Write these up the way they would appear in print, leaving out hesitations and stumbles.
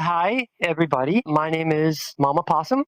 Hi, everybody. My name is Mama Possum.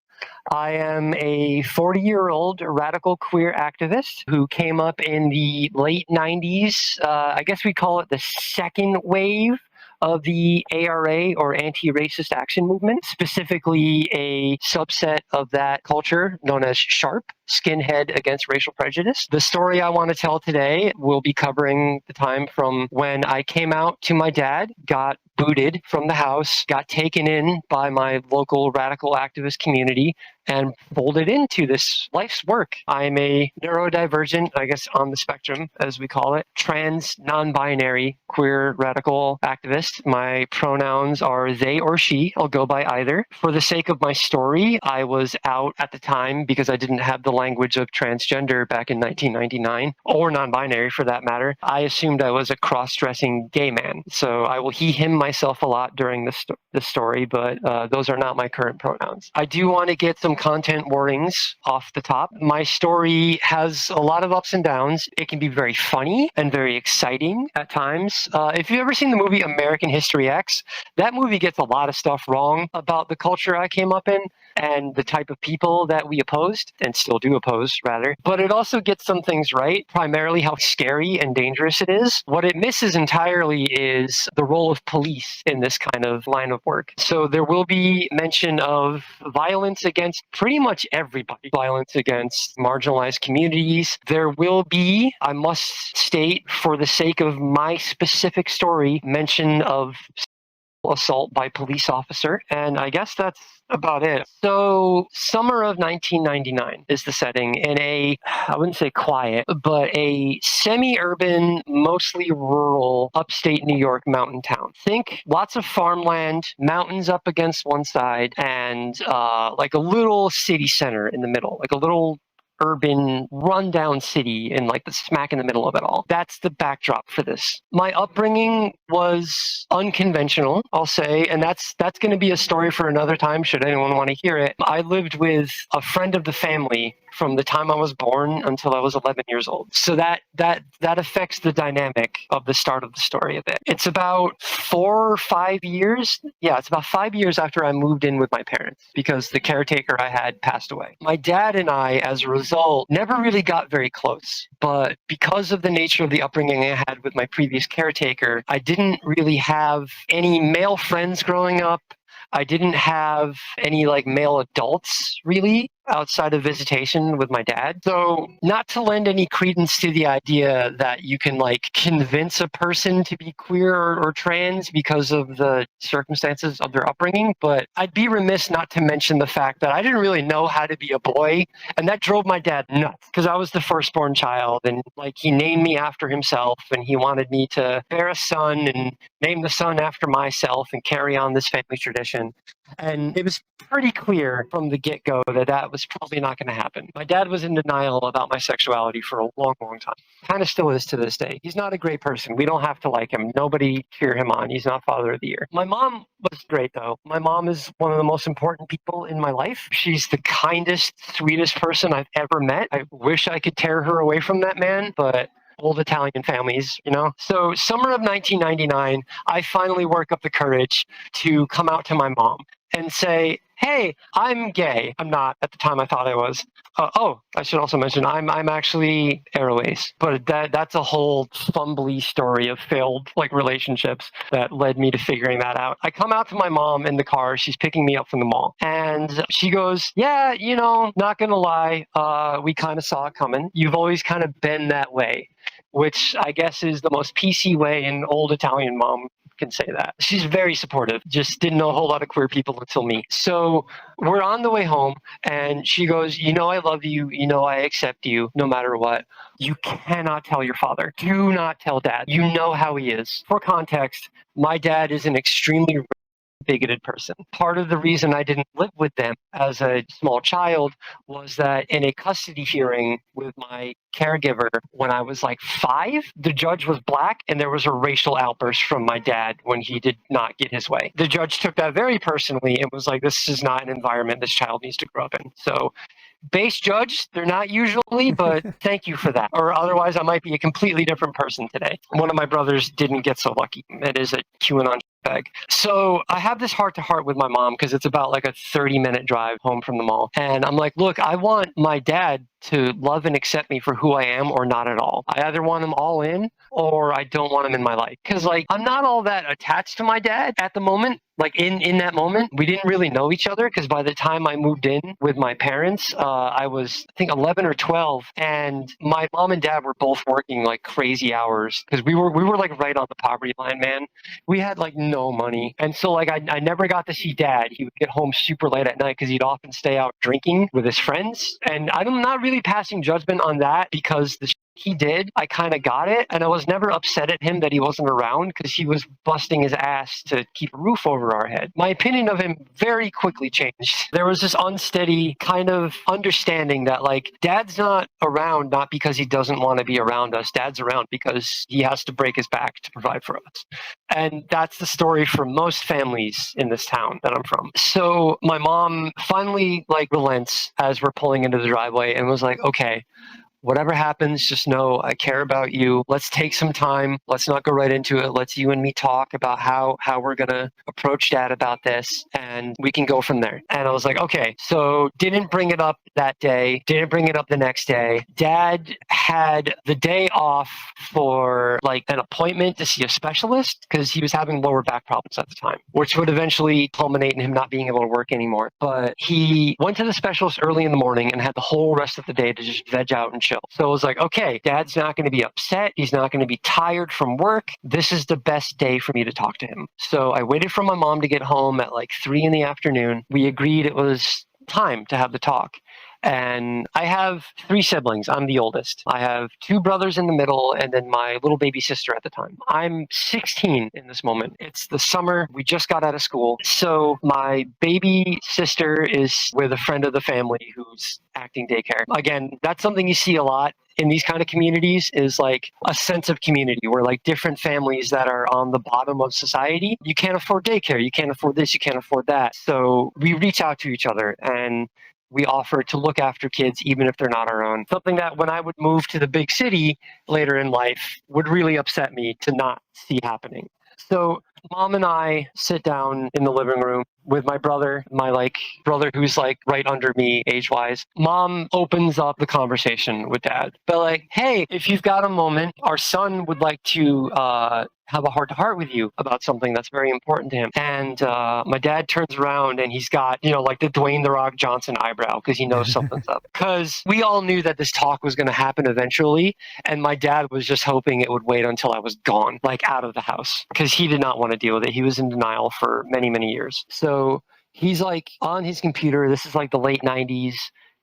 I am a 40-year-old radical queer activist who came up in the late 90s. I guess we call it the second wave of the ARA, or anti-racist action movement, specifically a subset of that culture known as SHARP, skinhead against racial prejudice. The story I want to tell today will be covering the time from when I came out to my dad, got booted from the house, got taken in by my local radical activist community, and folded into this life's work. I'm a neurodivergent, I guess on the spectrum, as we call it, trans, non-binary, queer, radical activist. My pronouns are they or she. I'll go by either. For the sake of my story, I was out at the time because I didn't have the language of transgender back in 1999, or non-binary for that matter. I assumed I was a cross-dressing gay man. So I will he, him myself a lot during the story, but those are not my current pronouns. I do want to get some content warnings off the top. My story has a lot of ups and downs. It can be very funny and very exciting at times. If you've ever seen the movie American History X, that movie gets a lot of stuff wrong about the culture I came up in and the type of people that we opposed, and still do oppose, rather. But it also gets some things right, primarily how scary and dangerous it is. What it misses entirely is the role of police in this kind of line of work. So there will be mention of violence against pretty much everybody, violence against marginalized communities. There will be, I must state, for the sake of my specific story, mention of assault by police officer, and I guess that's about it. So summer of 1999 is the setting in a, I wouldn't say quiet, but a semi-urban, mostly rural, upstate New York mountain town. Think lots of farmland, mountains up against one side, and like a little city center in the middle, like a little urban rundown city in like the smack in the middle of it all. That's the backdrop for this. My upbringing was unconventional, I'll say, and that's going to be a story for another time should anyone want to hear it. I lived with a friend of the family from the time I was born until I was 11 years old. So that affects the dynamic of the start of the story a bit. It's about 4 or 5 years. Yeah, it's about 5 years after I moved in with my parents because the caretaker I had passed away. My dad and I, as a result, never really got very close. But because of the nature of the upbringing I had with my previous caretaker, I didn't really have any male friends growing up. I didn't have any like male adults really outside of visitation with my dad. So not to lend any credence to the idea that you can like convince a person to be queer or trans because of the circumstances of their upbringing, but I'd be remiss not to mention the fact that I didn't really know how to be a boy, and that drove my dad nuts because I was the firstborn child, and like he named me after himself, and he wanted me to bear a son and name the son after myself and carry on this family tradition. And it was pretty clear from the get-go that that was probably not going to happen. My dad was in denial about my sexuality for a long, long time. Kind of still is to this day. He's not a great person. We don't have to like him. Nobody cheer him on. He's not Father of the Year. My mom was great, though. My mom is one of the most important people in my life. She's the kindest, sweetest person I've ever met. I wish I could tear her away from that man, but old Italian families, you know? So summer of 1999, I finally work up the courage to come out to my mom and say, hey, I'm gay. I'm not. At the time, I thought I was. I should also mention, I'm actually aroace. But that's a whole fumbly story of failed like relationships that led me to figuring that out. I come out to my mom in the car. She's picking me up from the mall. And she goes, yeah, you know, not going to lie. We kind of saw it coming. You've always kind of been that way, which I guess is the most PC way an old Italian mom can say that. She's very supportive, just didn't know a whole lot of queer people until me. So we're on the way home and she goes, you know I love you, you know I accept you no matter what. You cannot tell your father. Do not tell dad. You know how he is. For context, my dad is an extremely bigoted person. Part of the reason I didn't live with them as a small child was that in a custody hearing with my caregiver when I was like 5, the judge was black and there was a racial outburst from my dad when he did not get his way. The judge took that very personally and was like, this is not an environment this child needs to grow up in. So base judge, they're not usually, but thank you for that. Or otherwise I might be a completely different person today. One of my brothers didn't get so lucky. It is a QAnon bag. So I have this heart to heart with my mom because it's about like a 30-minute drive home from the mall. And I'm like, look, I want my dad to love and accept me for who I am or not at all. I either want him all in or I don't want him in my life. Because like I'm not all that attached to my dad at the moment. Like in that moment, we didn't really know each other because by the time I moved in with my parents, I was I think 11 or 12, and my mom and dad were both working like crazy hours because we were like right on the poverty line, man. We had like no money, and so like I never got to see dad. He would get home super late at night because he'd often stay out drinking with his friends, and I'm not really passing judgment on that because the he did, I kind of got it. And I was never upset at him that he wasn't around because he was busting his ass to keep a roof over our head. My opinion of him very quickly changed. There was this unsteady kind of understanding that, like, dad's not around not because he doesn't want to be around us. Dad's around because he has to break his back to provide for us. And that's the story for most families in this town that I'm from. So my mom finally, like, relents as we're pulling into the driveway and was like, okay, whatever happens, just know I care about you. Let's take some time. Let's not go right into it. Let's you and me talk about how we're going to approach dad about this, and we can go from there. And I was like, okay. So didn't bring it up that day. Didn't bring it up the next day. Dad had the day off for like an appointment to see a specialist because he was having lower back problems at the time, which would eventually culminate in him not being able to work anymore. But he went to the specialist early in the morning and had the whole rest of the day to just veg out and chill. So it was like, okay, dad's not going to be upset. He's not going to be tired from work. This is the best day for me to talk to him. So I waited for my mom to get home at like 3 in the afternoon. We agreed it was time to have the talk. And I have 3 siblings. I'm the oldest. I have 2 brothers in the middle and then my little baby sister at the time. I'm 16 in this moment. It's the summer. We just got out of school. So my baby sister is with a friend of the family who's acting daycare. Again, that's something you see a lot in these kind of communities, is like a sense of community where like different families that are on the bottom of society, you can't afford daycare, you can't afford this, you can't afford that. So we reach out to each other and we offer to look after kids even if they're not our own. Something that when I would move to the big city later in life would really upset me to not see happening. So mom and I sit down in the living room with my brother, my like brother who's like right under me age-wise. Mom opens up the conversation with dad. But like, hey, if you've got a moment, our son would like to have a heart-to-heart with you about something that's very important to him. And my dad turns around and he's got, you know, like the Dwayne "The Rock" Johnson eyebrow because he knows something's up. Because we all knew that this talk was going to happen eventually. And my dad was just hoping it would wait until I was gone, like out of the house, because he did not want to deal with it. He was in denial for many, many years. So he's like on his computer. This is like the late 90s.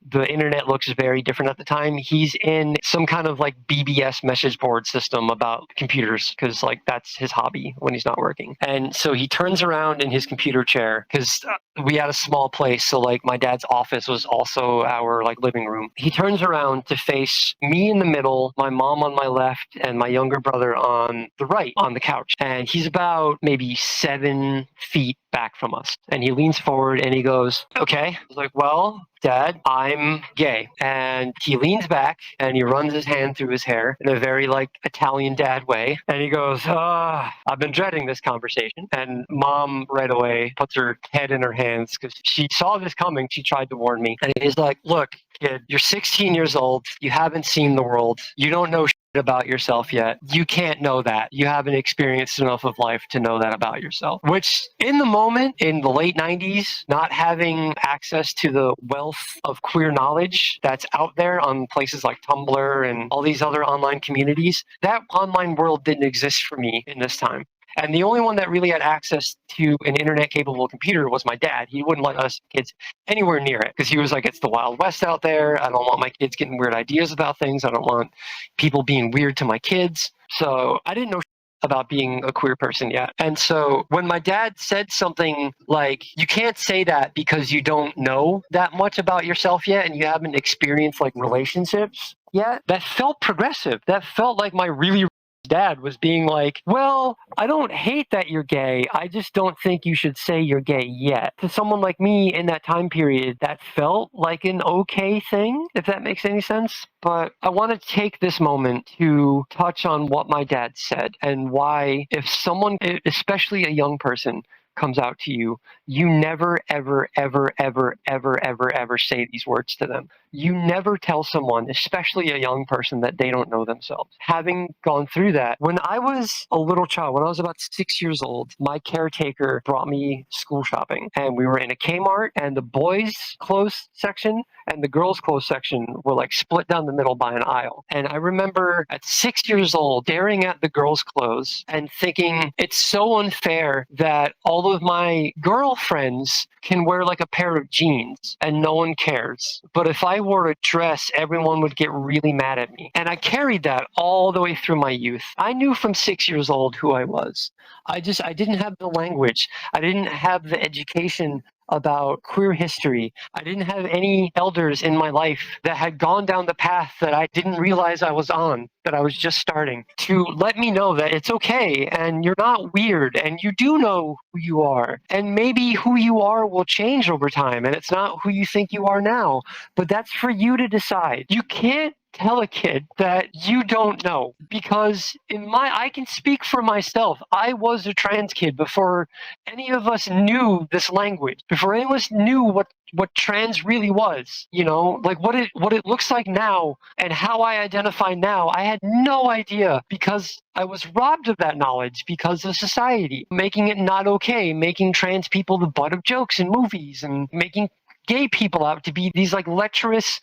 The internet looks very different at the time. He's in some kind of like BBS message board system about computers because like that's his hobby when he's not working. And so he turns around in his computer chair because we had a small place. So like my dad's office was also our like living room. He turns around to face me in the middle, my mom on my left, and my younger brother on the right on the couch. And he's about maybe 7 feet back from us. And he leans forward and he goes, okay. I was like, well, Dad, I'm gay. And he leans back and he runs his hand through his hair in a very like Italian dad way. And he goes, I've been dreading this conversation. And mom right away puts her head in her hands because she saw this coming. She tried to warn me. And he's like, look, kid, you're 16 years old. You haven't seen the world. You don't know about yourself yet. You can't know that. You haven't experienced enough of life to know that about yourself. Which in the moment, in the late 90s, not having access to the wealth of queer knowledge that's out there on places like Tumblr and all these other online communities, that online world didn't exist for me in this time. And the only one that really had access to an internet-capable computer was my dad. He wouldn't let us kids anywhere near it because he was like, it's the Wild West out there. I don't want my kids getting weird ideas about things. I don't want people being weird to my kids. So I didn't know about being a queer person yet. And so when my dad said something like, you can't say that because you don't know that much about yourself yet and you haven't experienced like relationships yet, that felt progressive. That felt like my really dad was being like, well, I don't hate that you're gay. I just don't think you should say you're gay yet. To someone like me in that time period, that felt like an okay thing, if that makes any sense. But I want to take this moment to touch on what my dad said and why, if someone, especially a young person, comes out to you, you never, ever, ever, ever, ever, ever, ever say these words to them. You never tell someone, especially a young person, that they don't know themselves. Having gone through that, when I was a little child, when I was about 6 years old, my caretaker brought me school shopping. And we were in a Kmart, and the boys' clothes section and the girls' clothes section were like split down the middle by an aisle. And I remember at 6 years old staring at the girls' clothes and thinking, it's so unfair that all of my girlfriends can wear like a pair of jeans and no one cares. But if I wore a dress, everyone would get really mad at me. And I carried that all the way through my youth. I knew from 6 years old who I was. I didn't have the language. I didn't have the education about queer history. I didn't have any elders in my life that had gone down the path that I didn't realize I was on, that I was just starting, to let me know that it's okay and you're not weird and you do know who you are. And maybe who you are will change over time and it's not who you think you are now, but that's for you to decide. You can't tell a kid that you don't know, because I can speak for myself. I was a trans kid before any of us knew this language, before any of us knew what trans really was, like what it looks like now and how I identify now. I had no idea, because I was robbed of that knowledge because of society, making it not okay, making trans people the butt of jokes in movies and making gay people out to be these like lecherous,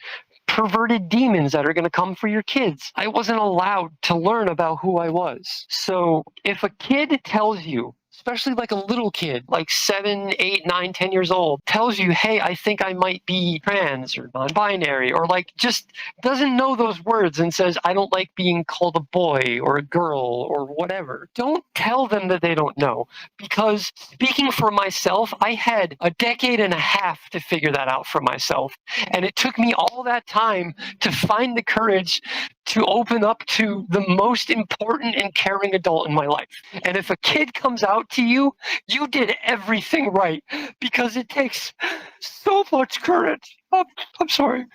perverted demons that are going to come for your kids. I wasn't allowed to learn about who I was. So if a kid tells you, especially like a little kid, like 7, 8, 9, 10 years old, tells you, hey, I think I might be trans or non-binary, or like just doesn't know those words and says, I don't like being called a boy or a girl or whatever, don't tell them that they don't know. Because speaking for myself, I had a decade and a half to figure that out for myself. And it took me all that time to find the courage to open up to the most important and caring adult in my life. And if a kid comes out to you, you did everything right, because it takes so much courage. I'm sorry.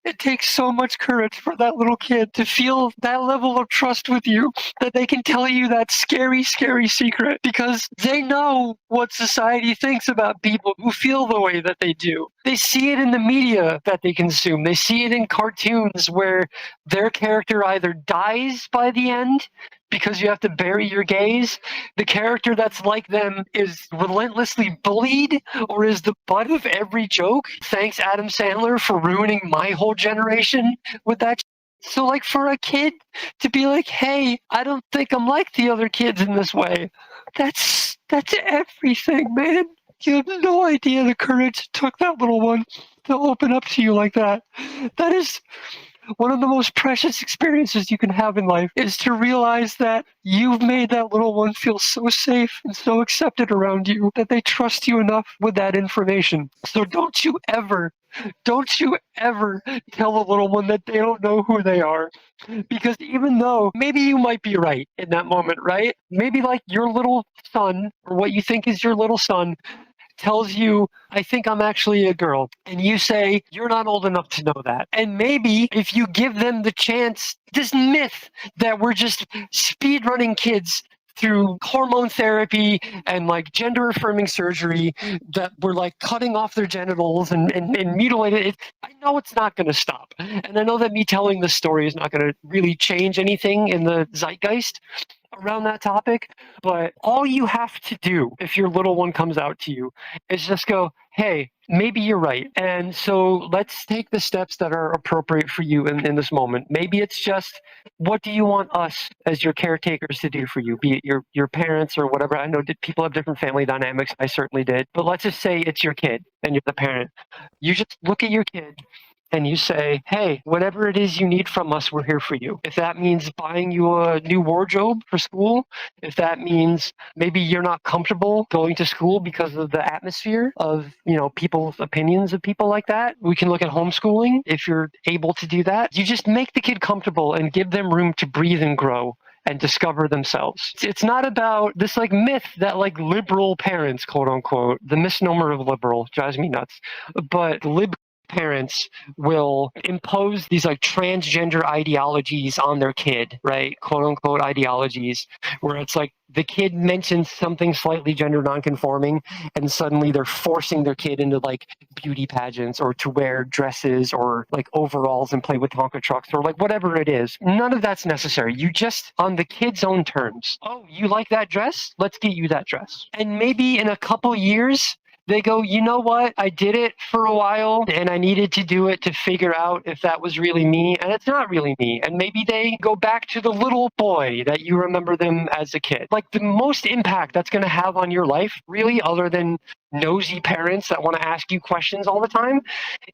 It takes so much courage for that little kid to feel that level of trust with you, that they can tell you that scary, scary secret, because they know what society thinks about people who feel the way that they do. They see it in the media that they consume. They see it in cartoons where their character either dies by the end because you have to bury your gays, the character that's like them is relentlessly bullied or is the butt of every joke. Thanks, Adam Sandler, for ruining my whole generation with that. So, like, for a kid to be like, hey, I don't think I'm like the other kids in this way, that's everything, man. You have no idea the courage it took that little one to open up to you like that. That is one of the most precious experiences you can have in life, is to realize that you've made that little one feel so safe and so accepted around you that they trust you enough with that information. So don't you ever tell a little one that they don't know who they are. Because even though maybe you might be right in that moment, right? Maybe like your little son, or what you think is your little son, tells you, I think I'm actually a girl. And you say, you're not old enough to know that. And maybe if you give them the chance, this myth that we're just speed running kids through hormone therapy and like gender affirming surgery, that we're like cutting off their genitals and mutilating it. I know it's not going to stop. And I know that me telling this story is not going to really change anything in the zeitgeist around that topic, but all you have to do if your little one comes out to you is just go, hey, maybe you're right. And so let's take the steps that are appropriate for you in this moment. Maybe it's just, what do you want us as your caretakers to do for you, be it your parents or whatever. I know people have different family dynamics. I certainly did. But let's just say it's your kid and you're the parent. You just look at your kid and you say, hey, whatever it is you need from us, we're here for you. If that means buying you a new wardrobe for school, if that means maybe you're not comfortable going to school because of the atmosphere of, people's opinions of people like that, we can look at homeschooling if you're able to do that. You just make the kid comfortable and give them room to breathe and grow. and discover themselves. It's not about this like myth that like liberal parents, quote unquote, the misnomer of liberal drives me nuts, but lib parents will impose these like transgender ideologies on their kid, right? Quote unquote ideologies, where it's like the kid mentions something slightly gender nonconforming and suddenly they're forcing their kid into like beauty pageants or to wear dresses or like overalls and play with Tonka trucks or like whatever it is. None of that's necessary. You just, on the kid's own terms. Oh, you like that dress? Let's get you that dress. And maybe in a couple years, they go, you know what? I did it for a while and I needed to do it to figure out if that was really me. And it's not really me. And maybe they go back to the little boy that you remember them as a kid. Like the most impact that's going to have on your life, really, other than nosy parents that want to ask you questions all the time,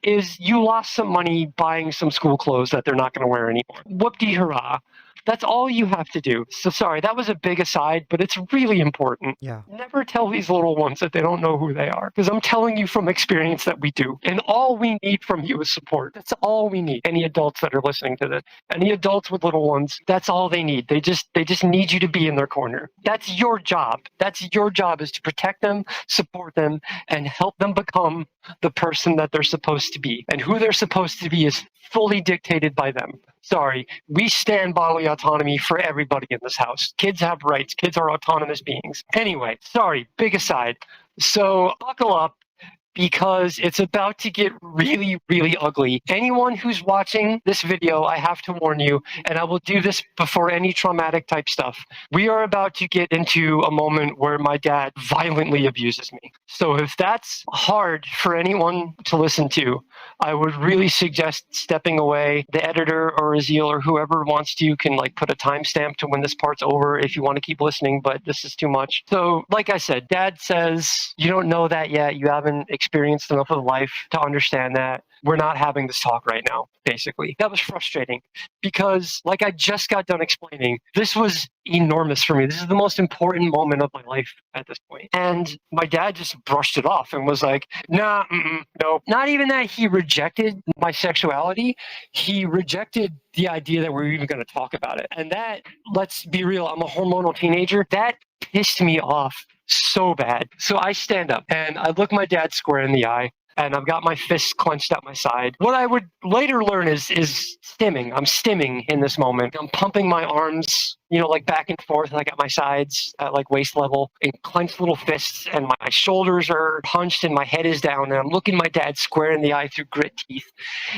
is you lost some money buying some school clothes that thee not going to wear anymore. Whoop-de-hurrah. That's all you have to do. So sorry, that was a big aside, but it's really important. Yeah. Never tell these little ones that they don't know who they are, because I'm telling you from experience that we do. And all we need from you is support. That's all we need. Any adults that are listening to this, any adults with little ones, that's all they need. They just need you to be in their corner. That's your job. That's your job, is to protect them, support them, and help them become the person that they're supposed to be. And who they're supposed to be is fully dictated by them. Sorry, we stand bodily autonomy for everybody in this house. Kids have rights. Kids are autonomous beings. Anyway, sorry, big aside. So buckle up, because it's about to get really, really ugly. Anyone who's watching this video, I have to warn you, and I will do this before any traumatic type stuff. We are about to get into a moment where my dad violently abuses me. So if that's hard for anyone to listen to, I would really suggest stepping away. The editor or Azil or whoever wants to can like put a timestamp to when this part's over if you want to keep listening, but this is too much. So like I said, Dad says, you don't know that yet. You haven't experienced enough of life to understand that. We're not having this talk right now, basically. That was frustrating because, like I just got done explaining, this was enormous for me. This is the most important moment of my life at this point. And my dad just brushed it off and was like, nah, no. Not even that he rejected my sexuality. He rejected the idea that we were even going to talk about it. And that, let's be real, I'm a hormonal teenager. That pissed me off so bad. So I stand up and I look my dad square in the eye, and I've got my fists clenched at my side. What I would later learn is stimming. I'm stimming in this moment. I'm pumping my arms, like back and forth, like at my sides at like waist level, in clenched little fists, and my shoulders are punched and my head is down, and I'm looking my dad square in the eye through grit teeth.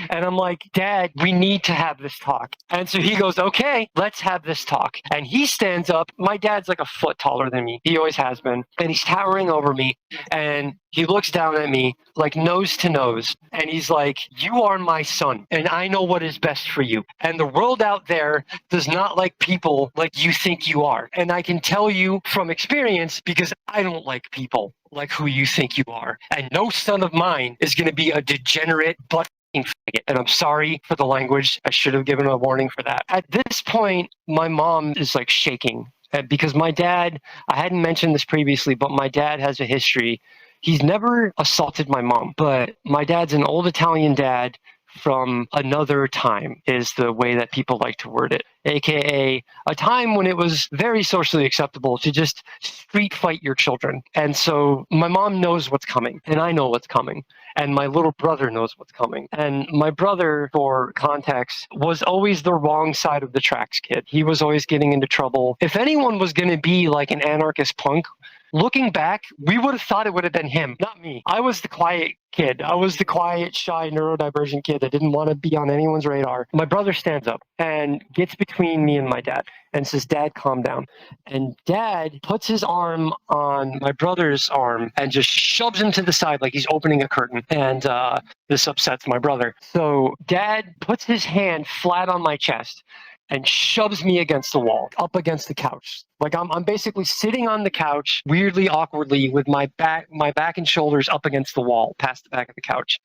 And I'm like, Dad, we need to have this talk. And so he goes, okay, let's have this talk. And he stands up. My dad's like a foot taller than me. He always has been. And he's towering over me. And he looks down at me like nose to nose. And he's like, you are my son. And I know what is best for you. And the world out there does not like people like you think you are. And I can tell you from experience, because I don't like people like who you think you are. And no son of mine is going to be a degenerate butt faggot. And I'm sorry for the language. I should have given a warning for that. At this point, my mom is like shaking because my dad, I hadn't mentioned this previously, but my dad has a history. He's never assaulted my mom, but my dad's an old Italian dad from another time, is the way that people like to word it, aka a time when it was very socially acceptable to just street fight your children. And so my mom knows what's coming, and I know what's coming, and my little brother knows what's coming. And my brother, for context, was always the wrong side of the tracks kid. He was always getting into trouble. If anyone was going to be like an anarchist punk, looking back, we would have thought it would have been him, not me. I was the quiet kid. I was the quiet, shy, neurodivergent kid that didn't want to be on anyone's radar. My brother stands up and gets between me and my dad and says, Dad, calm down. And Dad puts his arm on my brother's arm and just shoves him to the side like he's opening a curtain. And this upsets my brother. So Dad puts his hand flat on my chest and shoves me against the wall, up against the couch, Like I'm basically sitting on the couch, weirdly awkwardly, with my back and shoulders up against the wall, past the back of the couch,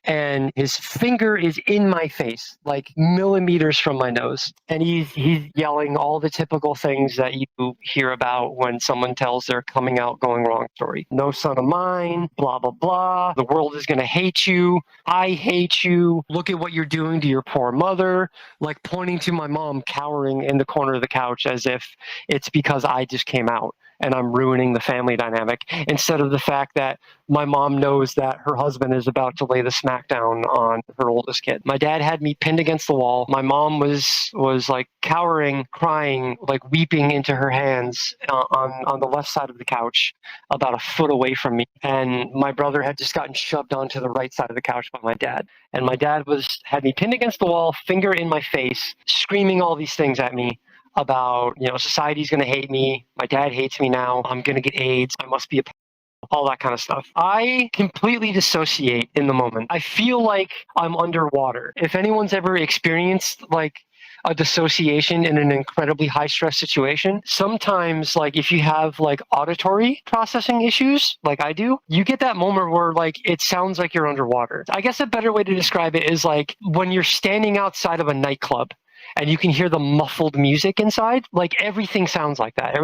and his finger is in my face, like millimeters from my nose, and he's yelling all the typical things that you hear about when someone tells their coming out going wrong story. No son of mine, blah blah blah. The world is going to hate you. I hate you. Look at what you're doing to your poor mother. Like pointing to my mom cowering in the corner of the couch as if it's because I just came out and I'm ruining the family dynamic, instead of the fact that my mom knows that her husband is about to lay the smackdown on her oldest kid. My dad had me pinned against the wall. My mom was like cowering, crying, like weeping into her hands on the left side of the couch, about a foot away from me. And my brother had just gotten shoved onto the right side of the couch by my dad. And my dad had me pinned against the wall, finger in my face, screaming all these things at me about, society's going to hate me. My dad hates me now. I'm going to get AIDS. I must be all that kind of stuff. I completely dissociate in the moment. I feel like I'm underwater. If anyone's ever experienced like a dissociation in an incredibly high stress situation, sometimes like if you have like auditory processing issues like I do, you get that moment where like it sounds like you're underwater. I guess a better way to describe it is like when you're standing outside of a nightclub and you can hear the muffled music inside, like everything sounds like that.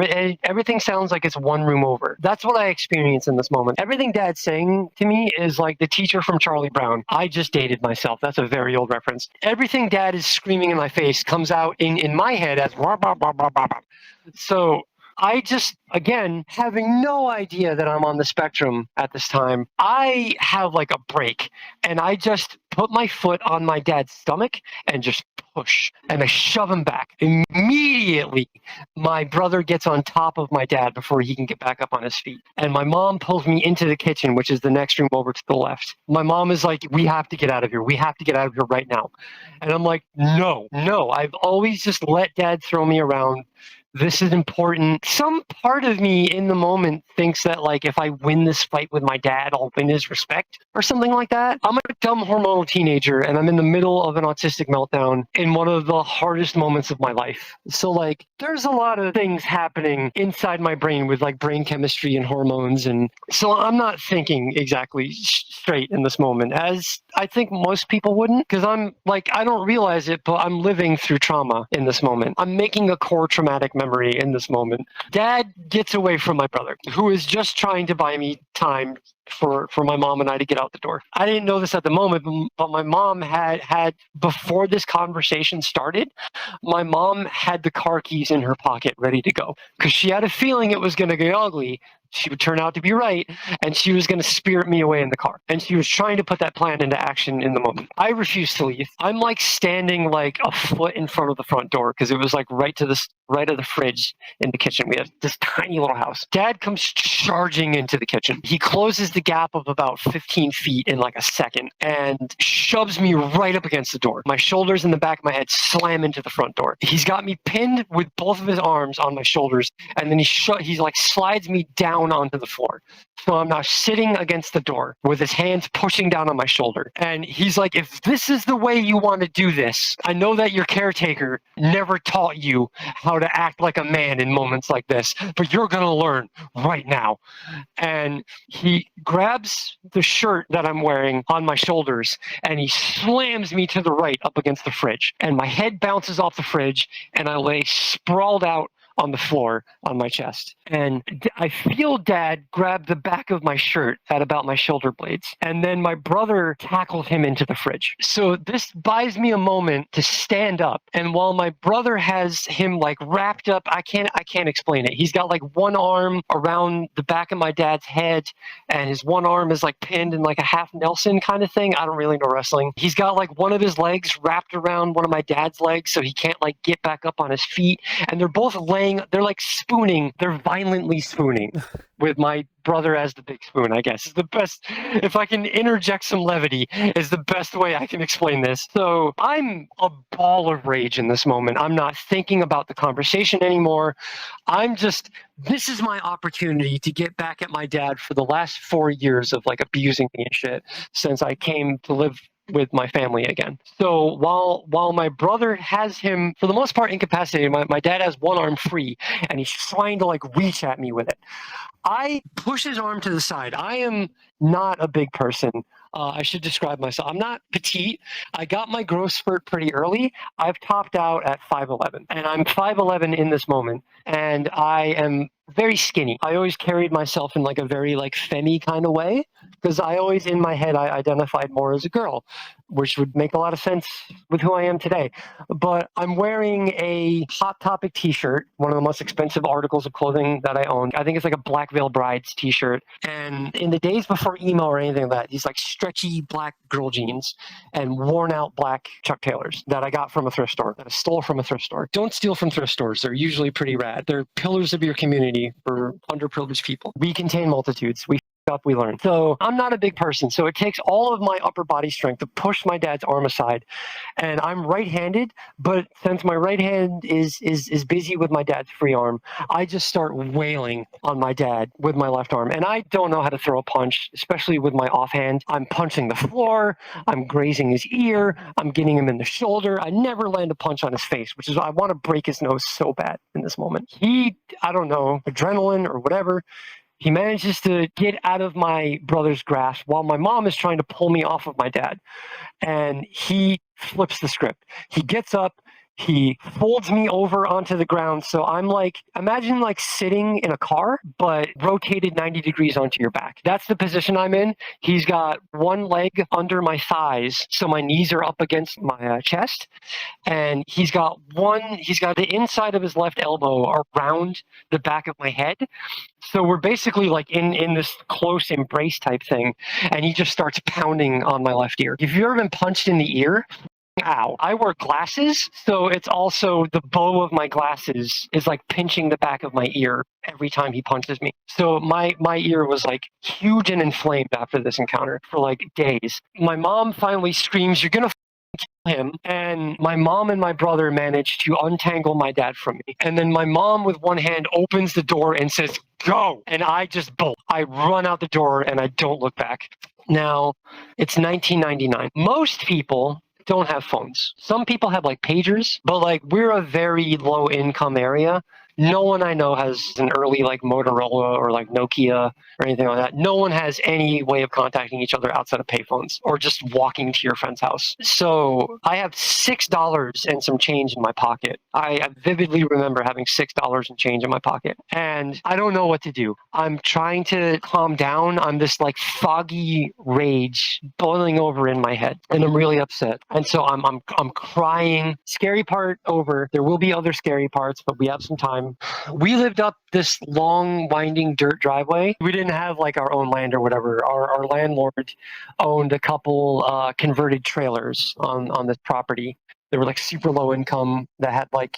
Everything sounds like it's one room over. That's what I experience in this moment. Everything Dad's saying to me is like the teacher from Charlie Brown. I just dated myself. That's a very old reference. Everything Dad is screaming in my face comes out in my head as wah, bah, bah, bah, bah, bah. So I just, again, having no idea that I'm on the spectrum at this time, I have like a break and I just put my foot on my dad's stomach and just push and I shove him back. Immediately, my brother gets on top of my dad before he can get back up on his feet. And my mom pulls me into the kitchen, which is the next room over to the left. My mom is like, we have to get out of here. We have to get out of here right now. And I'm like, no, I've always just let Dad throw me around. This is important. Some part of me in the moment thinks that like if I win this fight with my dad, I'll win his respect or something like that. I'm a dumb hormonal teenager and I'm in the middle of an autistic meltdown in one of the hardest moments of my life. So like there's a lot of things happening inside my brain with like brain chemistry and hormones. And so I'm not thinking exactly straight in this moment, as I think most people wouldn't, because I'm like, I don't realize it, but I'm living through trauma in this moment. I'm making a core traumatic memory in this moment. Dad gets away from my brother, who is just trying to buy me time for my mom and I to get out the door. I didn't know this at the moment, but my mom had before this conversation started, my mom had the car keys in her pocket ready to go because she had a feeling it was going to get ugly. She would turn out to be right, and she was going to spirit me away in the car. And she was trying to put that plan into action in the moment. I refused to leave. I'm like standing like a foot in front of the front door because it was like right of the fridge in the kitchen. We have this tiny little house. Dad comes charging into the kitchen. He closes the gap of about 15 feet in like a second and shoves me right up against the door. My shoulders and the back of my head slam into the front door. He's got me pinned with both of his arms on my shoulders, and then he like slides me down onto the floor. So I'm now sitting against the door with his hands pushing down on my shoulder. And he's like, if this is the way you want to do this, I know that your caretaker never taught you how to act like a man in moments like this, but you're going to learn right now. And he grabs the shirt that I'm wearing on my shoulders and he slams me to the right up against the fridge. And my head bounces off the fridge and I lay sprawled out on the floor on my chest. And I feel Dad grab the back of my shirt at about my shoulder blades. And then my brother tackled him into the fridge. So this buys me a moment to stand up. And while my brother has him like wrapped up, I can't explain it. He's got like one arm around the back of my dad's head and his one arm is like pinned in like a half Nelson kind of thing. I don't really know wrestling. He's got like one of his legs wrapped around one of my dad's legs so he can't like get back up on his feet. And they're both they're like spooning. They're violently spooning with my brother as the big spoon, I guess. Is the best, if I can interject some levity, is the best way I can explain this. So I'm a ball of rage in this moment. I'm not thinking about the conversation anymore. This is my opportunity to get back at my dad for the last 4 years of like abusing me and shit since I came to live with my family again. So while my brother has him for the most part incapacitated, my dad has one arm free, and he's trying to like reach at me with it. I push his arm to the side. I am not a big person. I should describe myself. I'm not petite. I got my growth spurt pretty early. I've topped out at 5'11", and I'm 5'11" in this moment, and I am very skinny. I always carried myself in like a very like femmy kind of way, because I always in my head I identified more as a girl, which would make a lot of sense with who I am today. But I'm wearing a Hot Topic t-shirt, one of the most expensive articles of clothing that I own. I think it's like a Black Veil Brides t-shirt. And in the days before emo or anything like that, these like stretchy black girl jeans and worn out black Chuck Taylors that I got from a thrift store, that I stole from a thrift store. Don't steal from thrift stores. They're usually pretty rad. They're pillars of your community for underprivileged people. We contain multitudes. We learn. So I'm not a big person, so it takes all of my upper body strength to push my dad's arm aside. And I'm right-handed, but since my right hand is busy with my dad's free arm, I just start wailing on my dad with my left arm. And I don't know how to throw a punch, especially with my offhand. I'm punching the floor, I'm grazing his ear, I'm getting him in the shoulder. I never land a punch on his face, which is why I want to break his nose so bad in this moment. I don't know, adrenaline or whatever, he manages to get out of my brother's grasp while my mom is trying to pull me off of my dad. And he flips the script. He gets up, he folds me over onto the ground. So I'm like, imagine like sitting in a car, but rotated 90 degrees onto your back. That's the position I'm in. He's got one leg under my thighs, so my knees are up against my chest. And he's got the inside of his left elbow around the back of my head. So we're basically like in this close embrace type thing, and he just starts pounding on my left ear. If you've ever been punched in the ear, ow. I wear glasses, so it's also the bow of my glasses is like pinching the back of my ear every time he punches me. So my ear was like huge and inflamed after this encounter for like days. My mom finally screams, "You're gonna him," and my mom and my brother managed to untangle my dad from me. And then my mom with one hand opens the door and says, "Go!" And I just bolt. I run out the door and I don't look back. Now, it's 1999. Most people don't have phones. Some people have like pagers, but like we're a very low income area. No one I know has an early like Motorola or like Nokia or anything like that. No one has any way of contacting each other outside of payphones or just walking to your friend's house. So I have $6 and some change in my pocket. I vividly remember having $6 and change in my pocket, and I don't know what to do. I'm trying to calm down on this like foggy rage boiling over in my head, and I'm really upset. And so I'm crying. Scary part over. There will be other scary parts, but we have some time. We lived up this long, winding dirt driveway. We didn't have like our own land or whatever. Our landlord owned a couple converted trailers on this property. They were like super low income that had like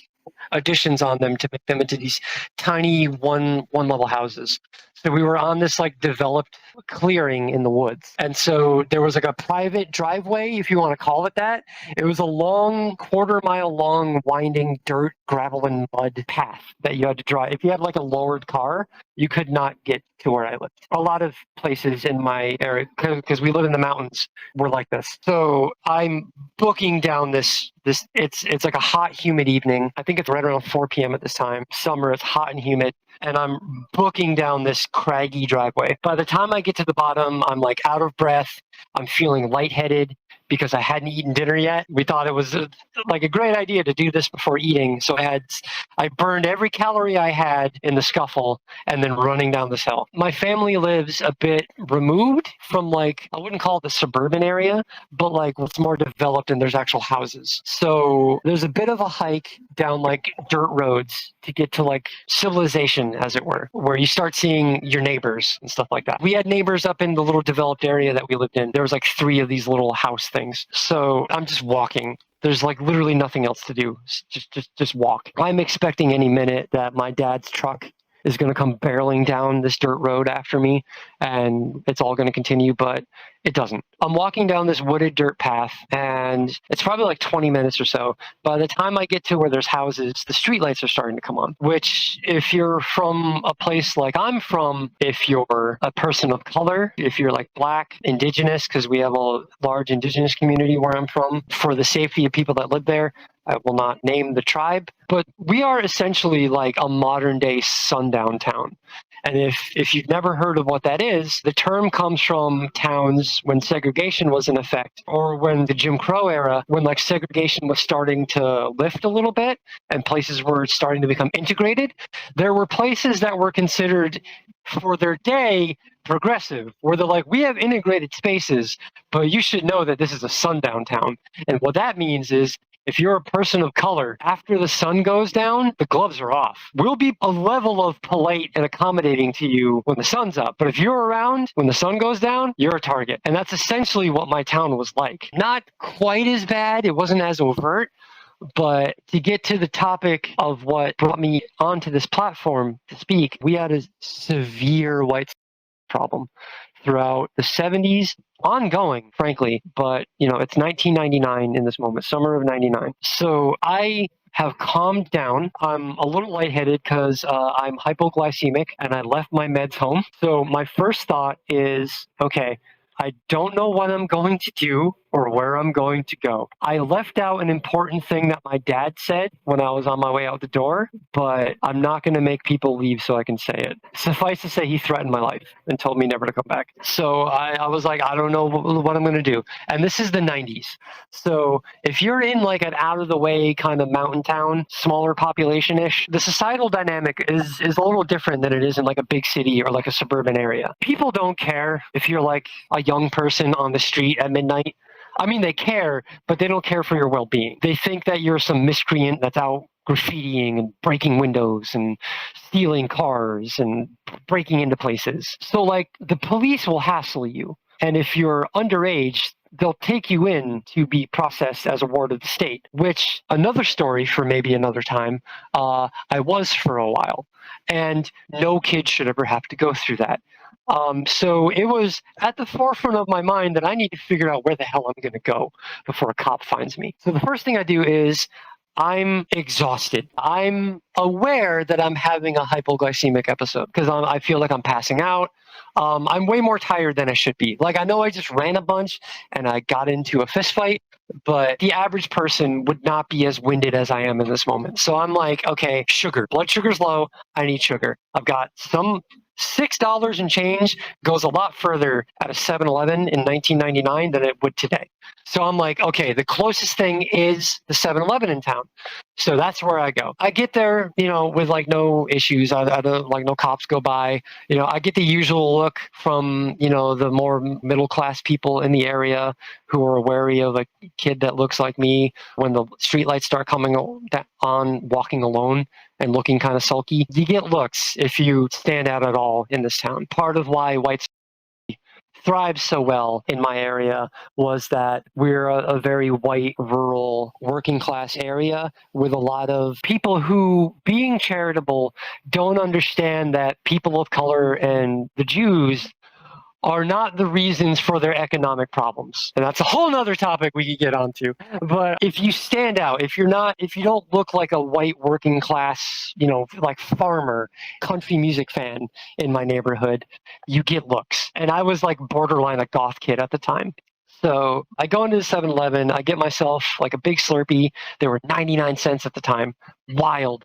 additions on them to make them into these tiny one level houses. So we were on this like developed clearing in the woods. And so there was like a private driveway, if you want to call it that. It was a long, quarter-mile long, winding dirt, gravel, and mud path that you had to drive. If you had like a lowered car, you could not get to where I lived. A lot of places in my area, because we live in the mountains, were like this. So I'm booking down this it's like a hot, humid evening. I think it's right around 4 p.m. at this time. Summer, it's hot and humid. And I'm booking down this craggy driveway. By the time I get to the bottom, I'm like out of breath. I'm feeling lightheaded because I hadn't eaten dinner yet. We thought it was like a great idea to do this before eating. So I burned every calorie I had in the scuffle and then running down this hill. My family lives a bit removed from like, I wouldn't call it the suburban area, but like what's more developed and there's actual houses. So there's a bit of a hike down like dirt roads to get to like civilization, as it were, where you start seeing your neighbors and stuff like that. We had neighbors up in the little developed area that we lived in. There was like 3 of these little house things. So I'm just walking. There's like literally nothing else to do. Just walk. I'm expecting any minute that my dad's truck is going to come barreling down this dirt road after me, and it's all going to continue, but it doesn't. I'm walking down this wooded dirt path, and it's probably like 20 minutes or so. By the time I get to where there's houses, the streetlights are starting to come on, which if you're from a place like I'm from, if you're a person of color, if you're like Black, Indigenous, because we have a large Indigenous community where I'm from, for the safety of people that live there, I will not name the tribe, but we are essentially like a modern day sundown town. And if you've never heard of what that is, the term comes from towns when segregation was in effect, or when the Jim Crow era, when like segregation was starting to lift a little bit and places were starting to become integrated. There were places that were considered for their day progressive, where they're like, we have integrated spaces, but you should know that this is a sundown town. And what that means is, if you're a person of color, after the sun goes down, the gloves are off. We'll be a level of polite and accommodating to you when the sun's up. But if you're around when the sun goes down, you're a target. And that's essentially what my town was like. Not quite as bad. It wasn't as overt. But to get to the topic of what brought me onto this platform to speak, we had a severe white problem throughout the 70s, ongoing, frankly, but it's 1999 in this moment, summer of 99. So I have calmed down. I'm a little lightheaded because I'm hypoglycemic and I left my meds home. So my first thought is, okay, I don't know what I'm going to do or where I'm going to go. I left out an important thing that my dad said when I was on my way out the door, but I'm not going to make people leave so I can say it. Suffice to say, he threatened my life and told me never to come back. So I was like, I don't know what I'm going to do. And this is the 90s. So if you're in like an out of the way kind of mountain town, smaller population-ish, the societal dynamic is a little different than it is in like a big city or like a suburban area. People don't care if you're like a young person on the street at midnight. I mean, they care, but they don't care for your well-being. They think that you're some miscreant that's out graffitiing and breaking windows and stealing cars and breaking into places. So, like, the police will hassle you. And if you're underage, they'll take you in to be processed as a ward of the state, which, another story for maybe another time, I was for a while. And no kid should ever have to go through that. So it was at the forefront of my mind that I need to figure out where the hell I'm going to go before a cop finds me. So the first thing I do is I'm exhausted. I'm aware that I'm having a hypoglycemic episode because I feel like I'm passing out. I'm way more tired than I should be. Like, I know I just ran a bunch and I got into a fist fight, but the average person would not be as winded as I am in this moment. So I'm like, okay, sugar. Blood sugar's low. I need sugar. I've got some $6 and change goes a lot further at a 7-Eleven in 1999 than it would today. So I'm like, okay, the closest thing is the 7-Eleven in town. So that's where I go. I get there, with like no issues. I don't, like, no cops go by. I get the usual look from, the more middle class people in the area who are wary of a kid that looks like me when the streetlights start coming on, walking alone and looking kind of sulky. You get looks if you stand out at all in this town. Part of why white thrives so well in my area was that we're a very white, rural, working class area with a lot of people who, being charitable, don't understand that people of color and the Jews are not the reasons for their economic problems. And that's a whole nother topic we could get onto. But if you stand out, if you don't look like a white working class, like farmer, country music fan in my neighborhood, you get looks. And I was like borderline a goth kid at the time. So I go into the 7-Eleven, I get myself like a big Slurpee. They were 99 cents at the time. Wild.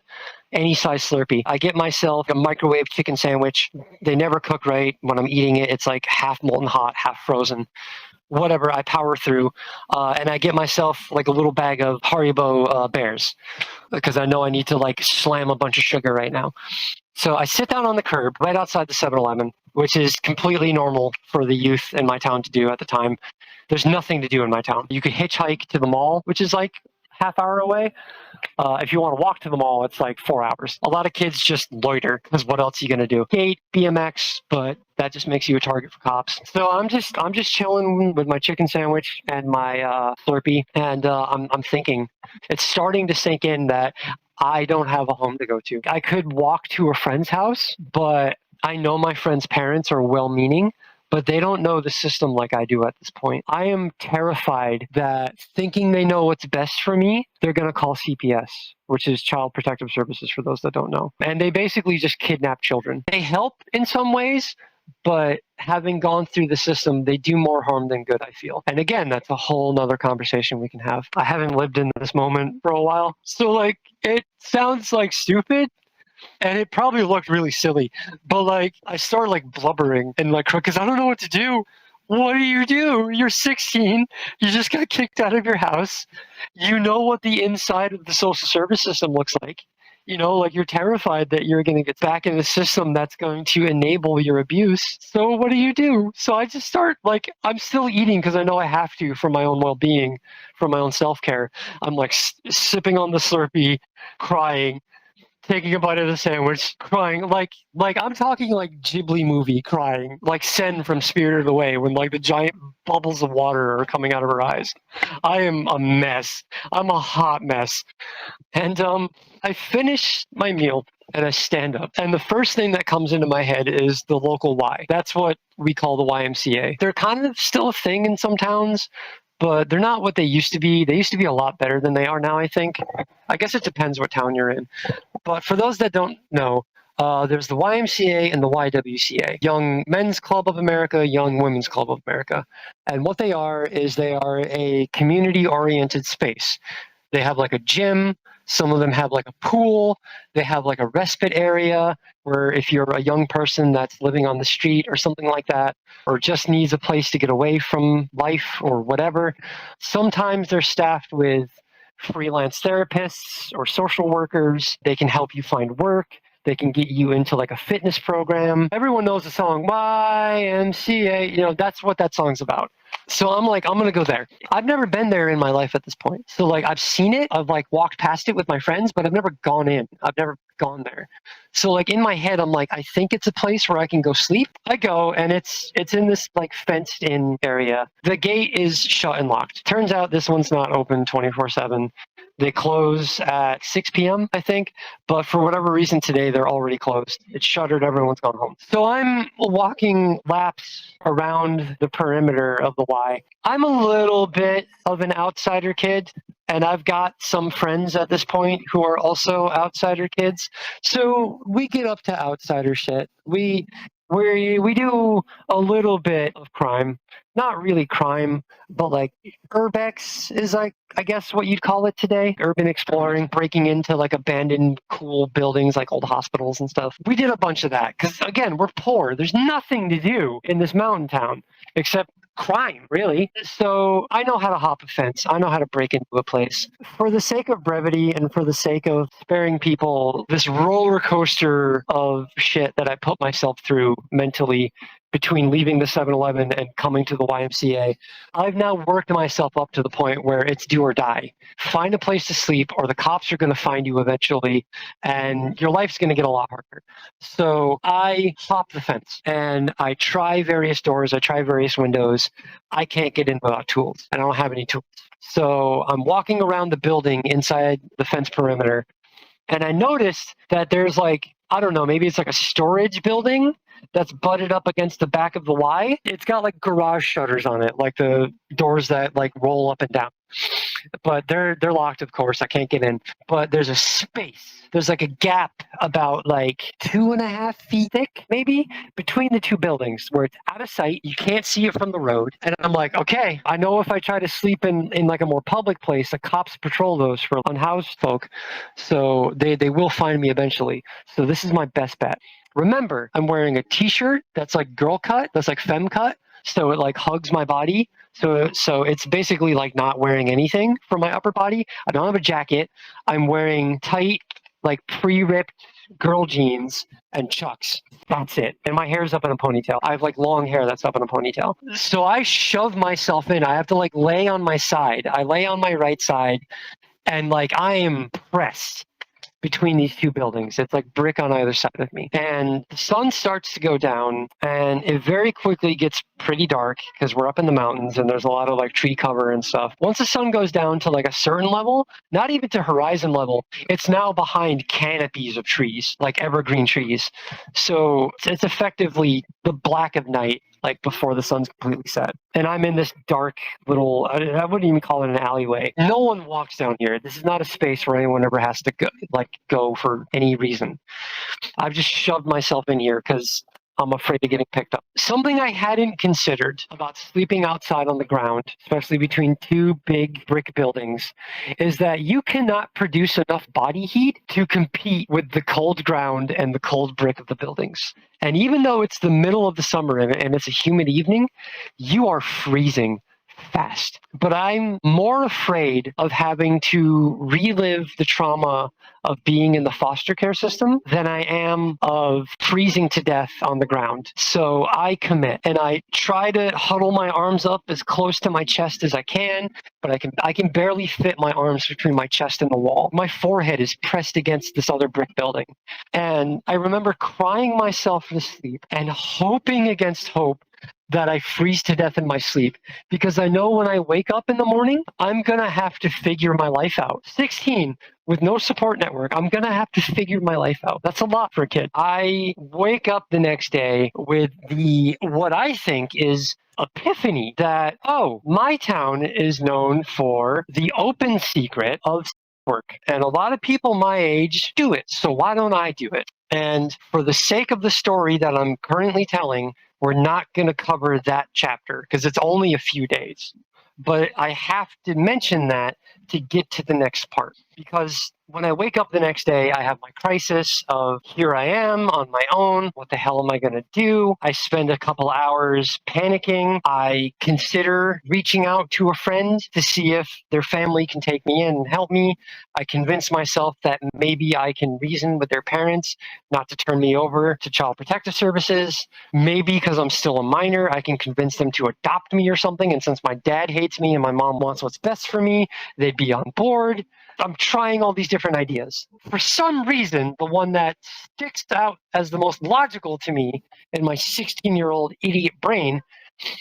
Any size Slurpee. I get myself a microwave chicken sandwich. They never cook right. When I'm eating it, it's like half molten hot, half frozen. Whatever, I power through. And I get myself like a little bag of Haribo bears because I know I need to like slam a bunch of sugar right now. So I sit down on the curb right outside the 7-Eleven, which is completely normal for the youth in my town to do at the time. There's nothing to do in my town. You could hitchhike to the mall, which is like half hour away. If you want to walk to the mall, it's like 4 hours. A lot of kids just loiter because what else are you going to do? Skate, BMX, but that just makes you a target for cops. So I'm just chilling with my chicken sandwich and my Slurpee, and I'm thinking, it's starting to sink in that I don't have a home to go to. I could walk to a friend's house, but I know my friend's parents are well-meaning, but they don't know the system like I do at this point. I am terrified that thinking they know what's best for me, they're going to call CPS, which is Child Protective Services for those that don't know. And they basically just kidnap children. They help in some ways, but having gone through the system, they do more harm than good, I feel. And again, that's a whole nother conversation we can have. I haven't lived in this moment for a while. So like, it sounds like stupid, and it probably looked really silly, but like I started like blubbering and like because I don't know what to do. What do you do? You're 16. You just got kicked out of your house. You know what the inside of the social service system looks like. You know, like you're terrified that you're going to get back in the system that's going to enable your abuse. So what do you do? So I just start like I'm still eating because I know I have to for my own well-being, for my own self-care. I'm like sipping on the Slurpee, crying, taking a bite of the sandwich, crying like I'm talking like Ghibli movie crying, like Sen from Spirited Away when like the giant bubbles of water are coming out of her eyes. I am a mess. I'm a hot mess. And I finish my meal and I stand up. And the first thing that comes into my head is the local Y. That's what we call the YMCA. They're kind of still a thing in some towns, but they're not what they used to be. They used to be a lot better than they are now, I think. I guess it depends what town you're in. But for those that don't know, there's the YMCA and the YWCA, Young Men's Club of America, Young Women's Club of America. And what they are is they are a community-oriented space. They have like a gym. Some of them have like a pool. They have like a respite area where if you're a young person that's living on the street or something like that, or just needs a place to get away from life or whatever, sometimes they're staffed with freelance therapists or social workers. They can help you find work. They can get you into like a fitness program. Everyone knows the song YMCA. You know, that's what that song's about. So I'm like, I'm going to go there. I've never been there in my life at this point. So like I've seen it. I've like walked past it with my friends, but I've never gone in. I've never gone there. So like in my head, I'm like, I think it's a place where I can go sleep. I go and it's in this like fenced in area. The gate is shut and locked. Turns out this one's not open 24/7. They close at 6 p.m., I think. But for whatever reason today, they're already closed. It's shuttered. Everyone's gone home. So I'm walking laps around the perimeter of the Y. I'm a little bit of an outsider kid, and I've got some friends at this point who are also outsider kids. So we get up to outsider shit. We do a little bit of crime. Not really crime, but like urbex is like, I guess what you'd call it today. Urban exploring, breaking into like abandoned cool buildings like old hospitals and stuff. We did a bunch of that because again, we're poor. There's nothing to do in this mountain town except crime, really. So I know how to hop a fence. I know how to break into a place. For the sake of brevity and for the sake of sparing people this roller coaster of shit that I put myself through mentally between leaving the 7-Eleven and coming to the YMCA, I've now worked myself up to the point where it's do or die. Find a place to sleep or the cops are going to find you eventually and your life's going to get a lot harder. So I hop the fence and I try various doors. I try various windows. I can't get in without tools. I don't have any tools. So I'm walking around the building inside the fence perimeter and I noticed that there's like, I don't know, maybe it's like a storage building that's butted up against the back of the Y. It's got like garage shutters on it, like the doors that like roll up and down. But they're locked, of course. I can't get in. But there's a space. There's like a gap about like 2.5 feet thick, maybe, between the two buildings where it's out of sight. You can't see it from the road. And I'm like, okay, I know if I try to sleep in like a more public place, the cops patrol those for unhoused folk. So they will find me eventually. So this is my best bet. Remember, I'm wearing a t-shirt that's like girl cut, that's like femme cut. So it like hugs my body. So it's basically like not wearing anything for my upper body. I don't have a jacket. I'm wearing tight, like pre-ripped girl jeans and Chucks. That's it. And my hair's up in a ponytail. I have like long hair that's up in a ponytail. So I shove myself in. I have to like lay on my side. I lay on my right side and like I am pressed. between these two buildings. It's like brick on either side of me. And the sun starts to go down, and it very quickly gets pretty dark because we're up in the mountains and there's a lot of like tree cover and stuff. Once the sun goes down to like a certain level, not even to horizon level, it's now behind canopies of trees, like evergreen trees. So it's effectively the black of night, like before the sun's completely set. And I'm in this dark little, I wouldn't even call it an alleyway. No one walks down here. This is not a space where anyone ever has to go for any reason. I've just shoved myself in here because I'm afraid of getting picked up. Something I hadn't considered about sleeping outside on the ground, especially between two big brick buildings, is that you cannot produce enough body heat to compete with the cold ground and the cold brick of the buildings. And even though it's the middle of the summer and it's a humid evening, you are freezing fast. But I'm more afraid of having to relive the trauma of being in the foster care system than I am of freezing to death on the ground. So I commit and I try to huddle my arms up as close to my chest as I can, but I can barely fit my arms between my chest and the wall. My forehead is pressed against this other brick building. And I remember crying myself to sleep and hoping against hope that I freeze to death in my sleep, because I know when I wake up in the morning, I'm going to have to figure my life out. 16, with no support network, I'm going to have to figure my life out. That's a lot for a kid. I wake up the next day with what I think is epiphany that, oh, my town is known for the open secret of work. And a lot of people my age do it. So why don't I do it? And for the sake of the story that I'm currently telling, we're not going to cover that chapter because it's only a few days. But I have to mention that to get to the next part. Because when I wake up the next day, I have my crisis of here I am on my own. What the hell am I going to do? I spend a couple hours panicking. I consider reaching out to a friend to see if their family can take me in and help me. I convince myself that maybe I can reason with their parents not to turn me over to Child Protective Services. Maybe because I'm still a minor, I can convince them to adopt me or something. And since my dad hates me and my mom wants what's best for me, they'd be on board. I'm trying all these different ideas. For some reason, the one that sticks out as the most logical to me in my 16-year-old idiot brain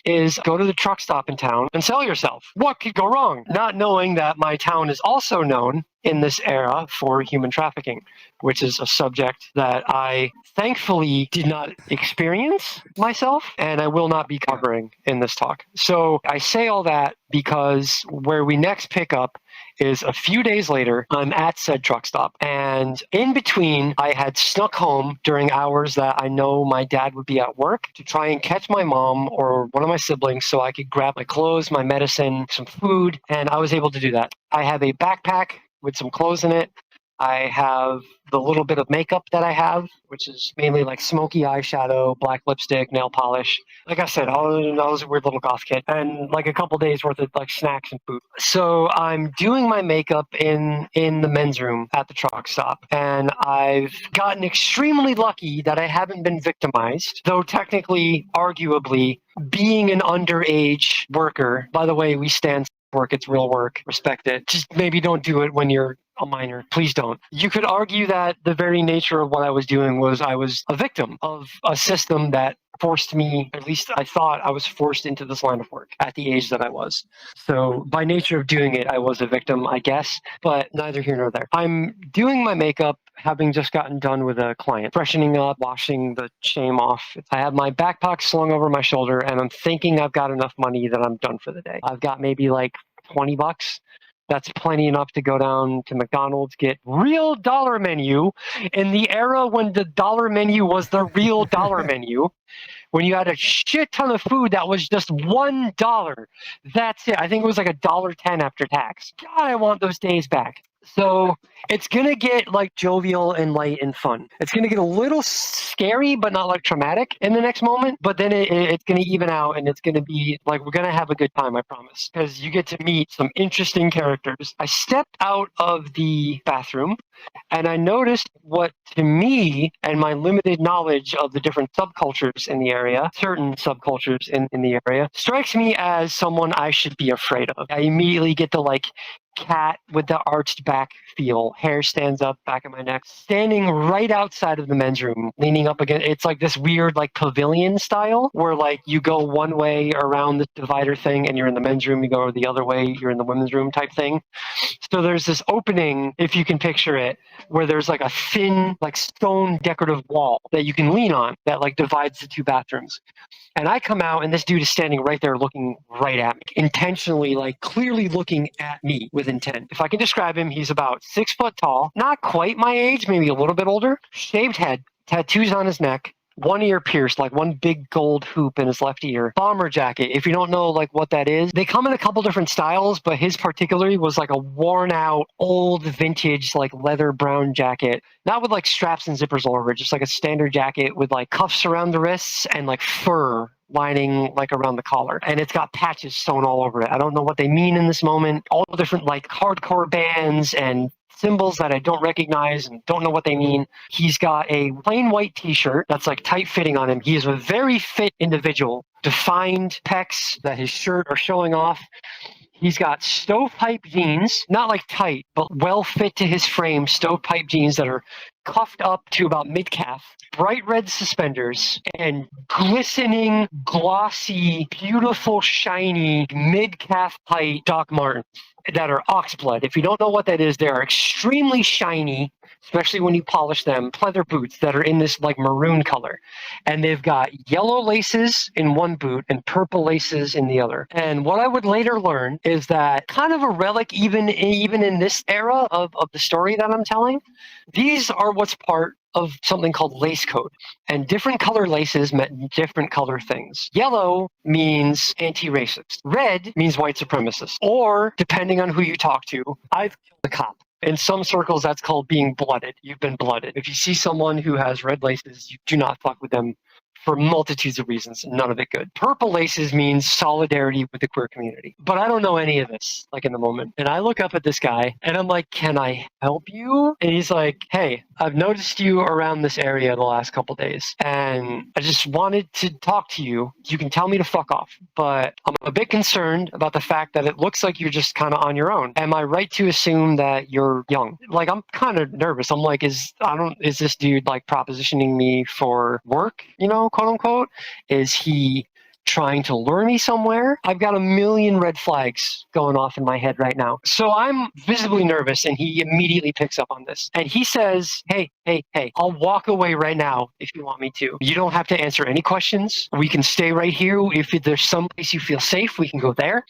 is go to the truck stop in town and sell yourself. What could go wrong? Not knowing that my town is also known in this era for human trafficking, which is a subject that I thankfully did not experience myself and I will not be covering in this talk. So I say all that because where we next pick up is a few days later, I'm at said truck stop. And in between, I had snuck home during hours that I know my dad would be at work to try and catch my mom or one of my siblings so I could grab my clothes, my medicine, some food, and I was able to do that. I have a backpack with some clothes in it. I have the little bit of makeup that I have, which is mainly like smoky eyeshadow, black lipstick, nail polish. Like I said, all those weird little goth kit, and like a couple days worth of like snacks and food. So I'm doing my makeup in the men's room at the truck stop, and I've gotten extremely lucky that I haven't been victimized, though technically, arguably, being an underage worker. By the way, we stand work, it's real work, respect it. Just maybe don't do it when you're a minor. Please don't. You could argue that the very nature of what I was doing was I was a victim of a system that forced me, at least I thought I was forced into this line of work at the age that I was. So by nature of doing it, I was a victim, I guess, but neither here nor there. I'm doing my makeup, having just gotten done with a client, freshening up, washing the shame off. I have my backpack slung over my shoulder and I'm thinking I've got enough money that I'm done for the day. I've got maybe like $20. That's plenty enough to go down to McDonald's, get real dollar menu in the era when the dollar menu was the real dollar menu, when you had a shit ton of food that was just $1. That's it. I think it was like $1.10 after tax. God, I want those days back. So it's going to get like jovial and light and fun. It's going to get a little scary, but not like traumatic in the next moment. But then it's going to even out and it's going to be like, we're going to have a good time, I promise. Because you get to meet some interesting characters. I stepped out of the bathroom and I noticed what to me and my limited knowledge of the different subcultures in the area, certain subcultures in the area, strikes me as someone I should be afraid of. I immediately get the like cat with the arched back feel. Hair stands up back of my neck. Standing right outside of the men's room, leaning up against, it's like this weird like pavilion style where like you go one way around the divider thing and you're in the men's room, you go the other way, you're in the women's room type thing. So there's this opening, if you can picture it, where there's like a thin, like stone decorative wall that you can lean on that like divides the two bathrooms. And I come out and this dude is standing right there looking right at me, intentionally, like clearly looking at me with intent. If I can describe him, he's about 6 foot tall, not quite my age, maybe a little bit older, shaved head, tattoos on his neck, one ear pierced, like one big gold hoop in his left ear. Bomber jacket. If you don't know like what that is, they come in a couple different styles, but his particularly was like a worn out, old vintage, like leather brown jacket. Not with like straps and zippers all over it, just like a standard jacket with like cuffs around the wrists and like fur lining like around the collar. And it's got patches sewn all over it. I don't know what they mean in this moment. All the different like hardcore bands and symbols that I don't recognize and don't know what they mean. He's got a plain white t-shirt that's like tight fitting on him. He is a very fit individual, defined pecs that his shirt are showing off. He's got stovepipe jeans, not like tight, but well fit to his frame, stovepipe jeans that are cuffed up to about mid-calf, bright red suspenders, and glistening, glossy, beautiful, shiny, mid-calf height Doc Martens that are oxblood. If you don't know what that is, they are extremely shiny, especially when you polish them. Pleather boots that are in this like maroon color. And they've got yellow laces in one boot and purple laces in the other. And what I would later learn is that kind of a relic even in this era of the story that I'm telling, these are what's part of something called lace code. And different color laces meant different color things. Yellow means anti-racist. Red means white supremacist. Or, depending on who you talk to, I've killed a cop. In some circles, that's called being blooded. You've been blooded. If you see someone who has red laces, you do not fuck with them for multitudes of reasons, none of it good. Purple laces means solidarity with the queer community. But I don't know any of this, like in the moment. And I look up at this guy and I'm like, can I help you? And he's like, hey, I've noticed you around this area the last couple days. And I just wanted to talk to you. You can tell me to fuck off. But I'm a bit concerned about the fact that it looks like you're just kind of on your own. Am I right to assume that you're young? Like, I'm kind of nervous. I'm like, is this dude like propositioning me for work, you know, quote unquote? Is he trying to lure me somewhere? I've got a million red flags going off in my head right now. So I'm visibly nervous, and he immediately picks up on this. And he says, hey, I'll walk away right now if you want me to. You don't have to answer any questions. We can stay right here. If there's some place you feel safe, we can go there.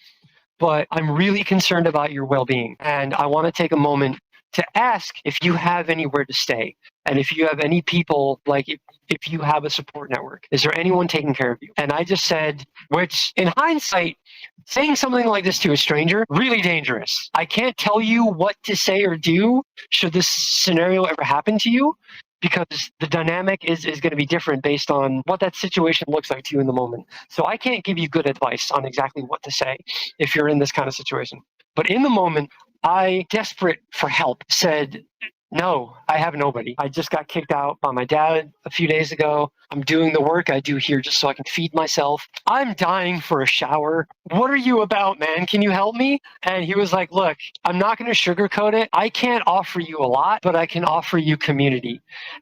But I'm really concerned about your well-being. And I want to take a moment to ask if you have anywhere to stay. And if you have any people, like if you have a support network, is there anyone taking care of you? And I just said, which in hindsight, saying something like this to a stranger, really dangerous. I can't tell you what to say or do should this scenario ever happen to you, because the dynamic is going to be different based on what that situation looks like to you in the moment. So I can't give you good advice on exactly what to say if you're in this kind of situation. But in the moment, I, desperate for help, said, no, I have nobody. I just got kicked out by my dad a few days ago. I'm doing the work I do here just so I can feed myself. I'm dying for a shower. What are you about, man? Can you help me? And he was like, look, I'm not going to sugarcoat it. I can't offer you a lot, but I can offer you community.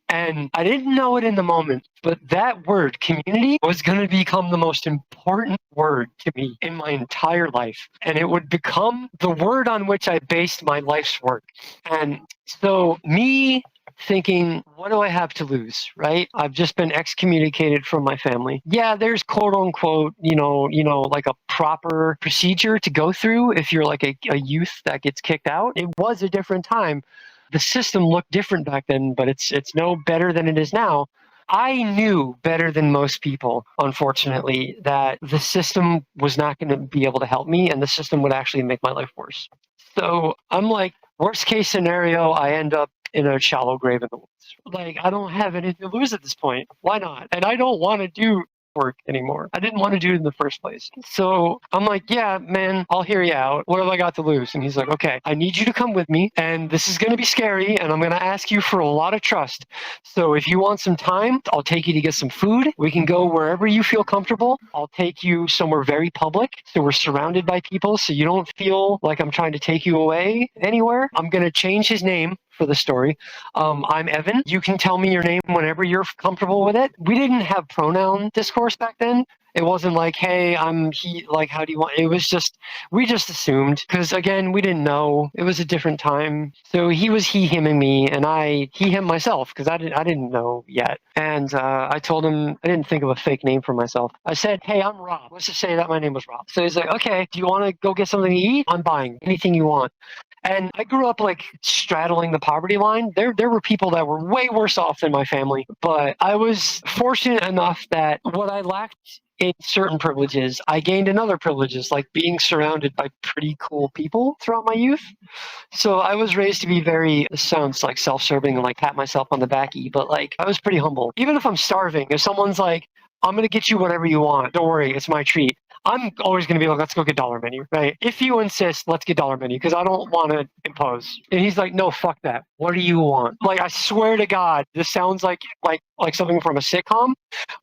And I didn't know it in the moment, but that word, community, was going to become the most important word to me in my entire life. And it would become the word on which I based my life's work. And so me thinking, what do I have to lose, right? I've just been excommunicated from my family. Yeah, there's quote unquote, like a proper procedure to go through if you're like a youth that gets kicked out. It was a different time. The system looked different back then, but it's no better than it is now. I knew better than most people, unfortunately, that the system was not going to be able to help me, and the system would actually make my life worse. So I'm like, worst case scenario, I end up in a shallow grave in the woods. Like, I don't have anything to lose at this point. Why not? And I don't want to do work anymore. I didn't want to do it in the first place. So I'm like, yeah, man, I'll hear you out. What have I got to lose? And he's like, okay, I need you to come with me, and this is going to be scary, and I'm going to ask you for a lot of trust. So if you want some time, I'll take you to get some food. We can go wherever you feel comfortable. I'll take you somewhere very public, so we're surrounded by people, so you don't feel like I'm trying to take you away anywhere. I'm going to change his name for the story. I'm Evan. You can tell me your name whenever you're comfortable with it. We didn't have pronoun discourse back then. It wasn't like, hey, I'm he, like, how do you want? It was just, we just assumed, because again, we didn't know. It was a different time. So he was he, himing me, and I, he, him myself, because I didn't know yet. And I told him, I didn't think of a fake name for myself. I said, hey, I'm Rob. Let's just say that my name was Rob. So he's like, okay, do you want to go get something to eat? I'm buying anything you want. And I grew up like straddling the poverty line. There were people that were way worse off than my family, but I was fortunate enough that what I lacked in certain privileges, I gained in other privileges, like being surrounded by pretty cool people throughout my youth. So I was raised to be very, this sounds like self-serving and like pat myself on the backy, but like I was pretty humble. Even if I'm starving, if someone's like, I'm going to get you whatever you want, don't worry, it's my treat, I'm always going to be like, let's go get dollar menu, right? If you insist, let's get dollar menu, because I don't want to impose. And he's like, no, fuck that. What do you want? Like, I swear to God, this sounds like something from a sitcom.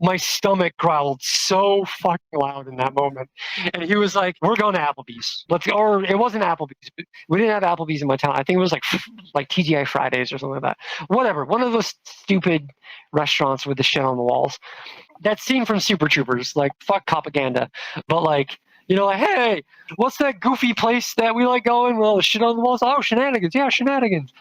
My stomach growled so fucking loud in that moment. And he was like, we're going to Applebee's. Or it wasn't Applebee's. We didn't have Applebee's in my town. I think it was like TGI Fridays or something like that. Whatever. One of those stupid restaurants with the shit on the walls. That scene from Super Troopers, like, fuck propaganda, but like, you know, like, hey, what's that goofy place that we like going with all the shit on the walls? Oh, shenanigans. Yeah, shenanigans.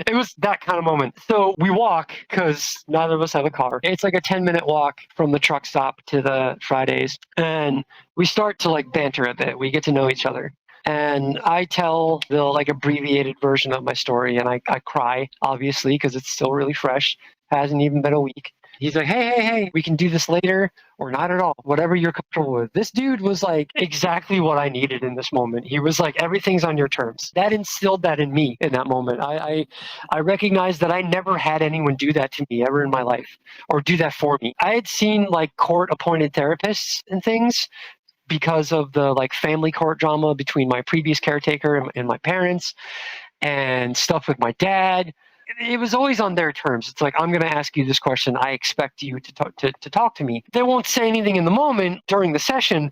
It was that kind of moment. So we walk, because neither of us have a car. It's like a 10-minute walk from the truck stop to the Fridays. And we start to like banter a bit. We get to know each other. And I tell the like abbreviated version of my story, and I cry, obviously, because it's still really fresh. Hasn't even been a week. He's like, hey, we can do this later or not at all, whatever you're comfortable with. This dude was like exactly what I needed in this moment. He was like, everything's on your terms. That instilled that in me in that moment. I recognized that I never had anyone do that to me ever in my life or do that for me. I had seen like court appointed therapists and things because of the like family court drama between my previous caretaker and my parents and stuff with my dad. It was always on their terms. It's like, I'm going to ask you this question. I expect you to talk to me. They won't say anything in the moment during the session,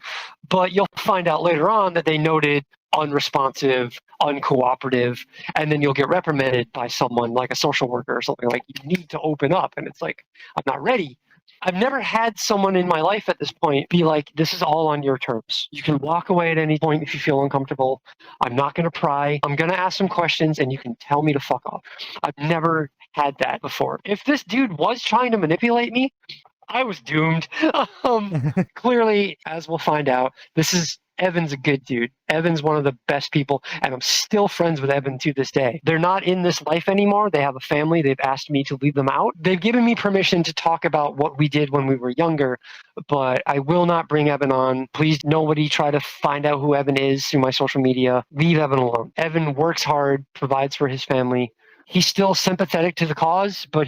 but you'll find out later on that they noted unresponsive, uncooperative, and then you'll get reprimanded by someone like a social worker or something like, you need to open up. And it's like, I'm not ready. I've never had someone in my life at this point be like, this is all on your terms. You can walk away at any point if you feel uncomfortable. I'm not going to pry. I'm going to ask some questions and you can tell me to fuck off. I've never had that before. If this dude was trying to manipulate me, I was doomed. Clearly, as we'll find out, Evan's a good dude. Evan's one of the best people, and I'm still friends with Evan to this day. They're not in this life anymore. They have a family. They've asked me to leave them out. They've given me permission to talk about what we did when we were younger, but I will not bring Evan on. Please, nobody try to find out who Evan is through my social media. Leave Evan alone. Evan works hard, provides for his family. He's still sympathetic to the cause, but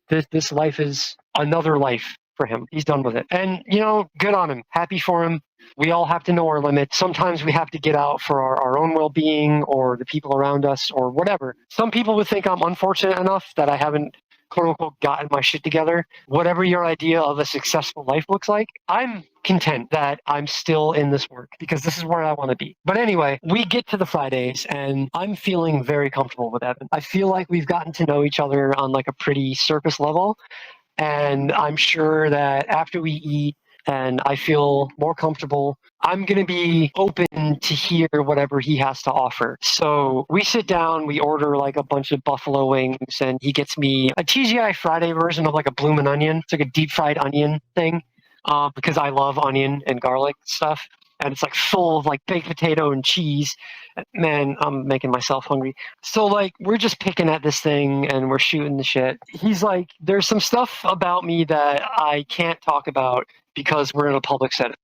this life is another life for him. He's done with it. And, you know, good on him. Happy for him. We all have to know our limits. Sometimes we have to get out for our own well-being or the people around us or whatever. Some people would think I'm unfortunate enough that I haven't, quote unquote, gotten my shit together. Whatever your idea of a successful life looks like, I'm content that I'm still in this work because this is where I want to be. But anyway, we get to the Fridays and I'm feeling very comfortable with Evan. I feel like we've gotten to know each other on like a pretty surface level. And I'm sure that after we eat and I feel more comfortable, I'm going to be open to hear whatever he has to offer. So we sit down, we order like a bunch of buffalo wings, and he gets me a TGI Friday version of like a bloomin' onion. It's like a deep fried onion thing because I love onion and garlic stuff. And it's like full of like baked potato and cheese. Man, I'm making myself hungry. So like we're just picking at this thing and we're shooting the shit. He's like, there's some stuff about me that I can't talk about because we're in a public setting.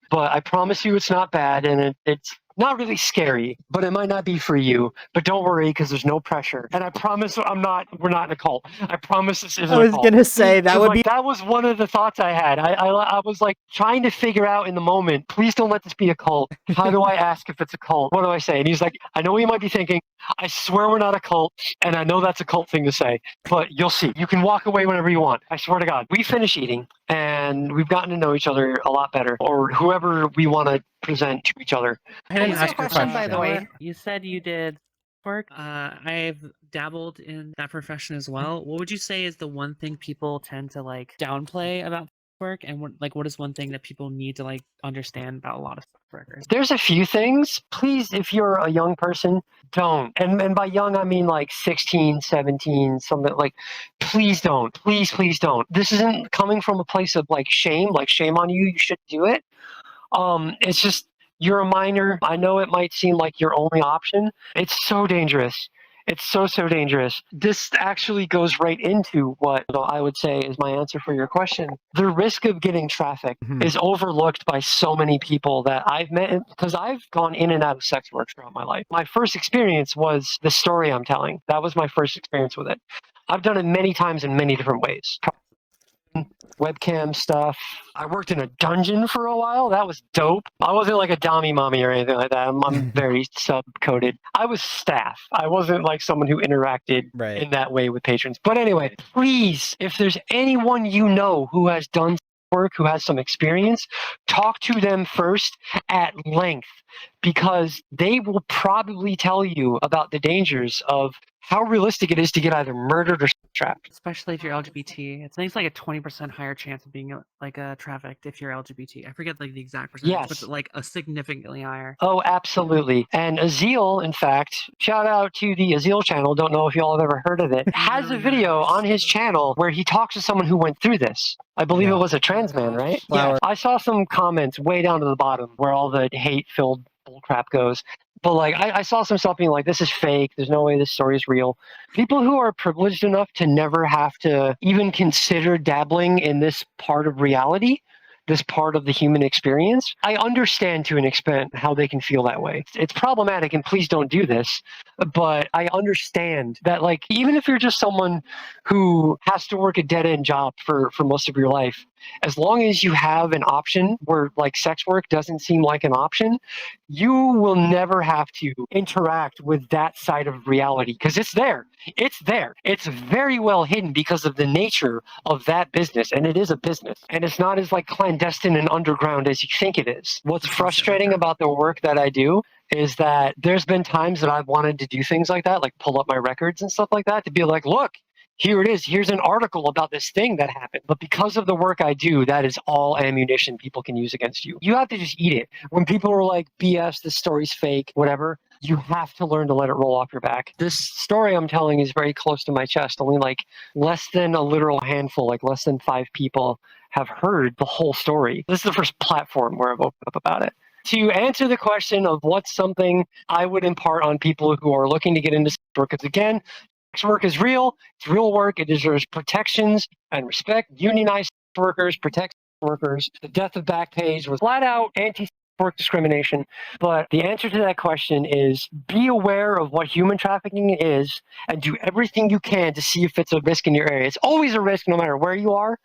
But I promise you it's not bad and it's not really scary, but it might not be for you. But don't worry, because there's no pressure. And I promise we're not in a cult. I promise this isn't I a was cult. gonna say that would be. That was one of the thoughts I had. I was like trying to figure out in the moment, please don't let this be a cult. How do I ask if it's a cult? What do I say? And he's like, I know what you might be thinking. I swear we're not a cult. And I know that's a cult thing to say, but you'll see. You can walk away whenever you want. I swear to God. We finish eating and we've gotten to know each other a lot better, or whoever we want to present to each other. I had Can I ask a question, by the way? You said you did work. I've dabbled in that profession as well. What would you say is the one thing people tend to like downplay about work, and what is one thing that people need to like understand about a lot of workers? There's a few things. Please, if you're a young person, don't. And by young, I mean like 16, 17, something like, please don't. Please don't. This isn't coming from a place of like shame on you. You should do it. It's just, you're a minor. I know it might seem like your only option. It's so dangerous. It's so dangerous. This actually goes right into what I would say is my answer for your question. The risk of getting trafficked is overlooked by so many people that I've met, because I've gone in and out of sex work throughout my life. My first experience was the story I'm telling. That was my first experience with it. I've done it many times in many different ways. Webcam stuff. I worked in a dungeon for a while. That was dope. I wasn't like a dommy mommy or anything like that. I'm very sub-coded. I was staff. I wasn't like someone who interacted in that way with patrons. But anyway, please, if there's anyone you know who has done work, who has some experience, talk to them first at length, because they will probably tell you about the dangers of how realistic it is to get either murdered or trapped. Especially if you're LGBT. It's like a 20% higher chance of being like trafficked if you're LGBT. I forget like the exact percentage, but it's like a significantly higher. Oh, absolutely. And Azil, in fact, shout out to the Azil channel, don't know if y'all have ever heard of it, has a video on his channel where he talks to someone who went through this. I believe it was a trans man, right? Yeah. I saw some comments way down to the bottom where all the hate-filled bullcrap goes. But like, I saw some stuff being like, this is fake. There's no way this story is real. People who are privileged enough to never have to even consider dabbling in this part of reality, this part of the human experience, I understand to an extent how they can feel that way. It's problematic, and please don't do this. But I understand that, like, even if you're just someone who has to work a dead-end job for most of your life, as long as you have an option where like sex work doesn't seem like an option, you will never have to interact with that side of reality, because it's there. It's there. It's very well hidden because of the nature of that business, and it is a business, and it's not as like clandestine and underground as you think it is. What's frustrating about the work that I do is that there's been times that I've wanted to do things like that, like pull up my records and stuff like that, to be like, look, here it is. Here's an article about this thing that happened. But because of the work I do, that is all ammunition people can use against you. You have to just eat it. When people are like, BS, this story's fake, whatever, you have to learn to let it roll off your back. This story I'm telling is very close to my chest. Only like less than a literal handful, like less than 5 people have heard the whole story. This is the first platform where I've opened up about it. To answer the question of what's something I would impart on people who are looking to get into sex work, because again, sex work is real. It's real work. It deserves protections and respect. Unionize workers, protect workers. The death of Backpage was flat out anti-work discrimination. But the answer to that question is be aware of what human trafficking is and do everything you can to see if it's a risk in your area. It's always a risk no matter where you are,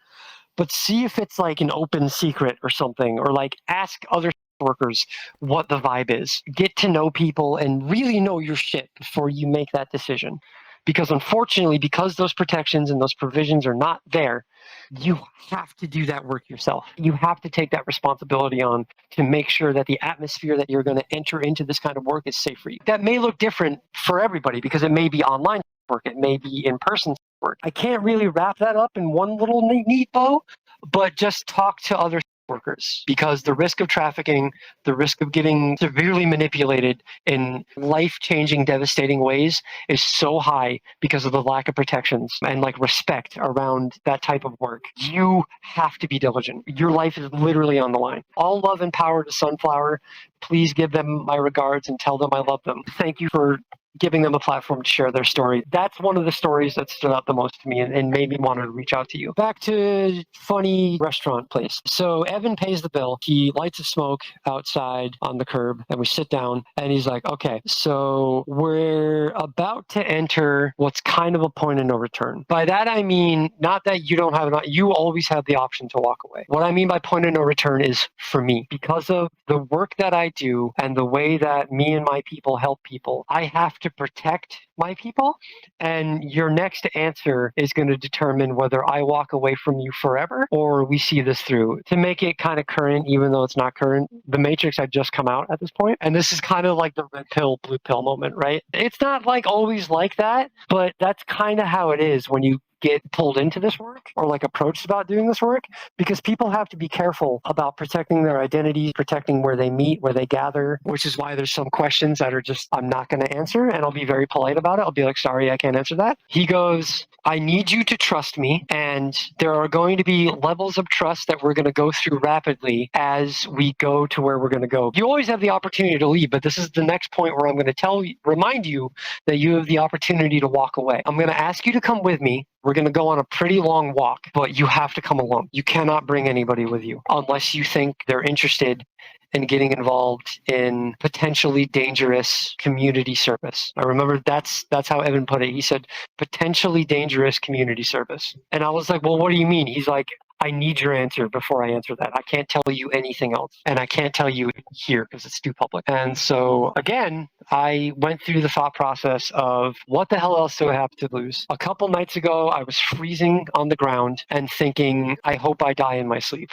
but see if it's like an open secret or something, or like ask other workers what the vibe is. Get to know people and really know your shit before you make that decision. Because unfortunately, because those protections and those provisions are not there, you have to do that work yourself. You have to take that responsibility on to make sure that the atmosphere that you're going to enter into this kind of work is safe for you. That may look different for everybody because it may be online work, it may be in-person work. I can't really wrap that up in one little neat bow, but just talk to other workers, because the risk of trafficking, the risk of getting severely manipulated in life-changing, devastating ways is so high because of the lack of protections and like respect around that type of work. You have to be diligent. Your life is literally on the line. All love and power to Sunflower. Please give them my regards and tell them I love them. Thank you for giving them a platform to share their story. That's one of the stories that stood out the most to me and made me want to reach out to you. Back to funny restaurant place. So Evan pays the bill. He lights a smoke outside on the curb and we sit down and he's like, okay, so we're about to enter what's kind of a point of no return. By that, I mean, not that you don't have, you always have the option to walk away. What I mean by point of no return is for me, because of the work that I do and the way that me and my people help people, I have to protect my people, and your next answer is going to determine whether I walk away from you forever or we see this through. To make it kind of current, even though it's not current, The Matrix had just come out at this point, and this is kind of like the red pill, blue pill moment, right? It's not like always like that, but that's kind of how it is when you get pulled into this work or like approached about doing this work, because people have to be careful about protecting their identities, protecting where they meet, where they gather, which is why there's some questions that are just, I'm not going to answer, and I'll be very polite about it. I'll be like, sorry, I can't answer that. He goes, I need you to trust me, and there are going to be levels of trust that we're going to go through rapidly as we go to where we're going to go. You always have the opportunity to leave, but this is the next point where I'm going to remind you that you have the opportunity to walk away. I'm going to ask you to come with me. We're going to go on a pretty long walk, but you have to come alone. You cannot bring anybody with you unless you think they're interested in getting involved in potentially dangerous community service. I remember that's how Evan put it. He said, potentially dangerous community service. And I was like, well, what do you mean? He's like, I need your answer before I answer that. I can't tell you anything else. And I can't tell you here because it's too public. And so, again, I went through the thought process of what the hell else do I have to lose? A couple nights ago, I was freezing on the ground and thinking, I hope I die in my sleep.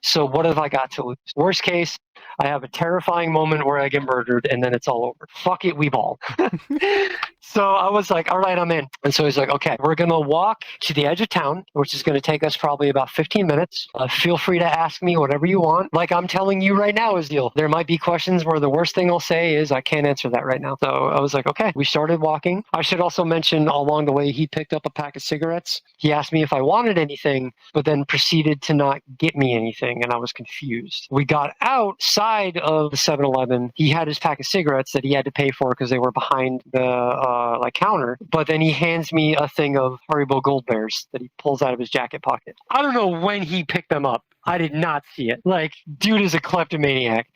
So what have I got to lose? Worst case, I have a terrifying moment where I get murdered and then it's all over. Fuck it, we ball. So I was like, all right, I'm in. And so he's like, okay, we're going to walk to the edge of town, which is going to take us probably about 15 minutes. Feel free to ask me whatever you want. Like I'm telling you right now, Isdeel. There might be questions where the worst thing I'll say is I can't answer that right now. So I was like, okay, we started walking. I should also mention along the way, he picked up a pack of cigarettes. He asked me if I wanted anything, but then proceeded to not get me anything. And I was confused. We got outside of the 7-Eleven. He had his pack of cigarettes that he had to pay for because they were behind the counter, but then he hands me a thing of Haribo Gold Bears that he pulls out of his jacket pocket. I don't know when he picked them up. I did not see it. Like, dude is a kleptomaniac.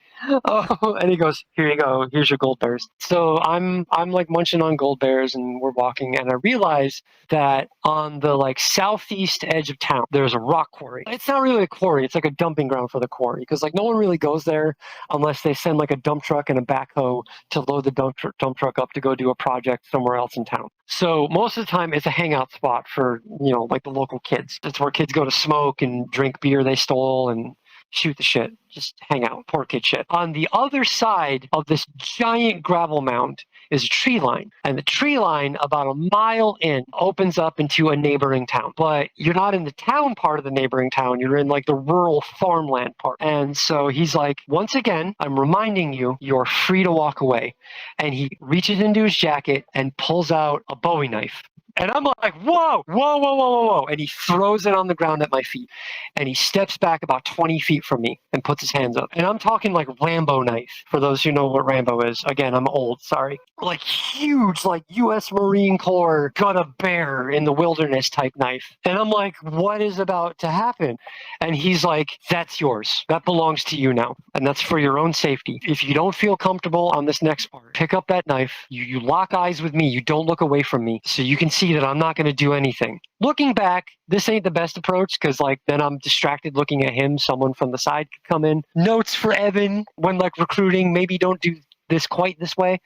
Oh, and he goes, here you go, here's your gold bears. So I'm like munching on gold bears and we're walking, and I realize that on the like southeast edge of town there's a rock quarry. It's not really a quarry, it's like a dumping ground for the quarry, because like no one really goes there unless they send like a dump truck and a backhoe to load the dump truck up to go do a project somewhere else in town. So most of the time it's a hangout spot for, you know, like the local kids. It's where kids go to smoke and drink beer they stole and shoot the shit, just hang out, poor kid shit. On the other side of this giant gravel mound is a tree line, and the tree line about a mile in opens up into a neighboring town. But you're not in the town part of the neighboring town, you're in like the rural farmland part. And so he's like, once again, I'm reminding you, you're free to walk away. And he reaches into his jacket and pulls out a Bowie knife. And I'm like, whoa, whoa, whoa, whoa, whoa, whoa. And he throws it on the ground at my feet. And he steps back about 20 feet from me and puts his hands up. And I'm talking like Rambo knife, for those who know what Rambo is. Again, I'm old, sorry. Like huge, like U.S. Marine Corps gun a bear in the wilderness type knife. And I'm like, what is about to happen? And he's like, that's yours. That belongs to you now. And that's for your own safety. If you don't feel comfortable on this next part, pick up that knife. You lock eyes with me. You don't look away from me. So you can see that I'm not going to do anything. Looking back, this ain't the best approach, because like then I'm distracted looking at him. Someone from the side could come in. Notes for Evan when like recruiting, maybe don't do this quite this way.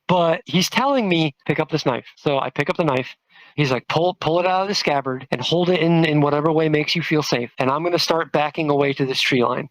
But he's telling me, pick up this knife. So I pick up the knife. He's like, pull it out of the scabbard and hold it in whatever way makes you feel safe. And I'm going to start backing away to this tree line.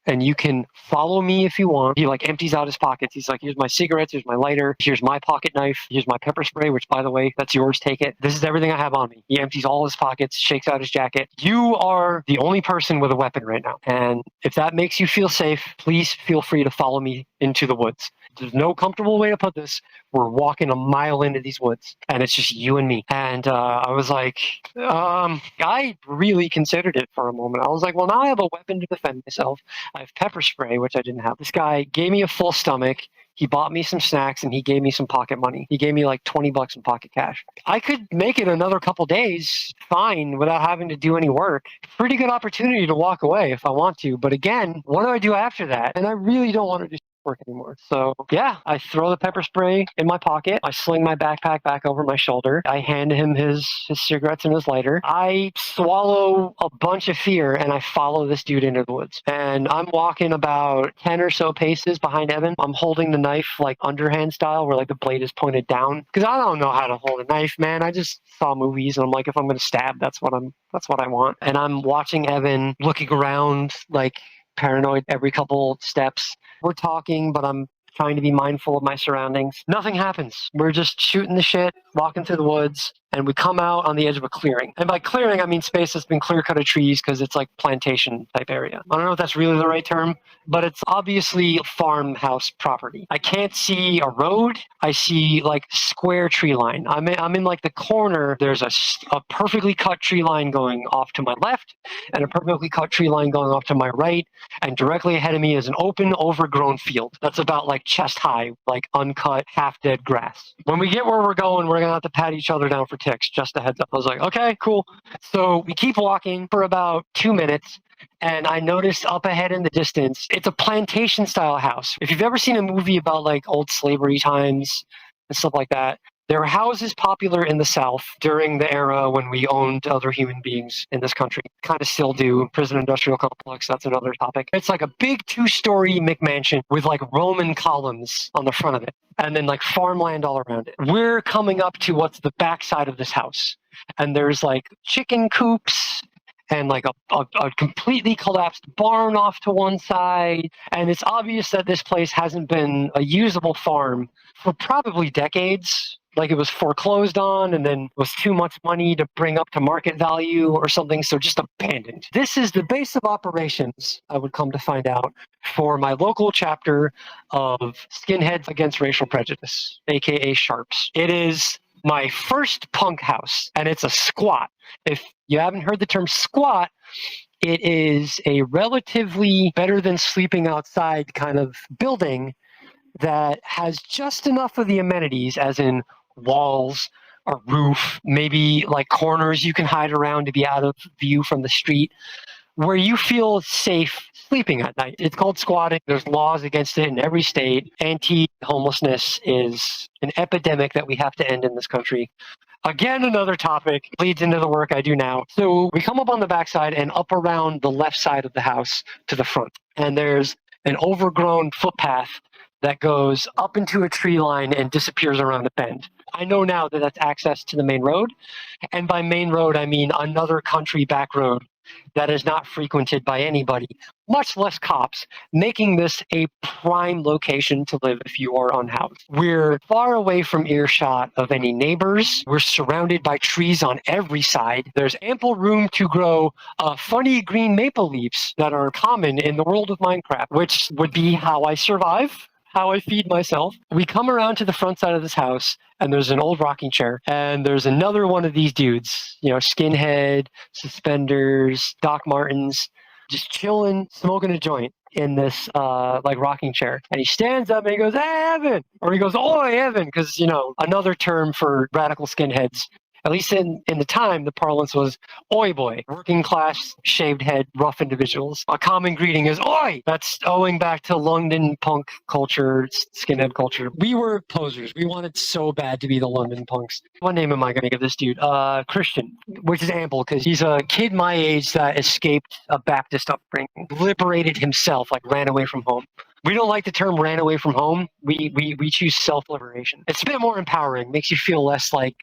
And you can follow me if you want. He like empties out his pockets. He's like, here's my cigarettes, here's my lighter, here's my pocket knife, here's my pepper spray, which by the way, that's yours, take it. This is everything I have on me. He empties all his pockets, shakes out his jacket. You are the only person with a weapon right now. And if that makes you feel safe, please feel free to follow me into the woods. There's no comfortable way to put this. We're walking a mile into these woods, and it's just you and me. And I was like, I really considered it for a moment. I was like, well, now I have a weapon to defend myself. I have pepper spray, which I didn't have. This guy gave me a full stomach. He bought me some snacks and he gave me some pocket money. He gave me like $20 in pocket cash. I could make it another couple days fine without having to do any work. Pretty good opportunity to walk away if I want to. But again, what do I do after that? And I really don't want to do work anymore. So yeah, I throw the pepper spray in my pocket. I sling my backpack back over my shoulder. I hand him his cigarettes and his lighter. I swallow a bunch of fear and I follow this dude into the woods. And I'm walking about 10 or so paces behind Evan. I'm holding the knife like underhand style where like the blade is pointed down. Because I don't know how to hold a knife, man. I just saw movies and I'm like, if I'm gonna stab, that's what I want. And I'm watching Evan looking around like paranoid every couple steps. We're talking, but I'm trying to be mindful of my surroundings. Nothing happens. We're just shooting the shit, walking through the woods, and we come out on the edge of a clearing. And by clearing, I mean space that's been clear cut of trees because it's like plantation type area. I don't know if that's really the right term, but it's obviously farmhouse property. I can't see a road. I see like square tree line. I'm in like the corner. There's a perfectly cut tree line going off to my left and a perfectly cut tree line going off to my right. And directly ahead of me is an open, overgrown field that's about like chest high, like uncut, half dead grass. When we get where we're going, we're going to have to pat each other down for ticks. Just a heads up. I was like, okay, cool. So we keep walking for about 2 minutes. And I noticed up ahead in the distance, it's a plantation style house. If you've ever seen a movie about like old slavery times and stuff like that, there were houses popular in the South during the era when we owned other human beings in this country. Kind of still do. Prison industrial complex, that's another topic. It's like a big 2-story McMansion with like Roman columns on the front of it and then like farmland all around it. We're coming up to what's the backside of this house. And there's like chicken coops and like a completely collapsed barn off to one side. And it's obvious that this place hasn't been a usable farm for probably decades. Like it was foreclosed on and then was too much money to bring up to market value or something, so just abandoned. This is the base of operations, I would come to find out, for my local chapter of Skinheads Against Racial Prejudice, aka Sharps. It is my first punk house, and it's a squat. If you haven't heard the term squat, it is a relatively better than sleeping outside kind of building that has just enough of the amenities, as in walls, a roof, maybe like corners you can hide around to be out of view from the street, where you feel safe sleeping at night. It's called squatting. There's laws against it in every state. Anti-homelessness is an epidemic that we have to end in this country. Again, another topic leads into the work I do now. So we come up on the backside and up around the left side of the house to the front. And there's an overgrown footpath that goes up into a tree line and disappears around a bend. I know now that that's access to the main road. And by main road, I mean another country back road that is not frequented by anybody, much less cops, making this a prime location to live if you are unhoused. We're far away from earshot of any neighbors. We're surrounded by trees on every side. There's ample room to grow funny green maple leaves that are common in the world of Minecraft, which would be how I survive, how I feed myself. We come around to the front side of this house, and there's an old rocking chair, and there's another one of these dudes, you know, skinhead, suspenders, Doc Martens, just chilling, smoking a joint in this like rocking chair. And he stands up and he goes, "Hey, Evan!" Or he goes, "Oi, Evan!" Because, you know, another term for radical skinheads, at least in the time, the parlance was "oi boy," working class, shaved head, rough individuals. A common greeting is "oi." That's owing back to London punk culture, skinhead culture. We were posers. We wanted so bad to be the London punks. What name am I going to give this dude? Christian, which is ample because he's a kid my age that escaped a Baptist upbringing, liberated himself, like ran away from home. We don't like the term "ran away from home." We choose self-liberation. It's a bit more empowering. Makes you feel less like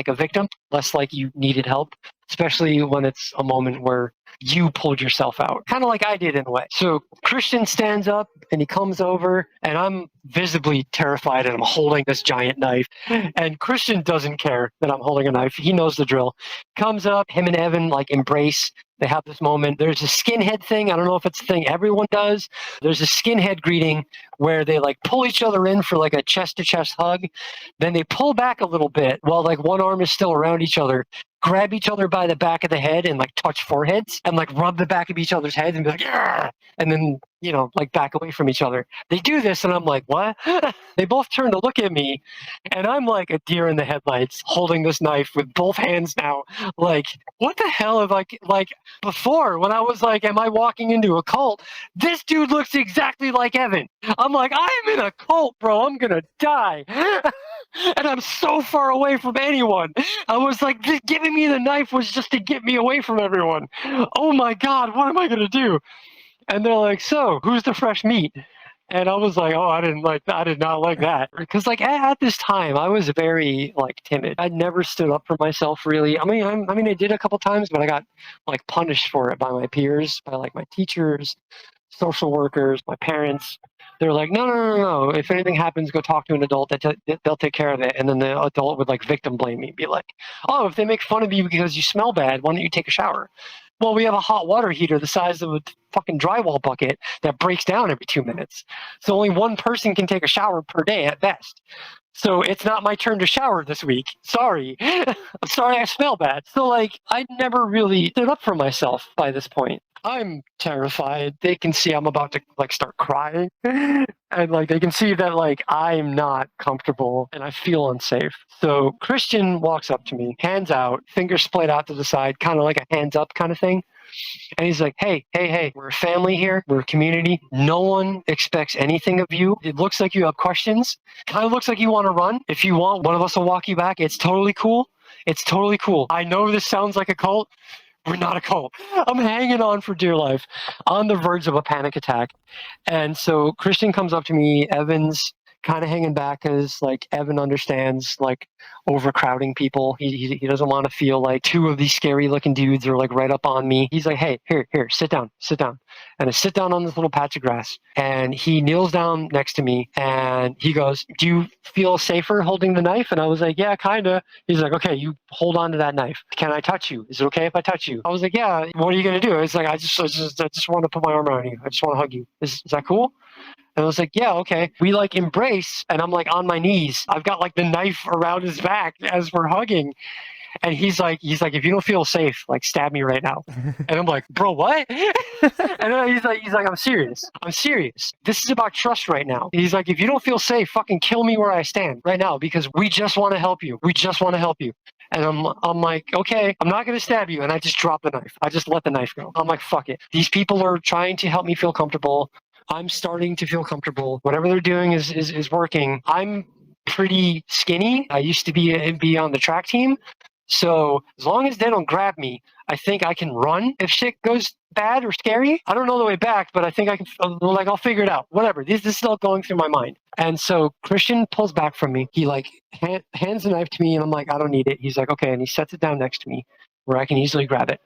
a victim, less like you needed help, especially when it's a moment where you pulled yourself out, kind of like I did in a way. So Christian stands up and he comes over, and I'm visibly terrified and I'm holding this giant knife. And Christian doesn't care that I'm holding a knife. He knows the drill. Comes up, him and Evan like embrace. They have this moment. There's a skinhead thing. I don't know if it's a thing everyone does. There's a skinhead greeting where they like pull each other in for like a chest to chest hug. Then they pull back a little bit while like one arm is still around each other, grab each other by the back of the head and like touch foreheads and like rub the back of each other's heads and be like, "Yeah!" And then like back away from each other. They do this, and I'm like, what? They both turn to look at me, and I'm like a deer in the headlights, holding this knife with both hands now. Like, what the hell have I, like, before when I was like, am I walking into a cult? This dude looks exactly like Evan. I'm like, I'm in a cult, bro. I'm gonna die. And I'm so far away from anyone. I was like, giving me the knife was just to get me away from everyone. Oh my God, what am I gonna do? And they're like, so who's the fresh meat? And I was like, oh, I did not like that. Because like at this time, I was very like timid. I'd never stood up for myself really. I did a couple times, but I got like punished for it by my peers, by like my teachers, social workers, my parents. They're like, no, no, no, no. If anything happens, go talk to an adult. They'll take care of it. And then the adult would like victim blame me, be like, oh, if they make fun of you because you smell bad, why don't you take a shower? Well, we have a hot water heater the size of a fucking drywall bucket that breaks down every 2 minutes. So only one person can take a shower per day at best. So it's not my turn to shower this week. Sorry. I'm sorry I smell bad. So like I never really stood up for myself by this point. I'm terrified. They can see I'm about to like start crying. And like they can see that like I'm not comfortable and I feel unsafe. So Christian walks up to me, hands out, fingers splayed out to the side, kind of like a hands up kind of thing. And he's like, hey, hey, hey, we're a family here. We're a community. No one expects anything of you. It looks like you have questions. Kind of looks like you want to run. If you want, one of us will walk you back. It's totally cool. It's totally cool. I know this sounds like a cult. We're not a cult. I'm hanging on for dear life, on the verge of a panic attack. And so Christian comes up to me. Evan's kind of hanging back because like Evan understands like overcrowding people. He doesn't want to feel like two of these scary looking dudes are like right up on me. He's like, hey, here, sit down. And I sit down on this little patch of grass. And he kneels down next to me and he goes, do you feel safer holding the knife? And I was like, yeah, kind of. He's like, okay, you hold on to that knife. Can I touch you? Is it okay if I touch you? I was like, yeah, what are you going to do? It's like, I just want to put my arm around you. I just want to hug you. Is that cool? And I was like, yeah, okay. We like embrace and I'm like on my knees. I've got like the knife around his back as we're hugging. And he's like, if you don't feel safe, like stab me right now. And I'm like, bro, what? And then he's like, I'm serious. This is about trust right now. He's like, if you don't feel safe, fucking kill me where I stand right now because we just want to help you. And I'm like, okay, I'm not going to stab you. And I just drop the knife. I just let the knife go. I'm like, fuck it. These people are trying to help me feel comfortable. I'm starting to feel comfortable. Whatever they're doing is working. I'm pretty skinny. I used to be on the track team. So as long as they don't grab me, I think I can run if shit goes bad or scary. I don't know the way back, but I think I can, like, I'll figure it out. Whatever. This is all going through my mind. And so Christian pulls back from me. He like hands the knife to me and I'm like, I don't need it. He's like, okay. And he sets it down next to me where I can easily grab it.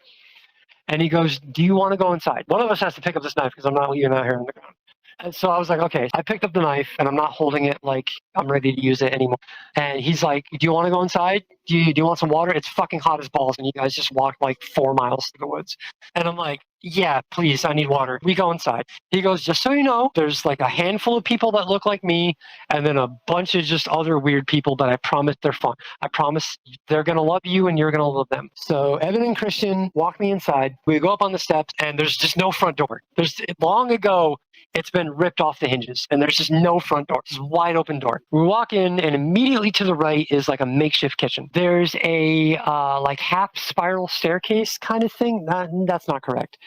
And he goes, do you want to go inside? One of us has to pick up this knife because I'm not leaving it out here on the ground. And so I was like, okay. I picked up the knife and I'm not holding it like I'm ready to use it anymore. And he's like, do you want to go inside? Do you want some water? It's fucking hot as balls. And you guys just walked like 4 miles to the woods. And I'm like, yeah, please, I need water. We go inside. He goes, just so you know, there's like a handful of people that look like me and then a bunch of just other weird people, but I promise they're fun. I promise they're going to love you and you're going to love them. So Evan and Christian walk me inside. We go up on the steps and there's just no front door. Long ago, it's been ripped off the hinges and there's just no front door. It's a wide open door. We walk in and immediately to the right is like a makeshift kitchen. There's a like half spiral staircase kind of thing. That's not correct.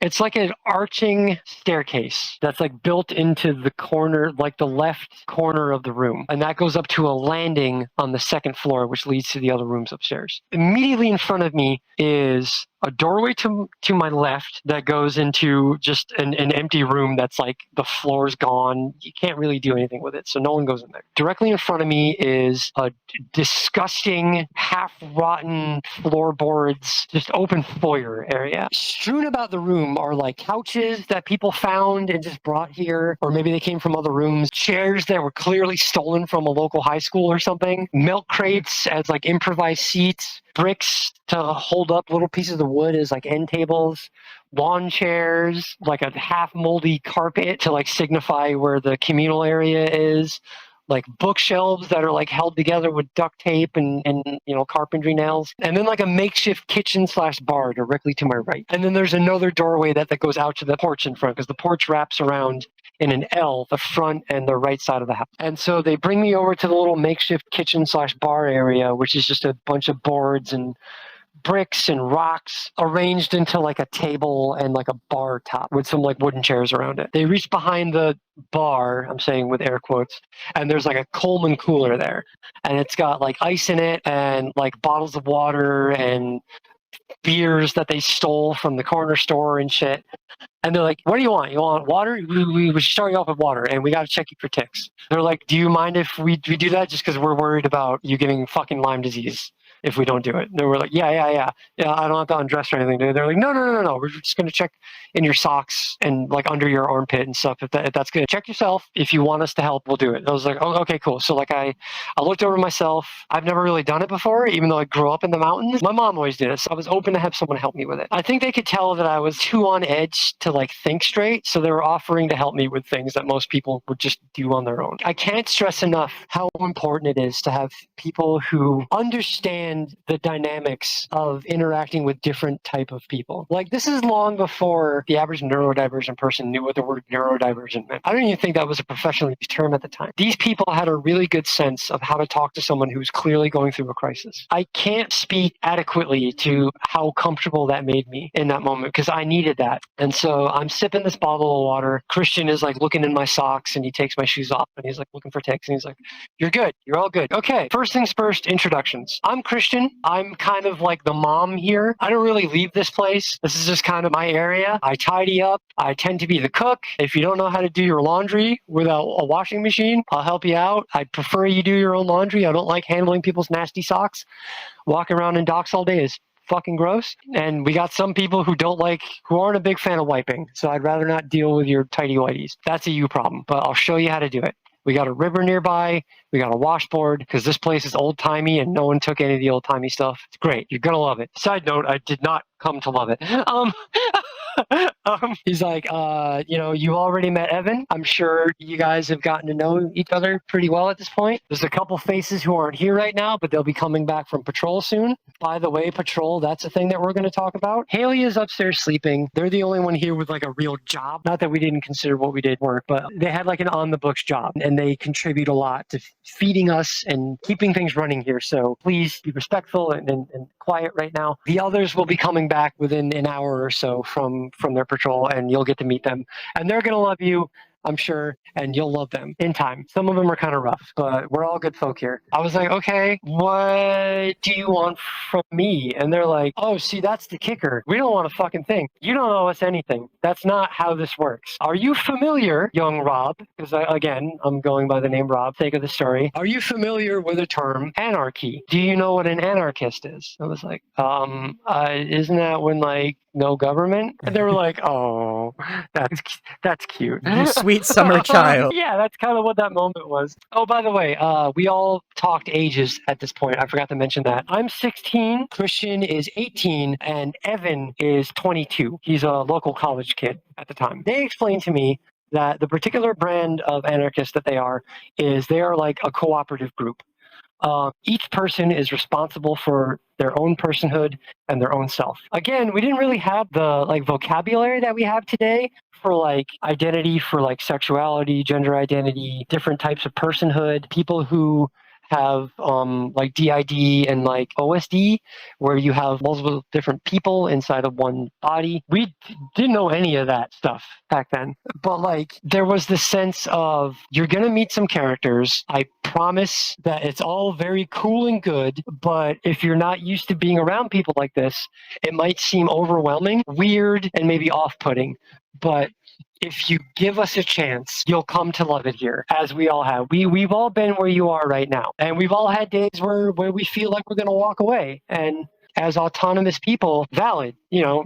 It's like an arching staircase that's like built into the corner, like the left corner of the room. And that goes up to a landing on the second floor, which leads to the other rooms upstairs. Immediately in front of me is a doorway to my left that goes into just an empty room that's like the floor's gone. You can't really do anything with it, so no one goes in there. Directly in front of me is a disgusting, half-rotten floorboards, just open foyer area. Strewn about the room are like couches that people found and just brought here, or maybe they came from other rooms, chairs that were clearly stolen from a local high school or something, milk crates as like improvised seats, bricks to hold up little pieces of wood as like end tables, lawn chairs, like a half moldy carpet to like signify where the communal area is, like bookshelves that are like held together with duct tape and carpentry nails, and then like a makeshift kitchen/bar directly to my right. And then there's another doorway that goes out to the porch in front, because the porch wraps around in an L, the front and the right side of the house. And so they bring me over to the little makeshift kitchen/bar area, which is just a bunch of boards and bricks and rocks arranged into like a table and like a bar top with some like wooden chairs around it. They reach behind the bar, I'm saying with air quotes, and there's like a Coleman cooler there. And it's got like ice in it and like bottles of water and beers that they stole from the corner store and shit. And they're like, what do you want? You want water? We should start you off with water, and we got to check you for ticks. They're like, do you mind if we do that just because we're worried about you getting fucking Lyme disease if we don't do it? And we're like, yeah, I don't have to undress or anything. They're like, no. We're just going to check in your socks and like under your armpit and stuff. If that's good, check yourself. If you want us to help, we'll do it. I was like, oh, okay, cool. So like I looked over myself. I've never really done it before, even though I grew up in the mountains. My mom always did it, so I was open to have someone help me with it. I think they could tell that I was too on edge to like think straight, so they were offering to help me with things that most people would just do on their own. I can't stress enough how important it is to have people who understand the dynamics of interacting with different type of people. Like, this is long before the average neurodivergent person knew what the word neurodivergent meant. I don't even think that was a professionally used term at the time. These people had a really good sense of how to talk to someone who's clearly going through a crisis. I can't speak adequately to how comfortable that made me in that moment, because I needed that. And so I'm sipping this bottle of water. Christian is like looking in my socks, and he takes my shoes off and he's like looking for ticks, and he's like, you're good. You're all good. Okay. First things first, introductions. I'm Christian. I'm kind of like the mom here. I don't really leave this place. This is just kind of my area. I tidy up. I tend to be the cook. If you don't know how to do your laundry without a washing machine, I'll help you out. I prefer you do your own laundry. I don't like handling people's nasty socks. Walking around in docks all day is fucking gross. And we got some people who aren't a big fan of wiping. So I'd rather not deal with your tidy whities. That's a you problem, but I'll show you how to do it. We got a river nearby. We got a washboard, because this place is old timey and no one took any of the old timey stuff. It's great. You're going to love it. Side note, I did not come to love it. He's like, you already met Evan. I'm sure you guys have gotten to know each other pretty well at this point. There's a couple faces who aren't here right now, but they'll be coming back from patrol soon. By the way, patrol, that's a thing that we're going to talk about. Haley is upstairs sleeping. They're the only one here with like a real job. Not that we didn't consider what we did work, but they had like an on the books job, and they contribute a lot to feeding us and keeping things running here. So please be respectful and quiet right now. The others will be coming back within an hour or so from their patrol, and you'll get to meet them. And they're going to love you, I'm sure, and you'll love them in time. Some of them are kind of rough, but we're all good folk here. I was like, okay, what do you want from me? And they're like, oh, see, that's the kicker. We don't want a fucking thing. You don't owe us anything. That's not how this works. Are you familiar, young Rob? Because again, I'm going by the name Rob, sake of the story. Are you familiar with the term anarchy? Do you know what an anarchist is? I was like, isn't that when like no government? And they were like, oh, that's cute. You sweet summer child. Yeah, that's kind of what that moment was. Oh, by the way, we all talked ages at this point. I forgot to mention that. I'm 16, Christian is 18, and Evan is 22. He's a local college kid at the time. They explained to me that the particular brand of anarchist that they are like a cooperative group. Each person is responsible for their own personhood and their own self. Again, we didn't really have the like vocabulary that we have today for like identity, for like sexuality, gender identity, different types of personhood, people who have like DID and like OSD, where you have multiple different people inside of one body. We didn't know any of that stuff back then. But like there was this sense of, you're going to meet some characters. I promise that it's all very cool and good, but if you're not used to being around people like this, it might seem overwhelming, weird, and maybe off-putting. But if you give us a chance, you'll come to love it here, as we all have. We've all been where you are right now. And we've all had days where we feel like we're going to walk away. And as autonomous people, valid.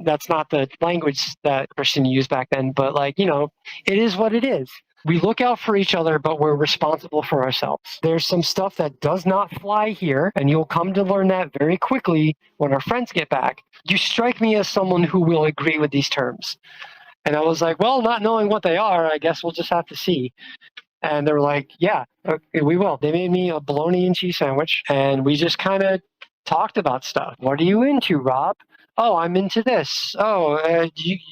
That's not the language that Christian used back then, but like, it is what it is. We look out for each other, but we're responsible for ourselves. There's some stuff that does not fly here, and you'll come to learn that very quickly when our friends get back. You strike me as someone who will agree with these terms. And I was like, well, not knowing what they are, I guess we'll just have to see. And they were like, yeah, Okay, we will. They made me a bologna and cheese sandwich, and we just kind of talked about stuff. What are you into, Rob? Oh, I'm into this. Oh,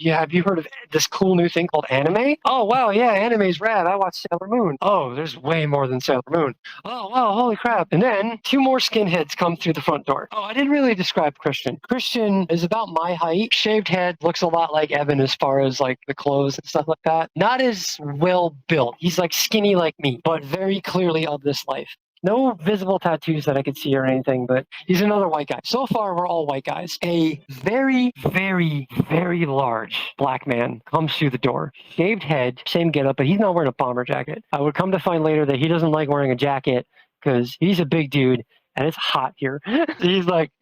have you heard of this cool new thing called anime? Oh, wow, yeah, anime's rad. I watch Sailor Moon. Oh, there's way more than Sailor Moon. Oh, wow, holy crap. And then two more skinheads come through the front door. Oh, I didn't really describe Christian. Christian is about my height, shaved head, looks a lot like Evan as far as like the clothes and stuff like that. Not as well built. He's like skinny like me, but very clearly of this life. No visible tattoos that I could see or anything, but he's another white guy. So far, we're all white guys. A very, very, very large black man comes through the door. Shaved head, same getup, but he's not wearing a bomber jacket. I would come to find later that he doesn't like wearing a jacket because he's a big dude and it's hot here. He's like,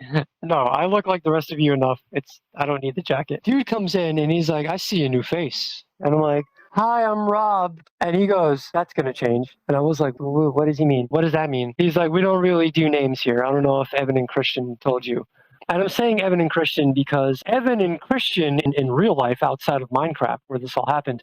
no, I look like the rest of you enough. I don't need the jacket. Dude comes in and he's like, I see a new face. And I'm like, hi, I'm Rob. And he goes, that's going to change. And I was like, what does he mean? What does that mean? He's like, we don't really do names here. I don't know if Evan and Christian told you. And I'm saying Evan and Christian because Evan and Christian in real life outside of Minecraft, where this all happened,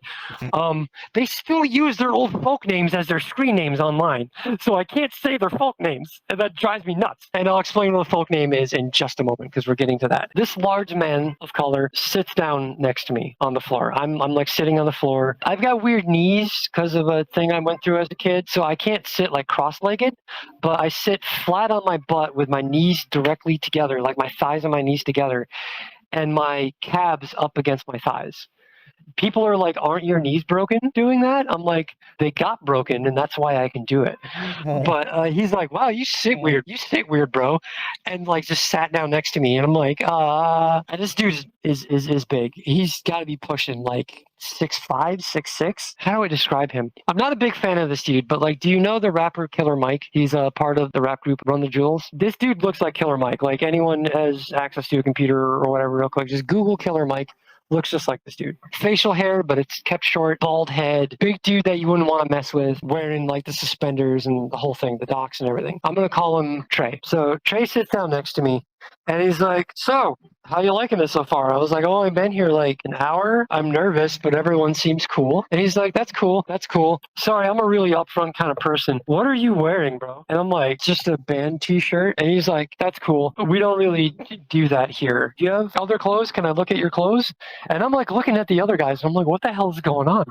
they still use their old folk names as their screen names online. So I can't say their folk names. And that drives me nuts. And I'll explain what a folk name is in just a moment because we're getting to that. This large man of color sits down next to me on the floor. I'm like sitting on the floor. I've got weird knees because of a thing I went through as a kid. So I can't sit like cross-legged, but I sit flat on my butt with my knees directly together, like my thighs and my knees together, and my calves up against my thighs. People are like, aren't your knees broken doing that? I'm like, they got broken and that's why I can do it. But he's like, wow, you sit weird. You sit weird, bro. And like just sat down next to me. And I'm like, and this dude is big. He's got to be pushing like 6'5", 6'6". How do I describe him? I'm not a big fan of this dude, but like, do you know the rapper Killer Mike? He's a part of the rap group Run the Jewels. This dude looks like Killer Mike. Like anyone has access to a computer or whatever real quick, just Google Killer Mike. Looks just like this dude. Facial hair, but it's kept short, bald head, big dude that you wouldn't want to mess with, wearing like the suspenders and the whole thing, the docs and everything. I'm going to call him Trey. So Trey sits down next to me and he's like, so how you liking it so far? I was like, oh, I've been here like an hour. I'm nervous, but everyone seems cool. And he's like, that's cool. That's cool. Sorry, I'm a really upfront kind of person. What are you wearing, bro? And I'm like, just a band t-shirt. And he's like, that's cool. We don't really do that here. Do you have other clothes? Can I look at your clothes? And I'm like looking at the other guys. And I'm like, what the hell is going on?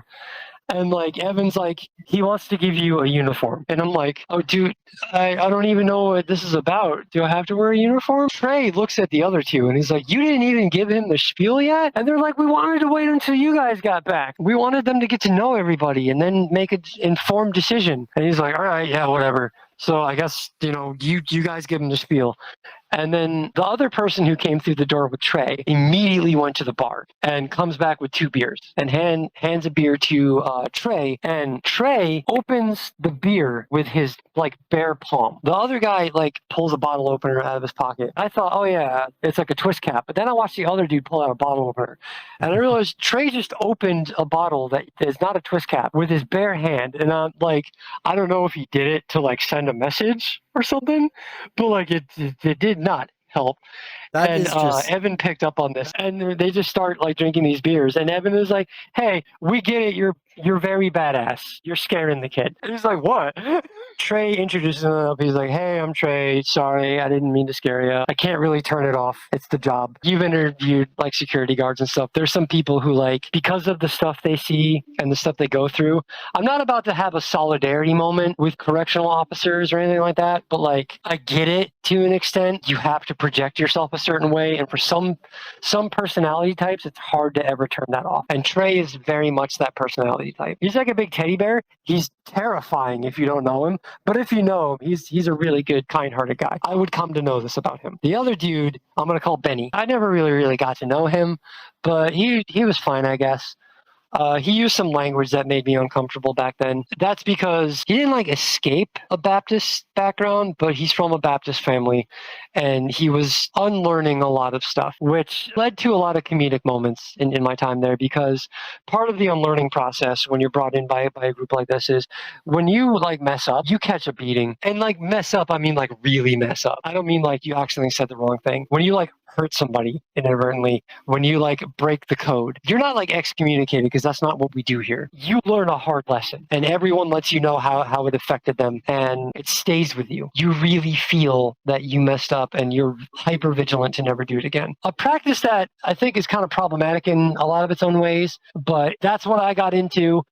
And like Evan's like, he wants to give you a uniform. And I'm like, oh, dude, I don't even know what this is about. Do I have to wear a uniform? Trey looks at the other two and he's like, you didn't even give him the spiel yet? And they're like, we wanted to wait until you guys got back. We wanted them to get to know everybody and then make an informed decision. And he's like, all right, yeah, whatever. So I guess, you guys give him the spiel. And then the other person who came through the door with Trey immediately went to the bar and comes back with 2 beers and hands a beer to Trey. And Trey opens the beer with his like bare palm. The other guy like pulls a bottle opener out of his pocket. I thought, oh yeah, it's like a twist cap. But then I watched the other dude pull out a bottle opener. And I realized Trey just opened a bottle that is not a twist cap with his bare hand. And I'm like, I don't know if he did it to like send a message or something, but like it did not help. That And is just Evan picked up on this, and they just start like drinking these beers. And Evan is like, "Hey, we get it. You're very badass. You're scaring the kid." And he's like, "What?" Trey introduces himself. He's like, "Hey, I'm Trey. Sorry, I didn't mean to scare you. I can't really turn it off. It's the job." You've interviewed like security guards and stuff. There's some people who like, because of the stuff they see and the stuff they go through. I'm not about to have a solidarity moment with correctional officers or anything like that, but like, I get it to an extent. You have to project yourself a certain way, and for some personality types, it's hard to ever turn that off. And Trey is very much that personality type. He's like a big teddy bear. He's terrifying if you don't know him. But if you know him, he's a really good, kind-hearted guy. I would come to know this about him. The other dude, I'm going to call Benny. I never really got to know him, but he was fine, I guess. He used some language that made me uncomfortable back then. That's because he didn't like escape a Baptist background, but he's from a Baptist family and he was unlearning a lot of stuff, which led to a lot of comedic moments in my time there, because part of the unlearning process when you're brought in by a group like this is when you like mess up, you catch a beating. And like mess up, I mean like really mess up. I don't mean like you accidentally said the wrong thing. When you like hurt somebody inadvertently, when you like break the code, you're not like excommunicated because that's not what we do here. You learn a hard lesson and everyone lets you know how it affected them and it stays with you. You really feel that you messed up and you're hyper vigilant to never do it again. A practice that I think is kind of problematic in a lot of its own ways, but that's what I got into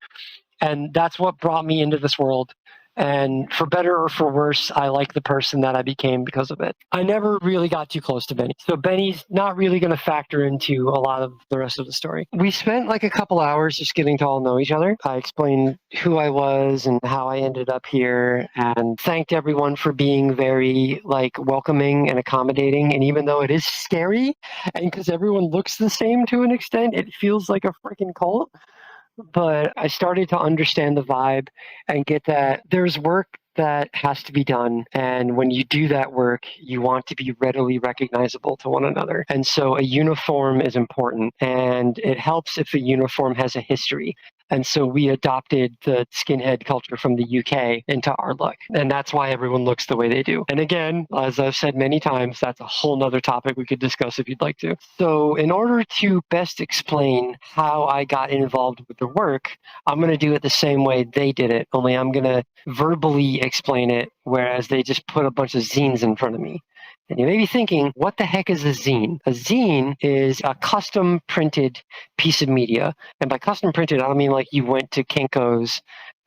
and that's what brought me into this world. And for better or for worse, I like the person that I became because of it. I never really got too close to Benny. So Benny's not really going to factor into a lot of the rest of the story. We spent like a couple hours just getting to all know each other. I explained who I was and how I ended up here and thanked everyone for being very like welcoming and accommodating. And even though it is scary and because everyone looks the same to an extent, it feels like a freaking cult. But I started to understand the vibe and get that there's work that has to be done. And when you do that work, you want to be readily recognizable to one another. And so a uniform is important. And it helps if a uniform has a history. And so we adopted the skinhead culture from the UK into our look. And that's why everyone looks the way they do. And again, as I've said many times, that's a whole nother topic we could discuss if you'd like to. So in order to best explain how I got involved with the work, I'm going to do it the same way they did it, only I'm going to verbally explain it, whereas they just put a bunch of zines in front of me. And you may be thinking, what the heck is a zine? A zine is a custom printed piece of media. And by custom printed, I don't mean like you went to Kinko's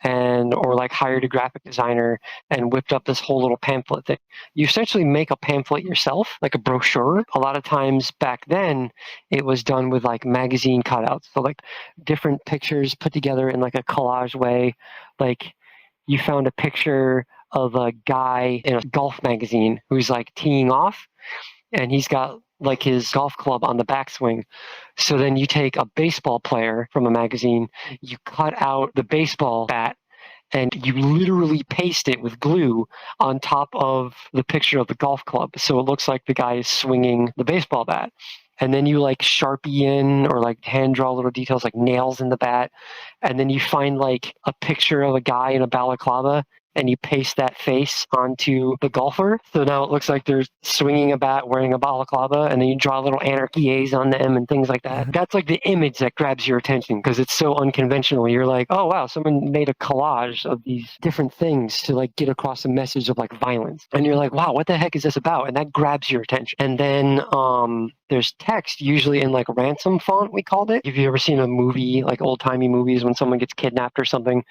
or like hired a graphic designer and whipped up this whole little pamphlet thing. You essentially make a pamphlet yourself, like a brochure. A lot of times back then, it was done with like magazine cutouts. So like different pictures put together in like a collage way. Like you found a picture of a guy in a golf magazine who's like teeing off and he's got like his golf club on the backswing. So then you take a baseball player from a magazine, you cut out the baseball bat and you literally paste it with glue on top of the picture of the golf club. So it looks like the guy is swinging the baseball bat. And then you like Sharpie in or like hand draw little details like nails in the bat. And then you find like a picture of a guy in a balaclava and you paste that face onto the golfer. So now it looks like they're swinging a bat wearing a balaclava, and then you draw little anarchy A's on them and things like that. That's like the image that grabs your attention because it's so unconventional. You're like, oh wow, someone made a collage of these different things to like get across a message of like violence. And you're like, wow, what the heck is this about? And that grabs your attention. And then there's text, usually in like ransom font, we called it. Have you ever seen a movie, like old timey movies, when someone gets kidnapped or something,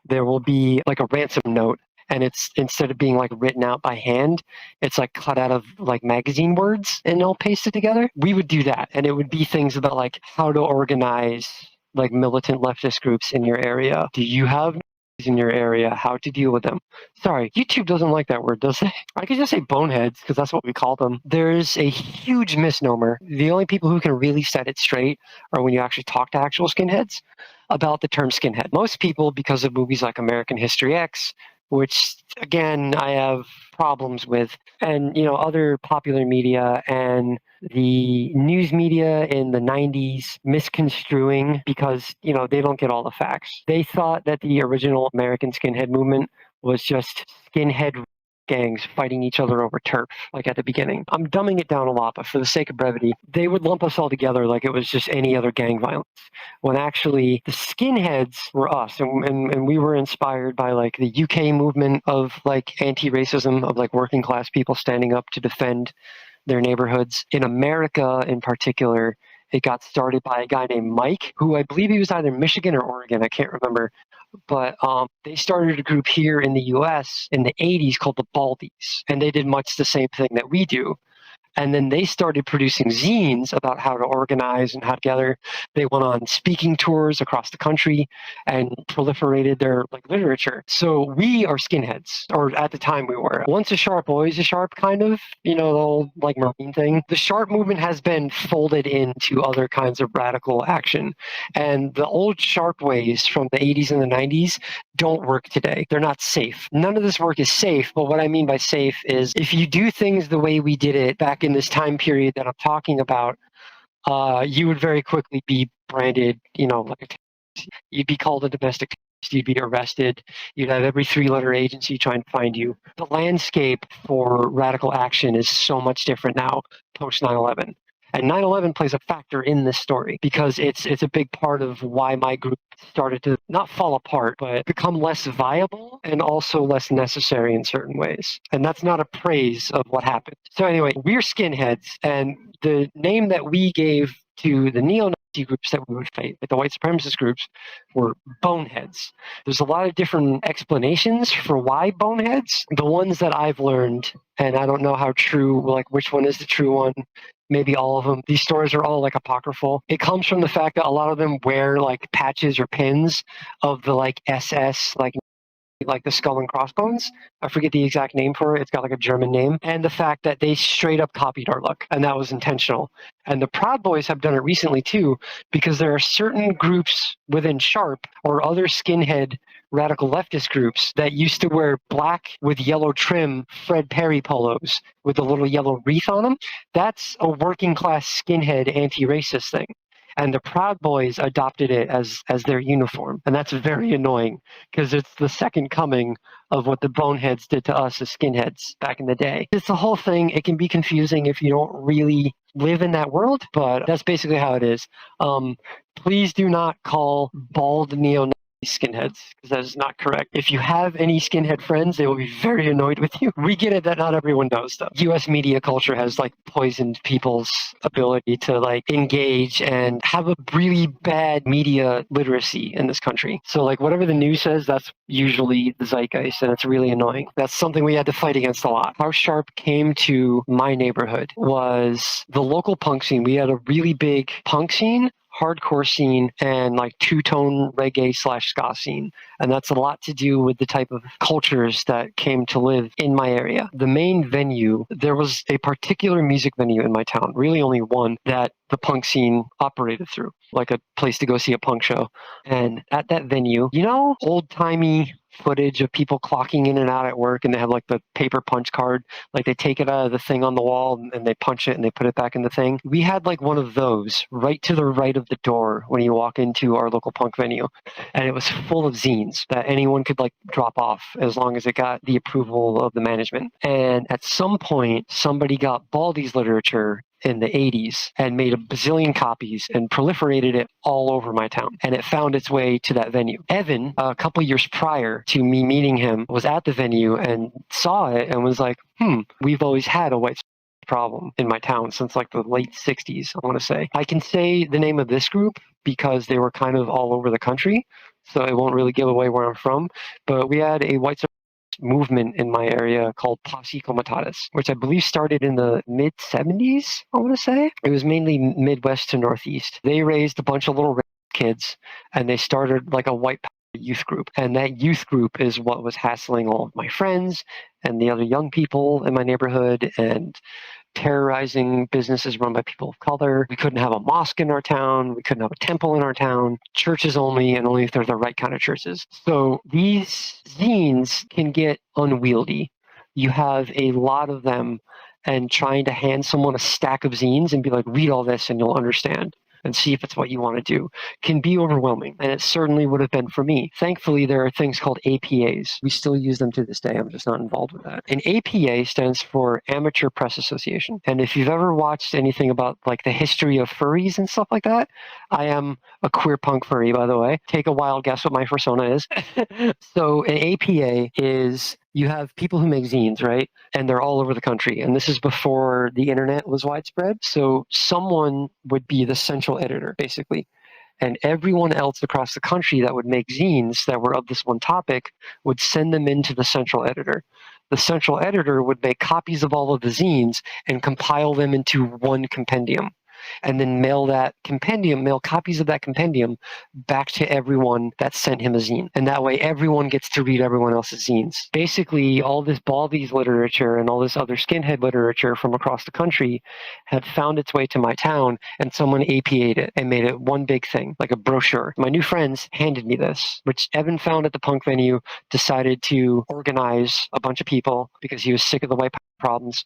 there will be like a ransom note. And it's instead of being like written out by hand, it's like cut out of like magazine words and all pasted together. We would do that. And it would be things about like how to organize like militant leftist groups in your area. Do you have in your area? How to deal with them? Sorry, YouTube doesn't like that word, does it? I could just say boneheads because that's what we call them. There's a huge misnomer. The only people who can really set it straight are when you actually talk to actual skinheads about the term skinhead. Most people, because of movies like American History X, which again I have problems with, and other popular media and the news media in the 90s misconstruing because they don't get all the facts. They thought that the original American skinhead movement was just skinhead gangs fighting each other over turf, like at the beginning. I'm dumbing it down a lot, but for the sake of brevity, they would lump us all together like it was just any other gang violence, when actually the skinheads were us, and we were inspired by like the UK movement of like anti-racism, of like working class people standing up to defend their neighborhoods. In America in particular, it got started by a guy named Mike, who I believe he was either Michigan or Oregon, I can't remember. But they started a group here in the US in the 80s called the Baldies, and they did much the same thing that we do. And then they started producing zines about how to organize and how to gather. They went on speaking tours across the country and proliferated their like literature. So we are skinheads, or at the time we were. Once a sharp, always a sharp, kind of, the whole like Marine thing. The sharp movement has been folded into other kinds of radical action. And the old sharp ways from the 80s and the 90s don't work today. They're not safe. None of this work is safe, but what I mean by safe is if you do things the way we did it back in this time period that I'm talking about, you would very quickly be branded, like you'd be called a domestic you'd be arrested. You'd have every three-letter agency trying to find you. The landscape for radical action is so much different now post 9/11. And 9/11 plays a factor in this story because it's a big part of why my group started to not fall apart, but become less viable and also less necessary in certain ways. And that's not a praise of what happened. So anyway, we're skinheads, and the name that we gave to the neo-Nazi groups that we would fight, like the white supremacist groups, were boneheads. There's a lot of different explanations for why boneheads. The ones that I've learned, and I don't know how true, like which one is the true one, maybe all of them. These stories are all like apocryphal. It comes from the fact that a lot of them wear like patches or pins of the like SS, like the skull and crossbones. I forget the exact name for it. It's got like a German name. And the fact that they straight up copied our look, and that was intentional. And the Proud Boys have done it recently too, because there are certain groups within Sharp or other skinhead radical leftist groups that used to wear black with yellow trim Fred Perry polos with a little yellow wreath on them. That's a working class skinhead anti-racist thing. And the Proud Boys adopted it as their uniform. And that's very annoying because it's the second coming of what the boneheads did to us as skinheads back in the day. It's the whole thing. It can be confusing if you don't really live in that world, but that's basically how it is. Please do not call bald neo skinheads, because that is not correct. If you have any skinhead friends, they will be very annoyed with you. We get it that not everyone knows stuff. US media culture has like poisoned people's ability to like engage and have a really bad media literacy in this country. So like whatever the news says, that's usually the zeitgeist, and it's really annoying. That's something we had to fight against a lot. How Sharp came to my neighborhood was the local punk scene. We had a really big punk scene, hardcore scene, and like two-tone reggae / ska scene. And that's a lot to do with the type of cultures that came to live in my area. The main venue, there was a particular music venue in my town, really only one, that the punk scene operated through, like a place to go see a punk show. And at that venue, you know, old-timey footage of people clocking in and out at work, and they have like the paper punch card, like they take it out of the thing on the wall and they punch it and they put it back in the thing. We had like one of those right to the right of the door when you walk into our local punk venue, and it was full of zines that anyone could like drop off as long as it got the approval of the management. And at some point, somebody got Baldy's literature in the 80s and made a bazillion copies and proliferated it all over my town. And it found its way to that venue. Evan, a couple years prior to me meeting him, was at the venue and saw it and was like, we've always had a white problem in my town since like the late 60s, I want to say. I can say the name of this group because they were kind of all over the country, so it won't really give away where I'm from. But we had a white movement in my area called Posse Comitatus, which I believe started in the mid-70s, I want to say. It was mainly Midwest to Northeast. They raised a bunch of little kids, and they started like a white youth group. And that youth group is what was hassling all of my friends and the other young people in my neighborhood and terrorizing businesses run by people of color. We couldn't have a mosque in our town. We couldn't have a temple in our town. Churches only, and only if they're the right kind of churches. So these zines can get unwieldy. You have a lot of them, and trying to hand someone a stack of zines and be like, read all this and you'll understand and see if it's what you want to do can be overwhelming. And it certainly would have been for me. Thankfully, there are things called APAs. We still use them to this day. I'm just not involved with that. An APA stands for Amateur Press Association. And if you've ever watched anything about like the history of furries and stuff like that, I am a queer punk furry, by the way. Take a wild guess what my persona is. So an APA is, you have people who make zines, right? And they're all over the country. And this is before the internet was widespread. So someone would be the central editor, basically. And everyone else across the country that would make zines that were of this one topic would send them into the central editor. The central editor would make copies of all of the zines and compile them into one compendium, and then mail copies of that compendium back to everyone that sent him a zine. And that way everyone gets to read everyone else's zines. Basically, all this Baldy's literature and all this other skinhead literature from across the country had found its way to my town, and someone APA'd it and made it one big thing, like a brochure. My new friends handed me this, which Evan found at the punk venue, decided to organize a bunch of people because he was sick of the white problems,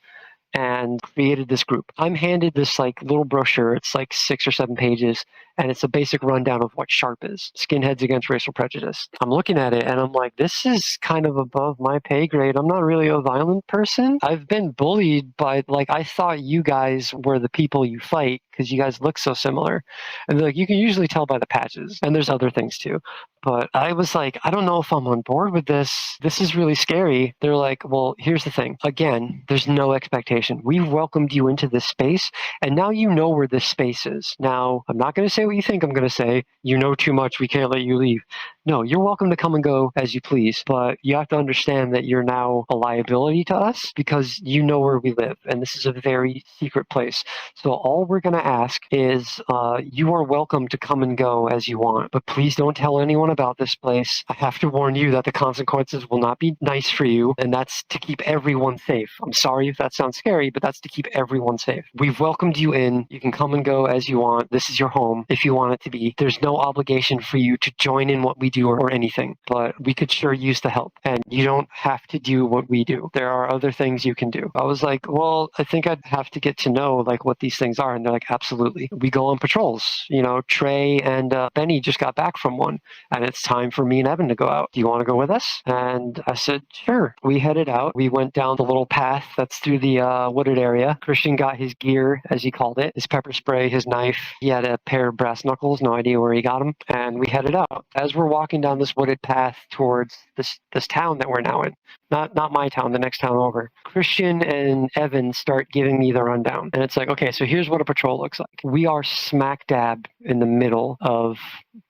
and created this group. I'm handed this like little brochure. It's like 6 or 7 pages, and it's a basic rundown of what SHARP is, Skinheads Against Racial Prejudice. I'm looking at it and I'm like, this is kind of above my pay grade. I'm not really a violent person. I've been bullied by, like, I thought you guys were the people you fight because you guys look so similar. And they're like, you can usually tell by the patches, and there's other things too. But I was like, I don't know if I'm on board with this. This is really scary. They're like, well, here's the thing. Again, there's no expectation. We've welcomed you into this space, and now you know where this space is. Now, I'm not going to say what you think I'm going to say. You know too much. We can't let you leave. No, you're welcome to come and go as you please, but you have to understand that you're now a liability to us because you know where we live, and this is a very secret place. So all we're going to ask is you are welcome to come and go as you want, but please don't tell anyone about this place. I have to warn you that the consequences will not be nice for you, and that's to keep everyone safe. I'm sorry if that sounds scary, but that's to keep everyone safe. We've welcomed you in. You can come and go as you want. This is your home if you want it to be. There's no obligation for you to join in what we do or anything, but we could sure use the help, and you don't have to do what we do. There are other things you can do. I was like, well, I think I'd have to get to know like what these things are, and they're like, absolutely. We go on patrols. You know, Trey and Benny just got back from one, and it's time for me and Evan to go out. Do you want to go with us? And I said, sure. We headed out. We went down the little path that's through the wooded area. Christian got his gear, as he called it, his pepper spray, his knife. He had a pair of brass knuckles, no idea where he got them, and we headed out. As we're walking down this wooded path towards this town that we're now in, not my town, the next town over, Christian and Evan start giving me the rundown. And it's like, okay, so here's what a patrol looks like. We are smack dab in the middle of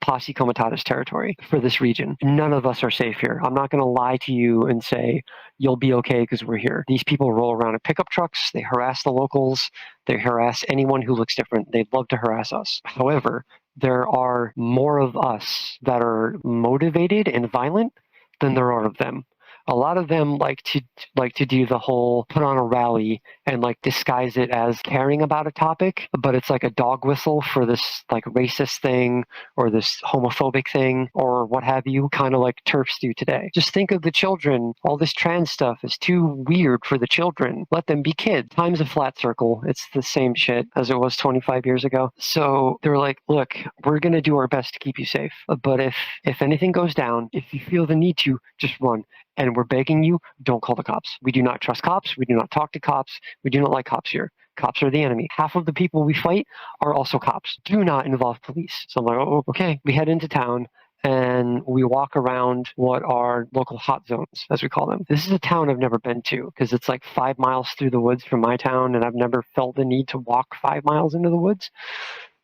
Posse Comitatus territory for this region. None of us are safe here. I'm not going to lie to you and say you'll be okay because we're here. These people roll around in pickup trucks. They harass the locals. They harass anyone who looks different. They'd love to harass us. However, there are more of us that are motivated and violent than there are of them. A lot of them like to do the whole put on a rally and like disguise it as caring about a topic, but it's like a dog whistle for this like racist thing or this homophobic thing or what have you, kind of like TERFs do today. Just think of the children. All this trans stuff is too weird for the children. Let them be kids. Time's a flat circle. It's the same shit as it was 25 years ago. So they're like, look, we're going to do our best to keep you safe. But if anything goes down, if you feel the need to, just run. And we're begging you, don't call the cops. We do not trust cops. We do not talk to cops. We do not like cops here. Cops are the enemy. Half of the people we fight are also cops. Do not involve police. So I'm like, oh, okay. We head into town and we walk around what are local hot zones, as we call them. This is a town I've never been to because it's like 5 miles through the woods from my town, and I've never felt the need to walk 5 miles into the woods.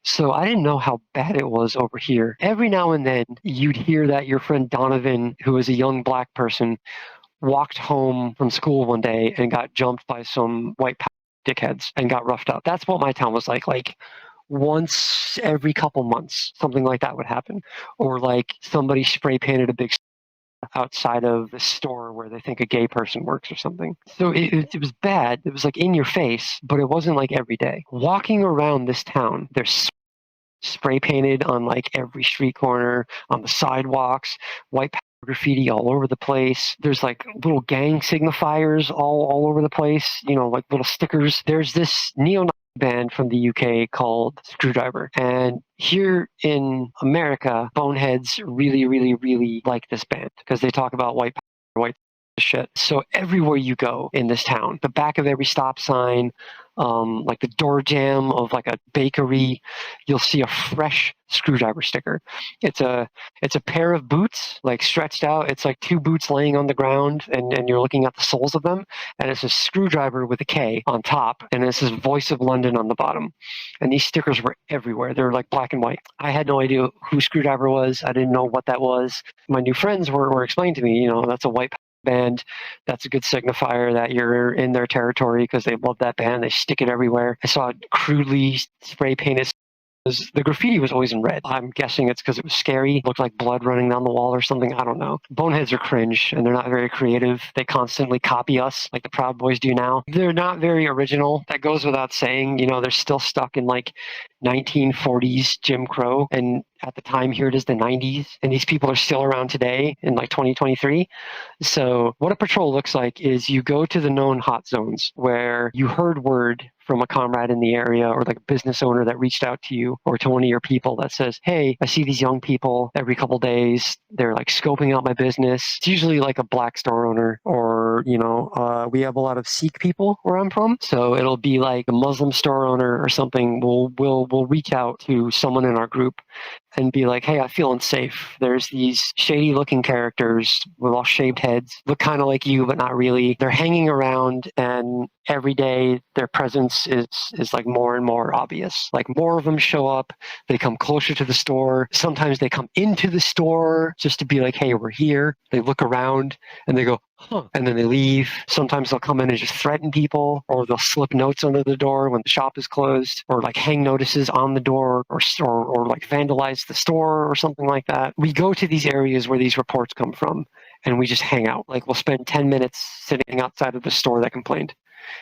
So I didn't know how bad it was over here. Every now and then you'd hear that your friend Donovan, who was a young black person, walked home from school one day and got jumped by some white dickheads and got roughed up. That's what my town was like. Like once every couple months, something like that would happen. Or like somebody spray painted a big outside of the store where they think a gay person works or something. So it was bad. It was like in your face, but it wasn't like every day. Walking around this town, there's spray painted on like every street corner, on the sidewalks, white graffiti all over the place. There's like little gang signifiers all over the place, you know, like little stickers. There's this neo-Nazi band from the UK called Screwdriver. And here in America, boneheads really like this band because they talk about white shit. So everywhere you go in this town, the back of every stop sign, like the door jamb of like a bakery, you'll see a fresh Screwdriver sticker. It's a pair of boots like stretched out. It's like 2 boots laying on the ground and you're looking at the soles of them, and it's a Screwdriver with a K on top, and it says Voice of London on the bottom. And these stickers were everywhere. They're like black and white. I had no idea who Screwdriver was. I didn't know what that was. My new friends were explaining to me, you know, that's a white band. That's a good signifier that you're in their territory because they love that band. They stick it everywhere. I saw crudely spray painted. The graffiti was always in red. I'm guessing it's because it was scary. It looked like blood running down the wall or something. I don't know. Boneheads are cringe and they're not very creative. They constantly copy us like the Proud Boys do now. They're not very original. That goes without saying. You know, they're still stuck in like 1940s Jim Crow. And at the time here it is the 90s, and these people are still around today in like 2023. So what a patrol looks like is you go to the known hot zones where you heard word from a comrade in the area or like a business owner that reached out to you or to one of your people that says, hey, I see these young people every couple days. They're like scoping out my business. It's usually like a black store owner or, we have a lot of Sikh people where I'm from. So it'll be like a Muslim store owner or something. We'll reach out to someone in our group and be like, hey, I feel unsafe. There's these shady looking characters with all shaved heads, look kind of like you, but not really. They're hanging around, and every day their presence is like more and more obvious. Like more of them show up. They come closer to the store. Sometimes they come into the store just to be like, hey, we're here. They look around and they go, huh, and then they leave. Sometimes they'll come in and just threaten people, or they'll slip notes under the door when the shop is closed, or like hang notices on the door, or like vandalize the store or something like that. We go to these areas where these reports come from, and we just hang out. Like we'll spend 10 minutes sitting outside of the store that complained.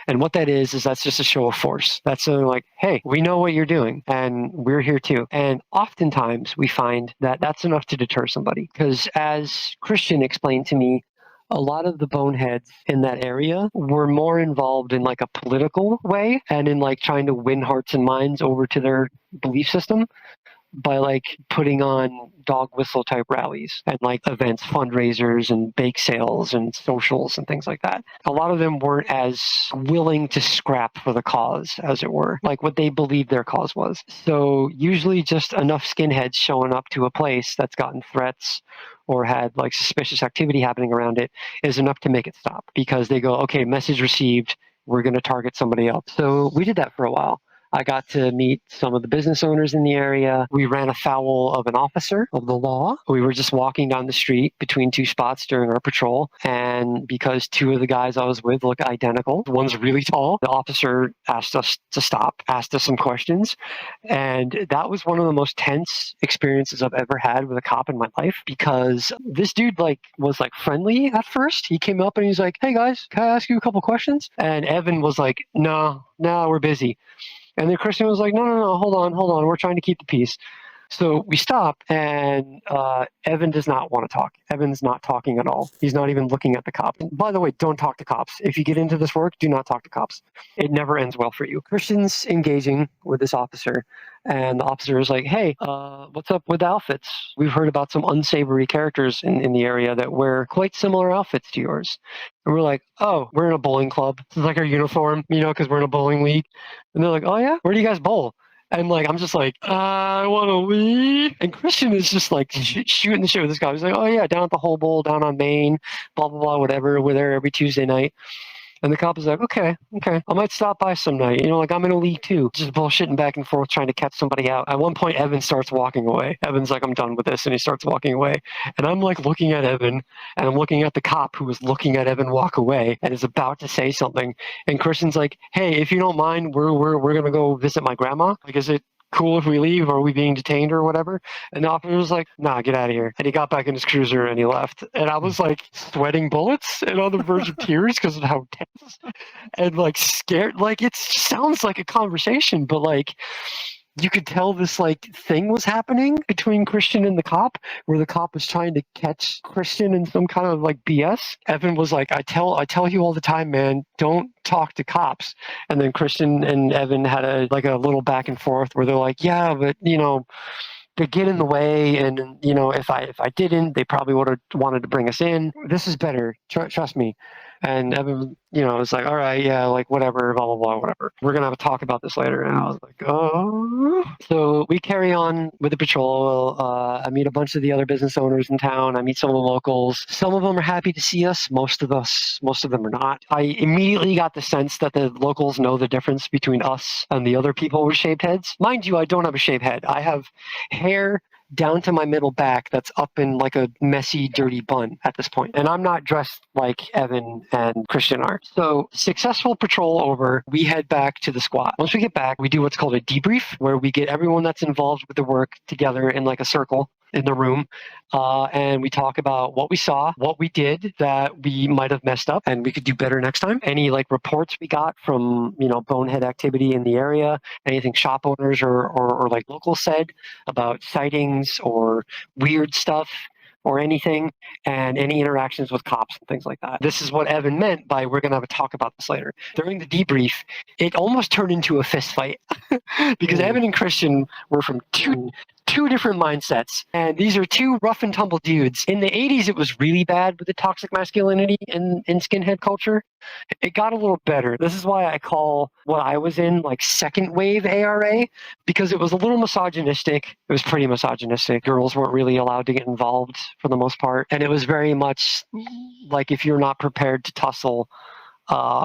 And what that is that's just a show of force. That's something like, hey, we know what you're doing and we're here too. And oftentimes we find that that's enough to deter somebody. Because as Christian explained to me, a lot of the boneheads in that area were more involved in like a political way and in like trying to win hearts and minds over to their belief system by like putting on dog whistle type rallies and like events, fundraisers and bake sales and socials and things like that. A lot of them weren't as willing to scrap for the cause, as it were, like what they believed their cause was. So usually just enough skinheads showing up to a place that's gotten threats or had like suspicious activity happening around it is enough to make it stop, because they go, okay, message received, we're going to target somebody else. So we did that for a while. I got to meet some of the business owners in the area. We ran afoul of an officer of the law. We were just walking down the street between two spots during our patrol. And because two of the guys I was with look identical, one's really tall, the officer asked us to stop, asked us some questions. And that was one of the most tense experiences I've ever had with a cop in my life, because this dude was friendly at first. He came up and he's like, hey guys, can I ask you a couple questions? And Evan was like, no, we're busy. And then Christian was like, no, hold on. We're trying to keep the peace. So we stop, and Evan does not want to talk. Evan's not talking at all. He's not even looking at the cop. And by the way, don't talk to cops. If you get into this work, do not talk to cops. It never ends well for you. Christian's engaging with this officer, and the officer is like, hey, what's up with outfits? We've heard about some unsavory characters in the area that wear quite similar outfits to yours. And we're like, oh, we're in a bowling club. This is like our uniform, because we're in a bowling league. And they're like, oh yeah? Where do you guys bowl? And I'm just like, I want to leave. And Christian is just like shooting the shit with this guy. He's like, oh yeah, down at the Whole Bowl, down on Main, blah, blah, blah, whatever. We're there every Tuesday night. And the cop is like, okay, I might stop by some night. I'm in a league too. Just bullshitting back and forth, trying to catch somebody out. At one point, Evan starts walking away. Evan's like, I'm done with this. And he starts walking away. And I'm looking at Evan, and I'm looking at the cop who was looking at Evan walk away and is about to say something. And Christian's like, hey, if you don't mind, we're going to go visit my grandma. Is it cool if we leave, or are we being detained or whatever? And the officer was like, nah, get out of here. And he got back in his cruiser and he left. And I was sweating bullets and on the verge of tears because of how tense and scared. It sounds like a conversation, but you could tell this thing was happening between Christian and the cop, where the cop was trying to catch Christian in some kind of BS. Evan was like, I tell you all the time, man, don't talk to cops. And then Christian and Evan had a little back and forth where they're like, yeah, but they get in the way, and if I didn't, they probably would have wanted to bring us in. This is better, trust me. And Evan, was like, all right, yeah, whatever, blah, blah, blah, whatever. We're going to have a talk about this later. And I was like, oh. So we carry on with the patrol. I meet a bunch of the other business owners in town. I meet some of the locals. Some of them are happy to see us. Most of them are not. I immediately got the sense that the locals know the difference between us and the other people with shaved heads. Mind you, I don't have a shaved head. I have hair down to my middle back that's up in a messy, dirty bun at this point. And I'm not dressed like Evan and Christian are. So successful patrol over, we head back to the squad. Once we get back, we do what's called a debrief, where we get everyone that's involved with the work together in a circle. in the room, and we talk about what we saw, what we did that we might have messed up and we could do better next time. Any like reports we got from, bonehead activity in the area, anything shop owners or like locals said about sightings or weird stuff or anything, and any interactions with cops and things like that. This is what Evan meant by we're going to have a talk about this later. During the debrief, it almost turned into a fist fight because Evan and Christian were from two different mindsets, and these are two rough and tumble dudes. In the 80s, it was really bad with the toxic masculinity in skinhead culture. It got a little better. This is why I call what I was in like second wave ARA, because it was a little misogynistic. It was pretty misogynistic. Girls weren't really allowed to get involved for the most part. And it was very much like if you're not prepared to tussle,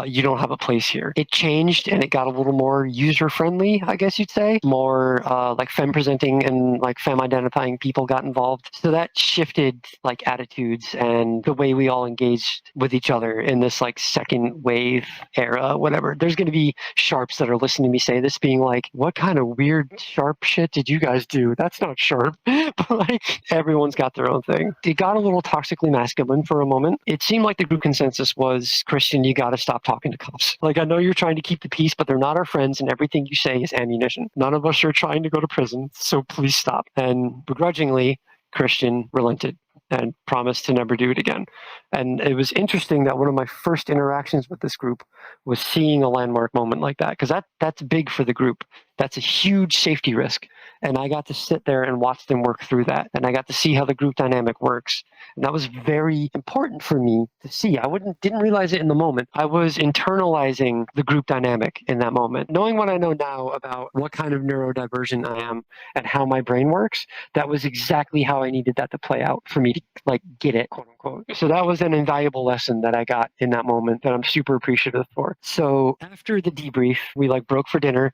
you don't have a place here. It changed and it got a little more user-friendly, I guess you'd say. More like femme-presenting and like femme-identifying people got involved. So that shifted like attitudes and the way we all engaged with each other in this like second wave era, whatever. There's going to be sharps that are listening to me say this being like, what kind of weird sharp shit did you guys do? That's not sharp. But like everyone's got their own thing. It got a little toxically masculine for a moment. It seemed like the group consensus was, Christian, you got to stop talking to cops. Like, I know you're trying to keep the peace, but they're not our friends, and everything you say is ammunition. None of us are trying to go to prison, so please stop. And begrudgingly, Christian relented and promised to never do it again. And it was interesting that one of my first interactions with this group was seeing a landmark moment like that, because that's big for the group. That's a huge safety risk. And I got to sit there and watch them work through that. And I got to see how the group dynamic works. And that was very important for me to see. I didn't realize it in the moment. I was internalizing the group dynamic in that moment. Knowing what I know now about what kind of neurodivergent I am and how my brain works, that was exactly how I needed that to play out for me to like get it, quote unquote. So that was an invaluable lesson that I got in that moment that I'm super appreciative for. So after the debrief, we like broke for dinner.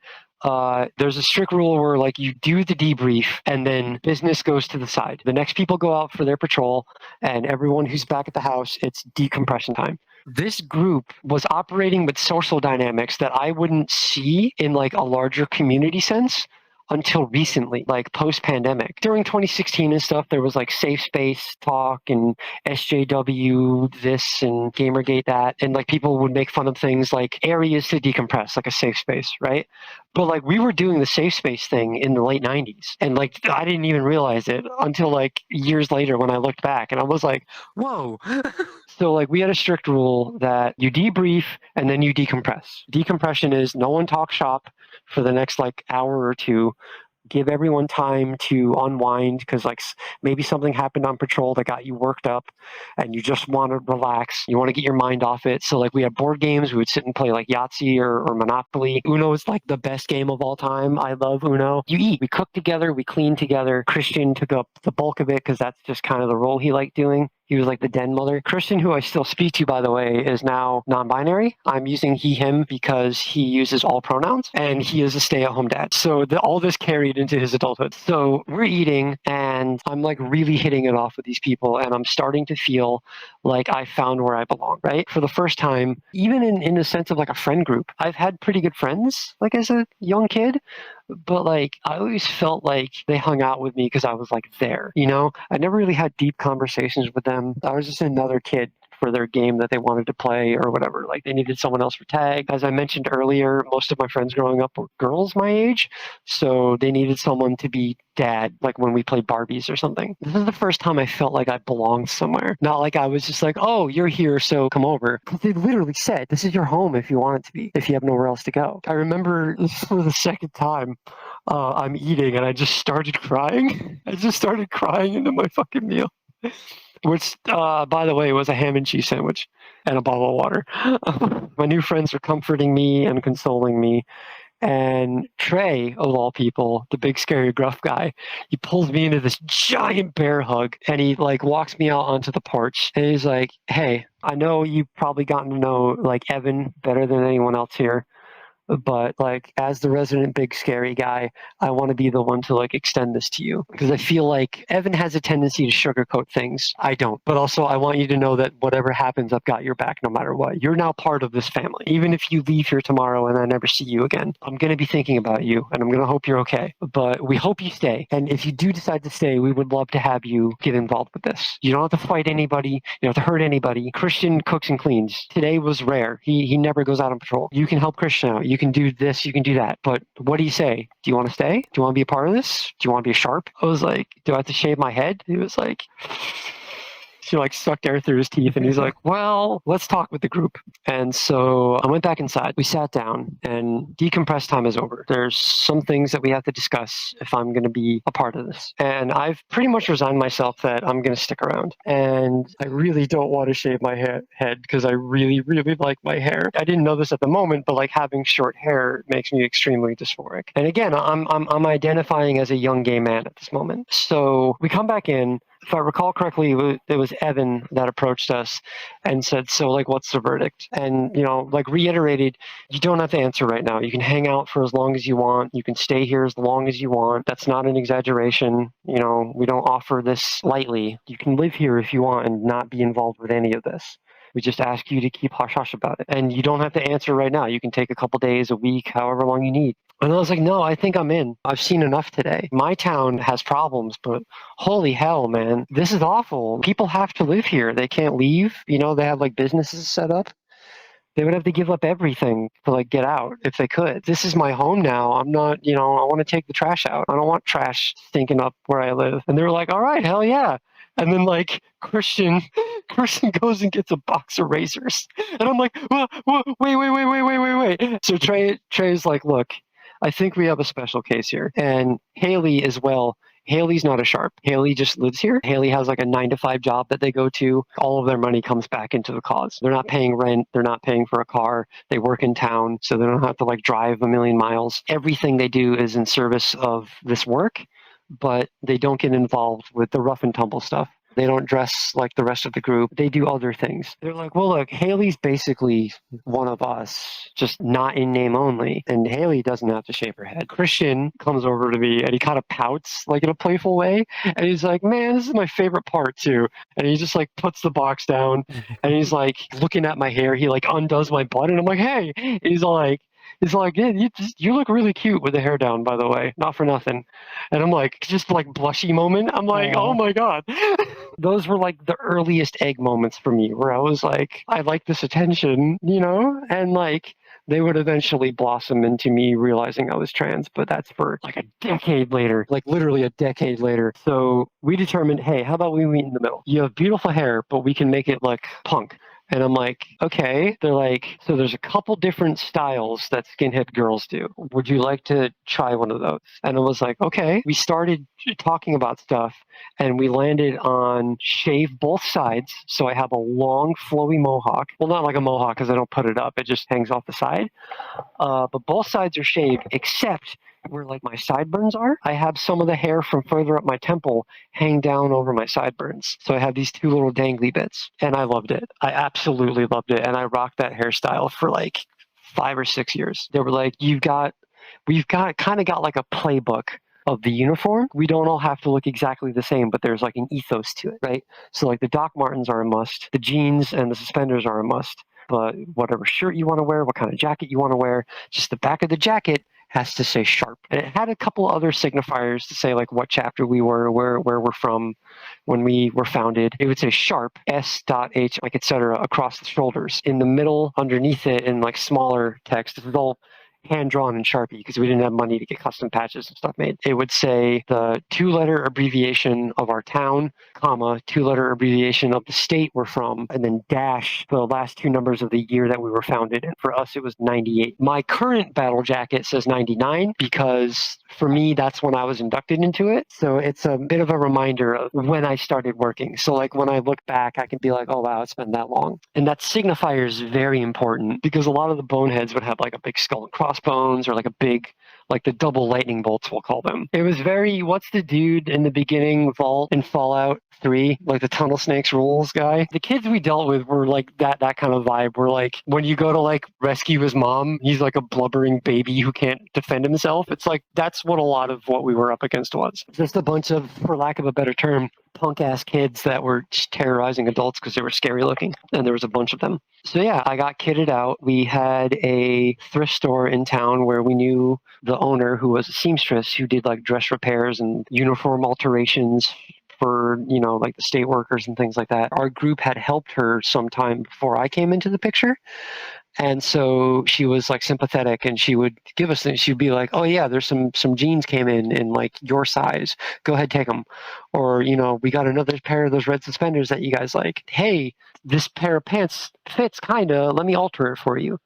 There's a strict rule where like you do the debrief and then business goes to the side. The next people go out for their patrol, and everyone who's back at the house, it's decompression time. This group was operating with social dynamics that I wouldn't see in like a larger community sense until recently, like post-pandemic. During 2016 and stuff, there was like safe space talk and SJW this and Gamergate that, and like people would make fun of things like areas to decompress, like a safe space, right? But like we were doing the safe space thing in the late 90s, and like I didn't even realize it until like years later when I looked back, and I was like, whoa. So like we had a strict rule that you debrief and then you decompress. Decompression is no one talk shop for the next like hour or two. Give everyone time to unwind because like maybe something happened on patrol that got you worked up and you just want to relax. You want to get your mind off it. So like we had board games. We would sit and play like Yahtzee or Monopoly. Uno is like the best game of all time. I love Uno. You eat. We cook together. We clean together. Christian took up the bulk of it because that's just kind of the role he liked doing. He was like the den mother. Christian, who I still speak to, by the way, is now non-binary. I'm using he, him because he uses all pronouns and he is a stay-at-home dad. So all this carried into his adulthood. So we're eating and I'm like really hitting it off with these people and I'm starting to feel like I found where I belong, right? For the first time, even in a sense of like a friend group. I've had pretty good friends like as a young kid, but like I always felt like they hung out with me because I was like there, you know? I never really had deep conversations with them. I was just another kid for their game that they wanted to play or whatever. Like they needed someone else for tag. As I mentioned earlier, most of my friends growing up were girls my age, so they needed someone to be dad, like when we played Barbies or something. This is the first time I felt like I belonged somewhere. Not like I was just like, oh, you're here, so come over. Because they literally said, this is your home if you want it to be, if you have nowhere else to go. I remember for the second time, I'm eating and I just started crying. I just started crying into my fucking meal. Which, by the way, was a ham and cheese sandwich and a bottle of water. My new friends are comforting me and consoling me. And Trey, of all people, the big scary gruff guy, he pulls me into this giant bear hug and he like walks me out onto the porch and he's like, hey, I know you've probably gotten to know like Evan better than anyone else here. but like as the resident big scary guy, I want to be the one to like extend this to you because I feel like Evan has a tendency to sugarcoat things. I don't, but also I want you to know that whatever happens, I've got your back no matter what. You're now part of this family. Even if you leave here tomorrow and I never see you again, I'm going to be thinking about you and I'm going to hope you're okay. But we hope you stay. And if you do decide to stay, we would love to have you get involved with this. You don't have to fight anybody. You don't have to hurt anybody. Christian cooks and cleans. Today was rare. He never goes out on patrol. You can help Christian out. You can do this. You can do that. But what do you say? Do you want to stay? Do you want to be a part of this? Do you want to be a sharp? I was like, do I have to shave my head? He was like, she like sucked air through his teeth and he's like, well, let's talk with the group. And so I went back inside. We sat down and decompress time is over. There's some things that we have to discuss if I'm going to be a part of this. And I've pretty much resigned myself that I'm going to stick around. And I really don't want to shave my head because I really, really like my hair. I didn't know this at the moment, but like having short hair makes me extremely dysphoric. And again, I'm identifying as a young gay man at this moment. So we come back in. If I recall correctly, it was Evan that approached us and said, so like, what's the verdict? And, like reiterated, you don't have to answer right now. You can hang out for as long as you want. You can stay here as long as you want. That's not an exaggeration. We don't offer this lightly. You can live here if you want and not be involved with any of this. We just ask you to keep hush-hush about it. And you don't have to answer right now. You can take a couple days, a week, however long you need. And I was like, no, I think I'm in. I've seen enough today. My town has problems, but holy hell, man, this is awful. People have to live here. They can't leave. They have like businesses set up. They would have to give up everything to like get out if they could. This is my home now. I'm not, I want to take the trash out. I don't want trash stinking up where I live. And they were like, all right, hell yeah. And then like Christian goes and gets a box of razors. And I'm like, wait. So Trey's like, look, I think we have a special case here. And Haley as well. Haley's not a sharp. Haley just lives here. Haley has like a 9-to-5 job that they go to. All of their money comes back into the cause. They're not paying rent. They're not paying for a car. They work in town, so they don't have to like drive a million miles. Everything they do is in service of this work, but they don't get involved with the rough and tumble stuff. They don't dress like the rest of the group. They do other things. They're like, well, look, Haley's basically one of us, just not in name only. And Haley doesn't have to shave her head. Christian comes over to me and he kind of pouts like in a playful way. And he's like, man, this is my favorite part too. And he just like puts the box down and he's like looking at my hair. He like undoes my bun and I'm like, hey, and he's like, yeah, you look really cute with the hair down, by the way. Not for nothing. And I'm like, just like blushy moment. I'm like, oh my God. Those were like the earliest egg moments for me where I was like, I like this attention, and like they would eventually blossom into me realizing I was trans, but that's for like a decade later, like literally a decade later. So we determined, hey, how about we meet in the middle? You have beautiful hair, but we can make it like punk. And I'm like, okay. They're like, so there's a couple different styles that skinhead girls do. Would you like to try one of those? And I was like, okay. We started talking about stuff and we landed on shave both sides. So I have a long flowy mohawk. Well, not like a mohawk because I don't put it up. It just hangs off the side. But both sides are shaved except where like my sideburns are. I have some of the hair from further up my temple hang down over my sideburns. So I have these two little dangly bits and I loved it. I absolutely loved it. And I rocked that hairstyle for like 5 or 6 years. They were like, we've got kind of got like a playbook of the uniform. We don't all have to look exactly the same, but there's like an ethos to it, right? So like the Doc Martens are a must. The jeans and the suspenders are a must. But whatever shirt you want to wear, what kind of jacket you want to wear, just the back of the jacket has to say sharp. And it had a couple other signifiers to say like what chapter we were, where we're from when we were founded. It would say sharp, S.H, like etc. across the shoulders. In the middle, underneath it, in like smaller text, this is all hand-drawn in Sharpie because we didn't have money to get custom patches and stuff made. It would say the 2-letter abbreviation of our town, comma, 2-letter abbreviation of the state we're from, and then dash the last 2 numbers of the year that we were founded. And for us, it was 98. My current battle jacket says 99 because for me, that's when I was inducted into it. So it's a bit of a reminder of when I started working. So like when I look back, I can be like, oh wow, it's been that long. And that signifier is very important because a lot of the boneheads would have like a big skull and crossbones or like a big like the double lightning bolts, we'll call them. It was very, what's the dude in the beginning Vault in Fallout 3, like the Tunnel Snakes rules guy? The kids we dealt with were like that kind of vibe, where like when you go to like rescue his mom, he's like a blubbering baby who can't defend himself. It's like that's what a lot of what we were up against was. Just a bunch of, for lack of a better term, punk ass kids that were just terrorizing adults because they were scary looking, and there was a bunch of them. So yeah, I got kitted out. We had a thrift store in town where we knew the owner, who was a seamstress who did like dress repairs and uniform alterations for, you know, like the state workers and things like that. Our group had helped her sometime before I came into the picture. And so she was like sympathetic, and she would give us things. She'd be like, "Oh yeah, there's some jeans came in like your size. Go ahead, take them." Or, you know, "We got another pair of those red suspenders that you guys like. Hey, this pair of pants fits kinda. Let me alter it for you."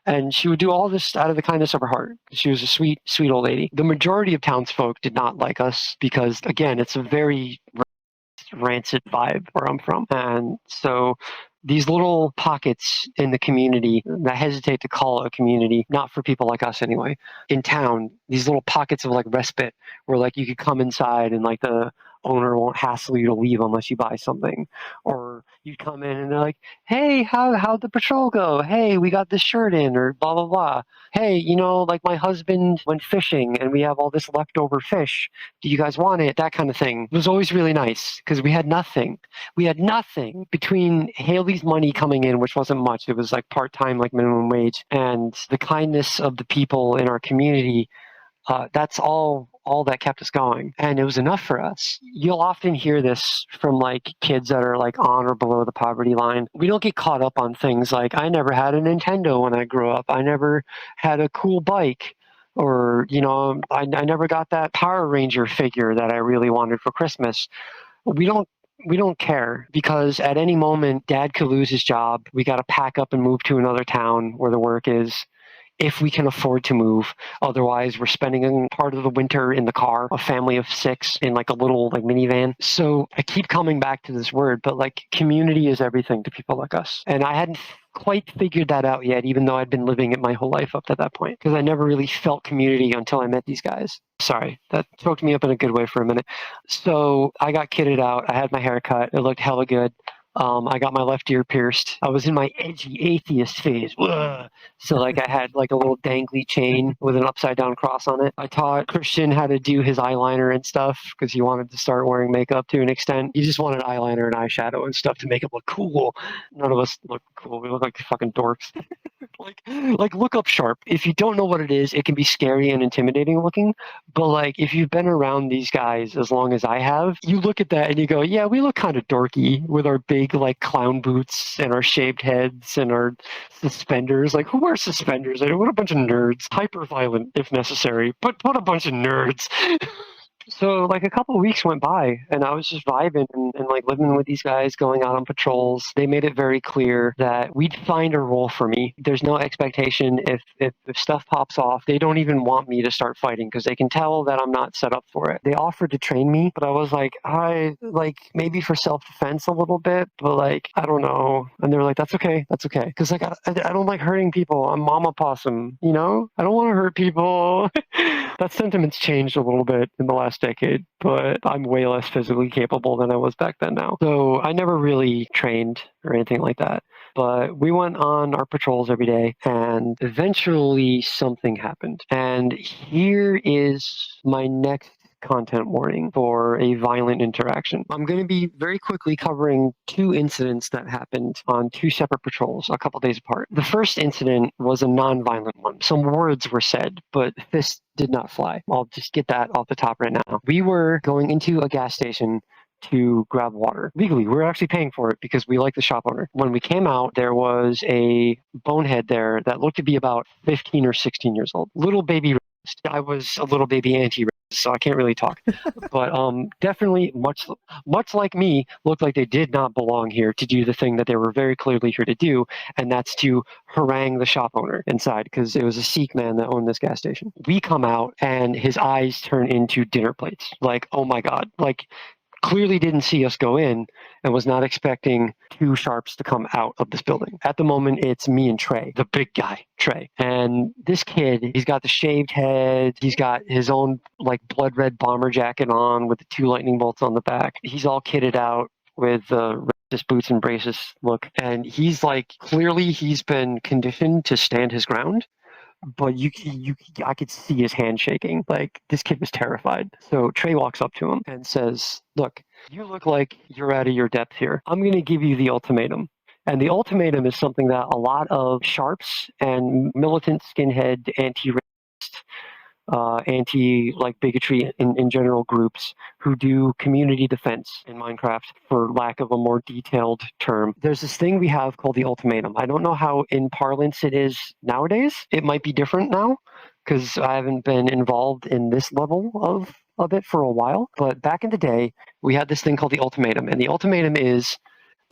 And she would do all this out of the kindness of her heart. She was a sweet, sweet old lady. The majority of townsfolk did not like us because, again, it's a very rancid vibe where I'm from. And so these little pockets in the community, I hesitate to call it a community, not for people like us anyway, in town, these little pockets of like respite where like you could come inside and like the owner won't hassle you to leave unless you buy something. Or you come in and they're like, "Hey, how'd the patrol go? Hey, we got this shirt in," or blah, blah, blah. "Hey, you know, like my husband went fishing and we have all this leftover fish. Do you guys want it?" That kind of thing. It was always really nice because we had nothing. We had nothing between Haley's money coming in, which wasn't much. It was like part-time, like minimum wage, and the kindness of the people in our community. That's all that kept us going, and it was enough for us. You'll often hear this from like kids that are like on or below the poverty line. We don't get caught up on things like, "I never had a Nintendo when I grew up. I never had a cool bike." Or, you know, I never got that Power Ranger figure that I really wanted for Christmas. We don't care, because at any moment dad could lose his job. We got to pack up and move to another town where the work is, if we can afford to move. Otherwise, we're spending part of the winter in the car, a family of 6 in like a little like minivan. So I keep coming back to this word, but like community is everything to people like us. And I hadn't quite figured that out yet, even though I'd been living it my whole life up to that point, because I never really felt community until I met these guys. Sorry, that choked me up in a good way for a minute. So I got kitted out. I had my hair cut. It looked hella good. I got my left ear pierced. I was in my edgy atheist phase. Ugh. So like I had like a little dangly chain with an upside down cross on it. I taught Christian how to do his eyeliner and stuff because he wanted to start wearing makeup to an extent. He just wanted eyeliner and eyeshadow and stuff to make him look cool. None of us look cool. We look like fucking dorks. like look up sharp. If you don't know what it is, it can be scary and intimidating looking. But like if you've been around these guys as long as I have, you look at that and you go, "Yeah, we look kind of dorky with our big like clown boots and our shaved heads and our suspenders." Like, who wears suspenders? Like, what a bunch of nerds. Hyper violent if necessary, but what a bunch of nerds. So like a couple of weeks went by and I was just vibing and like living with these guys, going out on patrols. They made it very clear that we'd find a role for me. There's no expectation. If stuff pops off, they don't even want me to start fighting because they can tell that I'm not set up for it. They offered to train me, but I was like, I like maybe for self-defense a little bit, but like, I don't know. And they were like, "That's okay. That's okay." Because like, I don't like hurting people. I'm Mama Possum, you know? I don't want to hurt people. That sentiment's changed a little bit in the last decade, but I'm way less physically capable than I was back then now. So I never really trained or anything like that. But we went on our patrols every day, and eventually something happened. And here is my next content warning for a violent interaction. I'm going to be very quickly covering 2 incidents that happened on 2 separate patrols a couple days apart. The first incident was a non-violent one. Some words were said, but fists did not fly. I'll just get that off the top right now. We were going into a gas station to grab water. Legally, we were actually paying for it because we like the shop owner. When we came out, there was a bonehead there that looked to be about 15 or 16 years old. Little baby. I was a little baby anti-racist, so I can't really talk. But definitely much like me, looked like they did not belong here to do the thing that they were very clearly here to do, and that's to harangue the shop owner inside, because it was a Sikh man that owned this gas station. We come out and his eyes turn into dinner plates. Like, oh my God. Like, clearly didn't see us go in and was not expecting two sharps to come out of this building. At the moment, it's me and Trey, the big guy, Trey. And this kid, he's got the shaved head. He's got his own like blood red bomber jacket on with the two lightning bolts on the back. He's all kitted out with racist boots and braces look. And he's like, clearly he's been conditioned to stand his ground. But I could see his hand shaking. Like, this kid was terrified. So Trey walks up to him and says, "Look, you look like you're out of your depth here. I'm going to give you the ultimatum." And the ultimatum is something that a lot of sharps and militant skinhead anti-racist, bigotry in general groups who do community defense in Minecraft, for lack of a more detailed term. There's this thing we have called the ultimatum. I don't know how in parlance it is nowadays. It might be different now because I haven't been involved in this level of it for a while. But back in the day, we had this thing called the ultimatum. And the ultimatum is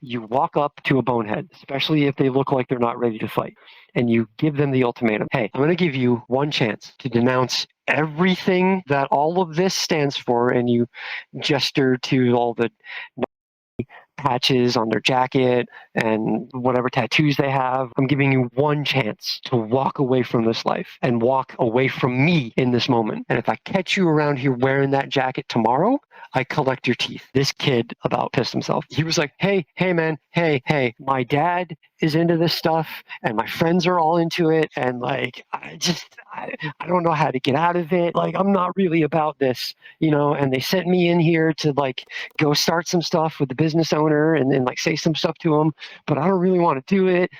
you walk up to a bonehead, especially if they look like they're not ready to fight, and you give them the ultimatum. Hey, I'm going to give you one chance to denounce everything that all of this stands for, and you gesture to all the patches on their jacket and whatever tattoos they have. I'm giving you one chance to walk away from this life and walk away from me in this moment. And if I catch you around here wearing that jacket tomorrow, I collect your teeth. This kid about pissed himself. He was like, hey, man, hey, my dad is into this stuff and my friends are all into it. And like, I don't know how to get out of it. Like, I'm not really about this, and they sent me in here to like go start some stuff with the business owner and then like say some stuff to him, but I don't really want to do it.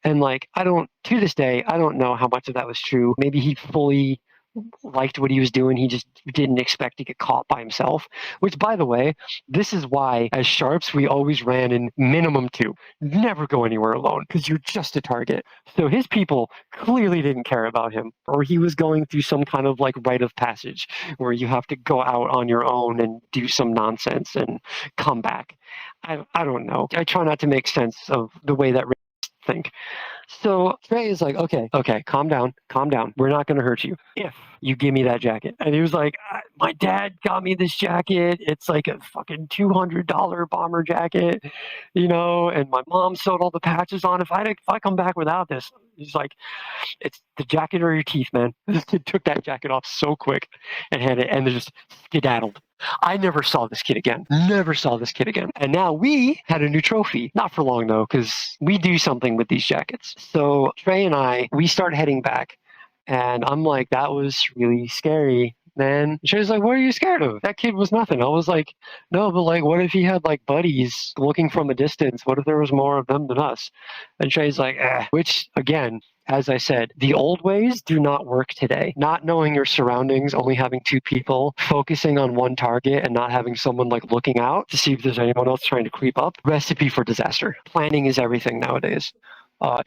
And like, to this day, I don't know how much of that was true. Maybe he fully liked what he was doing. He just didn't expect to get caught by himself, which, by the way, this is why as sharps, we always ran in minimum two. Never go anywhere alone because you're just a target. So his people clearly didn't care about him, or he was going through some kind of like rite of passage where you have to go out on your own and do some nonsense and come back. I don't know. I try not to make sense of the way that think. So Trey is like, okay, calm down. We're not going to hurt you if you give me that jacket. And he was like, my dad got me this jacket. It's like a fucking $200 bomber jacket, and my mom sewed all the patches on. If I come back without this, he's like, it's the jacket or your teeth, man. This kid took that jacket off so quick and had it, and they just skedaddled. I never saw this kid again. And now we had a new trophy. Not for long, though, because we do something with these jackets. So Trey and we start heading back. And I'm like, that was really scary, man. Trey's like, what are you scared of? That kid was nothing. I was like, no, but like, what if he had like buddies looking from a distance? What if there was more of them than us? And Trey's like, which again, as I said, the old ways do not work today. Not knowing your surroundings, only having two people, focusing on one target and not having someone like looking out to see if there's anyone else trying to creep up. Recipe for disaster. Planning is everything nowadays.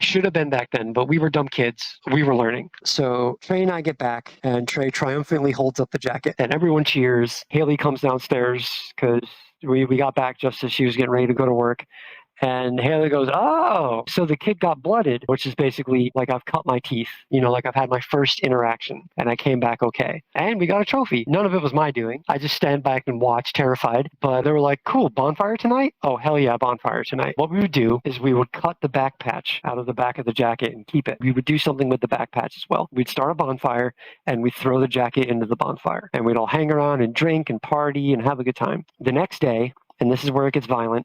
Should have been back then, but we were dumb kids. We were learning. So Trey and I get back, and Trey triumphantly holds up the jacket, and everyone cheers. Haley comes downstairs because we got back just as she was getting ready to go to work. And Haley goes, oh, so the kid got blooded, which is basically like I've cut my teeth, like I've had my first interaction and I came back okay. And we got a trophy. None of it was my doing. I just stand back and watch, terrified. But they were like, cool, bonfire tonight? Oh, hell yeah, bonfire tonight. What we would do is we would cut the back patch out of the back of the jacket and keep it. We would do something with the back patch as well. We'd start a bonfire and we'd throw the jacket into the bonfire. And we'd all hang around and drink and party and have a good time. The next day, and this is where it gets violent,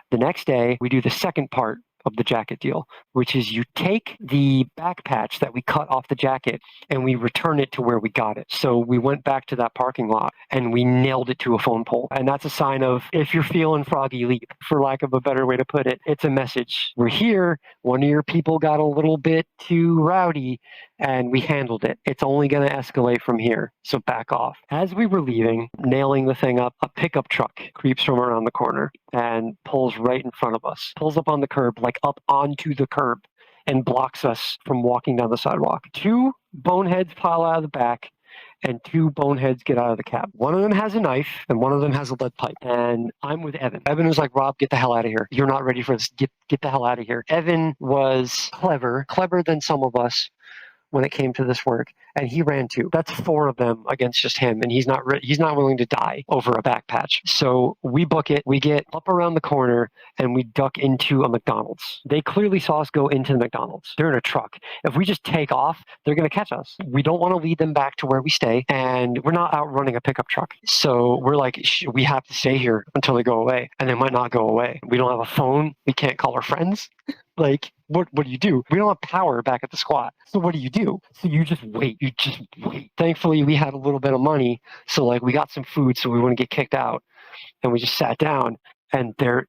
the next day, we do the second part of the jacket deal, which is you take the back patch that we cut off the jacket and we return it to where we got it. So we went back to that parking lot and we nailed it to a phone pole. And that's a sign of if you're feeling froggy, leap, for lack of a better way to put it. It's a message. We're here. One of your people got a little bit too rowdy and we handled it. It's only going to escalate from here. So back off. As we were leaving, nailing the thing up, a pickup truck creeps from around the corner and pulls right in front of us, pulls up on the curb, like up onto the curb, and blocks us from walking down the sidewalk. Two boneheads pile out of the back and two boneheads get out of the cab. One of them has a knife and one of them has a lead pipe. And I'm with Evan. Evan was like, Rob, get the hell out of here. You're not ready for this. Get the hell out of here. Evan was clever than some of us. when it came to this work, and he ran too. That's 4 of them against just him, and he's not willing to die over a back patch. So we book it. We get up around the corner, and we duck into a McDonald's. They clearly saw us go into the McDonald's. They're in a truck. If we just take off, they're going to catch us. We don't want to lead them back to where we stay, and we're not outrunning a pickup truck. So we're like, we have to stay here until they go away, and they might not go away. We don't have a phone. We can't call our friends. Like, what do you do? We don't have power back at the squat. So what do you do? So you just wait. You just wait. Thankfully, we had a little bit of money. So like we got some food so we wouldn't get kicked out. And we just sat down, and they're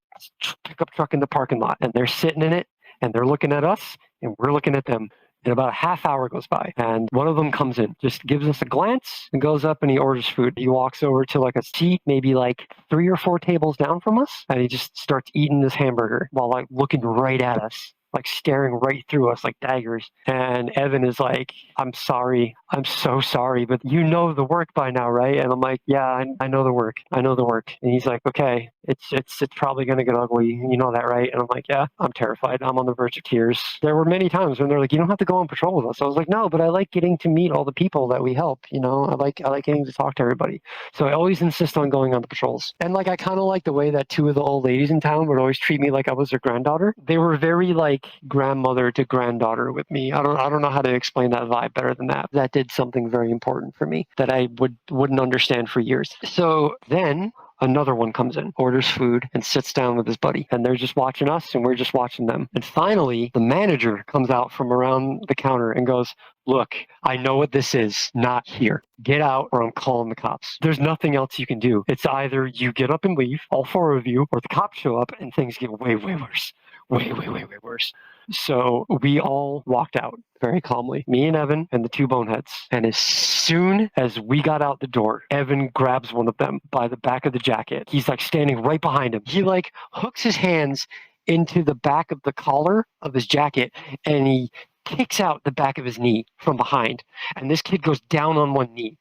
pickup truck in the parking lot, and they're sitting in it, and they're looking at us, and we're looking at them. And about a half hour goes by, and one of them comes in, just gives us a glance, and goes up and he orders food. He walks over to like a seat, maybe like 3 or 4 tables down from us, and he just starts eating this hamburger while like looking right at us, like staring right through us like daggers. And Evan is like, I'm sorry. I'm so sorry, but you know the work by now, right? And I'm like, yeah, I know the work. I know the work. And he's like, okay, it's probably going to get ugly. You know that, right? And I'm like, yeah, I'm terrified. I'm on the verge of tears. There were many times when they're like, you don't have to go on patrol with us. I was like, no, but I like getting to meet all the people that we help. You know, I like getting to talk to everybody. So I always insist on going on the patrols. And like, I kind of like the way that 2 of the old ladies in town would always treat me like I was their granddaughter. They were very like grandmother to granddaughter with me. I don't know how to explain that vibe better than that. That did something very important for me that I wouldn't understand for years. So then another one comes in, orders food, and sits down with his buddy. And they're just watching us, and we're just watching them. And finally, the manager comes out from around the counter and goes, look, I know what this is. Not here. Get out, or I'm calling the cops. There's nothing else you can do. It's either you get up and leave, all 4 of you, or the cops show up and things get way, way worse. Way, way, way, way worse. So we all walked out very calmly, me and Evan and the 2 boneheads. And as soon as we got out the door, Evan grabs one of them by the back of the jacket. He's like standing right behind him. He like hooks his hands into the back of the collar of his jacket, and he kicks out the back of his knee from behind. And this kid goes down on one knee.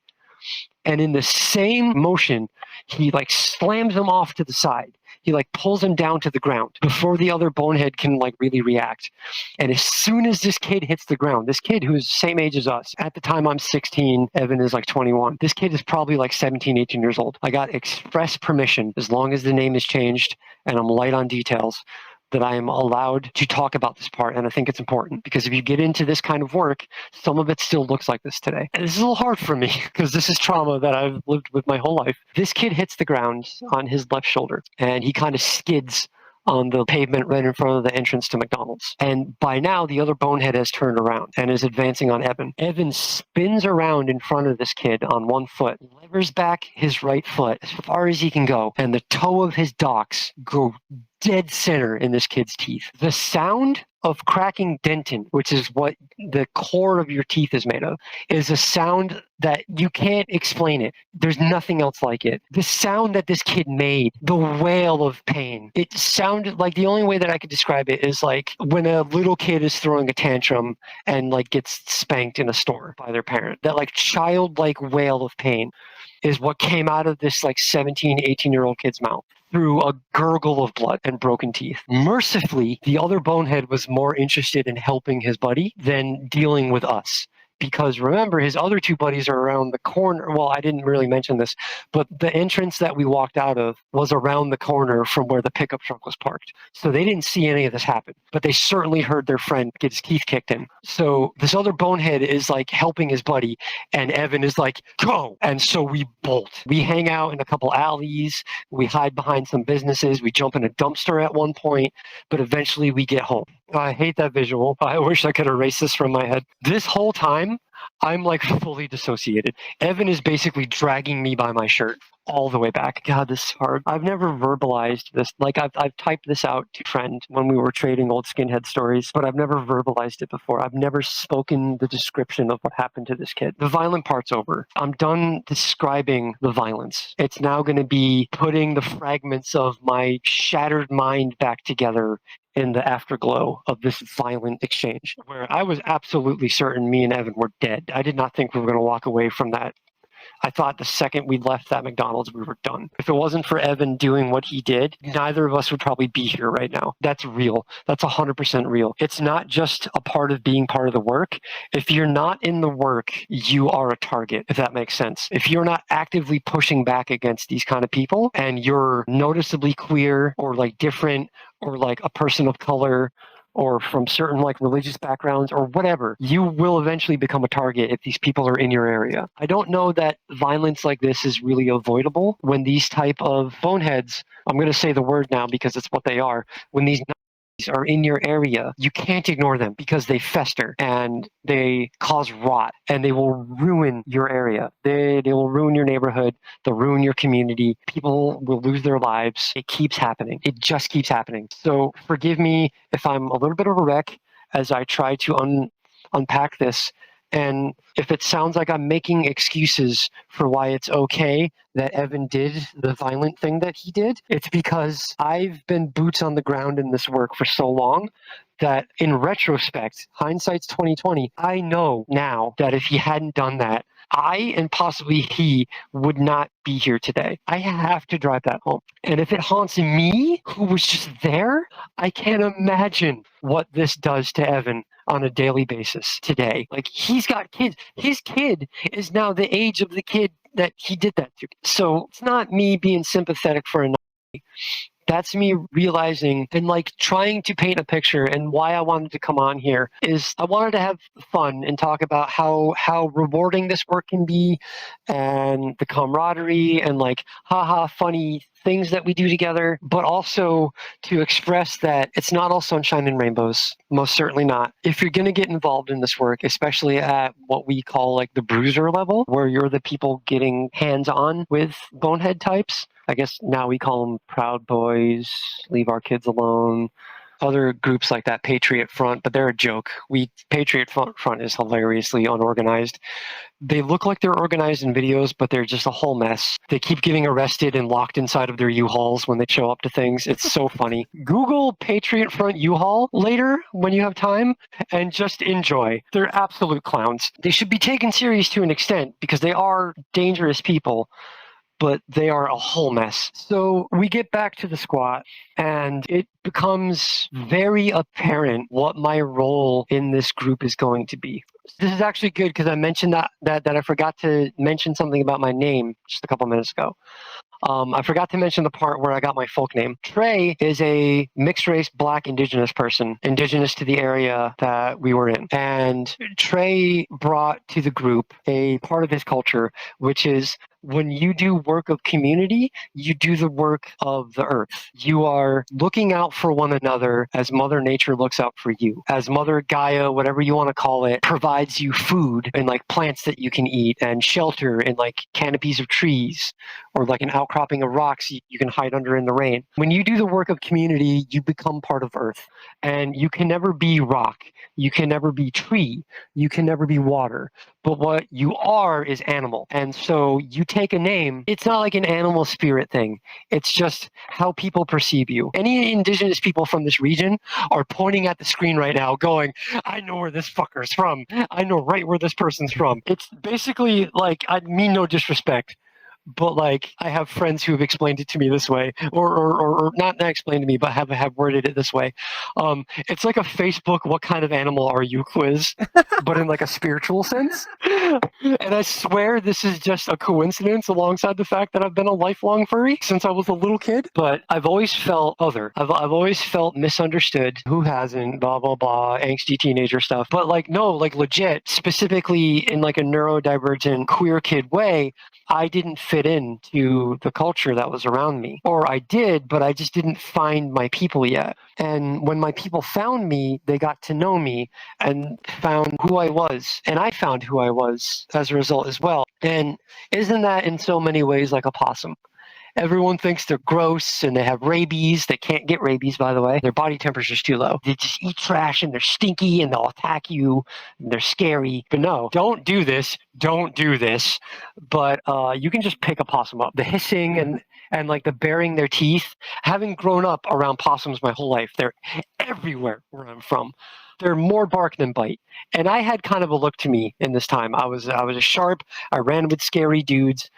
And in the same motion, he like slams him off to the side. He like pulls him down to the ground before the other bonehead can like really react. And as soon as this kid hits the ground, this kid who's the same age as us, at the time I'm 16, Evan is like 21. This kid is probably like 17, 18 years old. I got express permission, as long as the name is changed and I'm light on details, that I am allowed to talk about this part. And I think it's important because if you get into this kind of work, some of it still looks like this today. And this is a little hard for me because this is trauma that I've lived with my whole life. This kid hits the ground on his left shoulder and he kind of skids on the pavement right in front of the entrance to McDonald's. And by now, the other bonehead has turned around and is advancing on Evan. Evan spins around in front of this kid on one foot, levers back his right foot as far as he can go, and the toe of his docks go dead center in this kid's teeth. The sound of cracking dentin, which is what the core of your teeth is made of, is a sound that you can't explain it. There's nothing else like it. The sound that this kid made, the wail of pain, it sounded like, the only way that I could describe it is like when a little kid is throwing a tantrum and like gets spanked in a store by their parent. That like childlike wail of pain is what came out of this like 17, 18-year-old kid's mouth through a gurgle of blood and broken teeth. Mercifully, the other bonehead was more interested in helping his buddy than dealing with us. Because remember, his other 2 buddies are around the corner. Well, I didn't really mention this, but the entrance that we walked out of was around the corner from where the pickup truck was parked. So they didn't see any of this happen, but they certainly heard their friend get his teeth kicked in. So this other bonehead is like helping his buddy, and Evan is like, go! And so we bolt. We hang out in a couple alleys. We hide behind some businesses. We jump in a dumpster at one point, but eventually we get home. I hate that visual. I wish I could erase this from my head. This whole time, I'm like fully dissociated. Evan is basically dragging me by my shirt all the way back. God, this is hard. I've never verbalized this. Like I've typed this out to a friend when we were trading old skinhead stories, but I've never verbalized it before. I've never spoken the description of what happened to this kid. The violent part's over. I'm done describing the violence. It's now going to be putting the fragments of my shattered mind back together in the afterglow of this violent exchange, where I was absolutely certain me and Evan were dead. I did not think we were going to walk away from that I thought the second we left that McDonald's, we were done. If it wasn't for Evan doing what he did, neither of us would probably be here right now. That's real. That's 100% real. It's not just a part of being part of the work. If you're not in the work, you are a target, if that makes sense. If you're not actively pushing back against these kind of people and you're noticeably queer or like different or like a person of color or from certain like religious backgrounds or whatever, you will eventually become a target if these people are in your area. I don't know that violence like this is really avoidable when these type of boneheads, I'm going to say the word now because it's what they are, when these are in your area, you can't ignore them because they fester and they cause rot and they will ruin your area. They will ruin your neighborhood. They'll ruin your community. People will lose their lives. It keeps happening. It just keeps happening. So forgive me if I'm a little bit of a wreck as I try to unpack this. And if it sounds like I'm making excuses for why it's okay that Evan did the violent thing that he did, it's because I've been boots on the ground in this work for so long that in retrospect, hindsight's 2020, I know now that if he hadn't done that, I and possibly he would not be here today. I have to drive that home. And if it haunts me, who was just there, I can't imagine what this does to Evan on a daily basis today. Like, he's got kids. His kid is now the age of the kid that he did that to. So it's not me being sympathetic for a Nazi. That's me realizing and like trying to paint a picture. And why I wanted to come on here is I wanted to have fun and talk about how rewarding this work can be and the camaraderie and like haha funny things that we do together, but also to express that it's not all sunshine and rainbows. Most certainly not. If you're going to get involved in this work, especially at what we call like the bruiser level, where you're the people getting hands-on with bonehead types, I guess now we call them Proud Boys, Leave Our Kids Alone, other groups like that, Patriot Front, but they're a joke. Patriot Front is hilariously unorganized. They look like they're organized in videos, but they're just a whole mess. They keep getting arrested and locked inside of their U-Hauls when they show up to things. It's so funny. Google Patriot Front U-Haul later when you have time and just enjoy. They're absolute clowns. They should be taken serious to an extent because they are dangerous people, but they are a whole mess. So we get back to the squat, and it becomes very apparent what my role in this group is going to be. This is actually good because I mentioned that I forgot to mention something about my name just a couple minutes ago. I forgot to mention the part where I got my folk name. Trey is a mixed race Black indigenous person, indigenous to the area that we were in. And Trey brought to the group a part of his culture, which is when you do work of community, you do the work of the earth. You are looking out for one another as Mother Nature looks out for you. As Mother Gaia, whatever you want to call it, provides you food and like plants that you can eat and shelter and like canopies of trees or like an outcropping of rocks you can hide under in the rain. When you do the work of community, you become part of earth. And you can never be rock. You can never be tree. You can never be water. But what you are is animal. And so you take a name, it's not like an animal spirit thing. It's just how people perceive you. Any indigenous people from this region are pointing at the screen right now going, I know where this fucker's from. I know right where this person's from. It's basically like, I mean no disrespect, but like I have friends who have explained it to me this way, or not explained to me, but have worded it this way. It's like a Facebook "What kind of animal are you?" quiz, but in like a spiritual sense. And I swear this is just a coincidence alongside the fact that I've been a lifelong furry since I was a little kid. But I've always felt other. I've always felt misunderstood. Who hasn't? Blah blah blah. Angsty teenager stuff. But like no, like legit, specifically in like a neurodivergent queer kid way, I didn't fit into the culture that was around me. Or I did, but I just didn't find my people yet. And when my people found me, they got to know me and found who I was. And I found who I was as a result as well. And isn't that in so many ways like a possum? Everyone thinks they're gross and they have rabies. They can't get rabies, by the way. Their body temperature's too low. They just eat trash and they're stinky and they'll attack you and they're scary. But no, don't do this. Don't do this. But you can just pick a possum up. The hissing and like the baring their teeth. Having grown up around possums my whole life, they're everywhere where I'm from. they're more bark than bite. And I had kind of a look to me in this time. I was a sharp. I ran with scary dudes.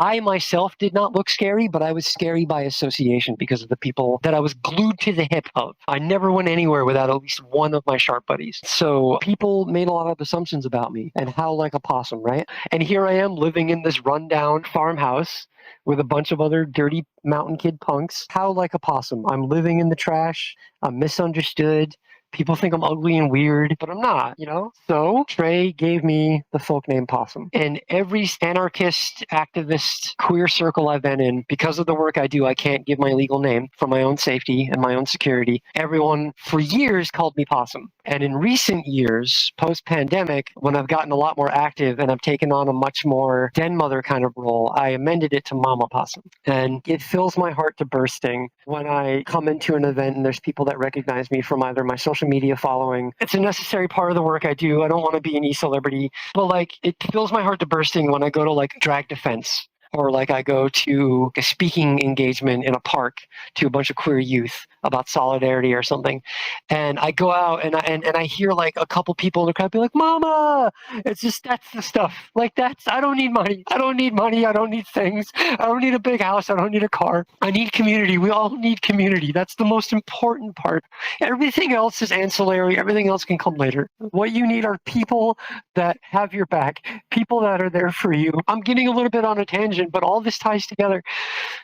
I myself did not look scary, but I was scary by association because of the people that I was glued to the hip of. I never went anywhere without at least one of my sharp buddies. So people made a lot of assumptions about me and how like a possum, right? And here I am living in this rundown farmhouse with a bunch of other dirty mountain kid punks. How like a possum. I'm living in the trash. I'm misunderstood. People think I'm ugly and weird, but I'm not, you know? So Trey gave me the folk name Possum. And every anarchist, activist, queer circle I've been in, because of the work I do, I can't give my legal name for my own safety and my own security. Everyone for years called me Possum. And in recent years, post-pandemic, when I've gotten a lot more active and I've taken on a much more den mother kind of role, I amended it to Mama Possum. And it fills my heart to bursting when I come into an event and there's people that recognize me from either my social media following. It's a necessary part of the work I do. I don't want to be an e-celebrity, but like it fills my heart to bursting when I go to like drag defense or like I go to a speaking engagement in a park to a bunch of queer youth about solidarity or something. And I go out and I hear like a couple people in the crowd be like, Mama! It's just, that's the stuff. Like I don't need money. I don't need money. I don't need things. I don't need a big house. I don't need a car. I need community. We all need community. That's the most important part. Everything else is ancillary. Everything else can come later. What you need are people that have your back, people that are there for you. I'm getting a little bit on a tangent, but all this ties together.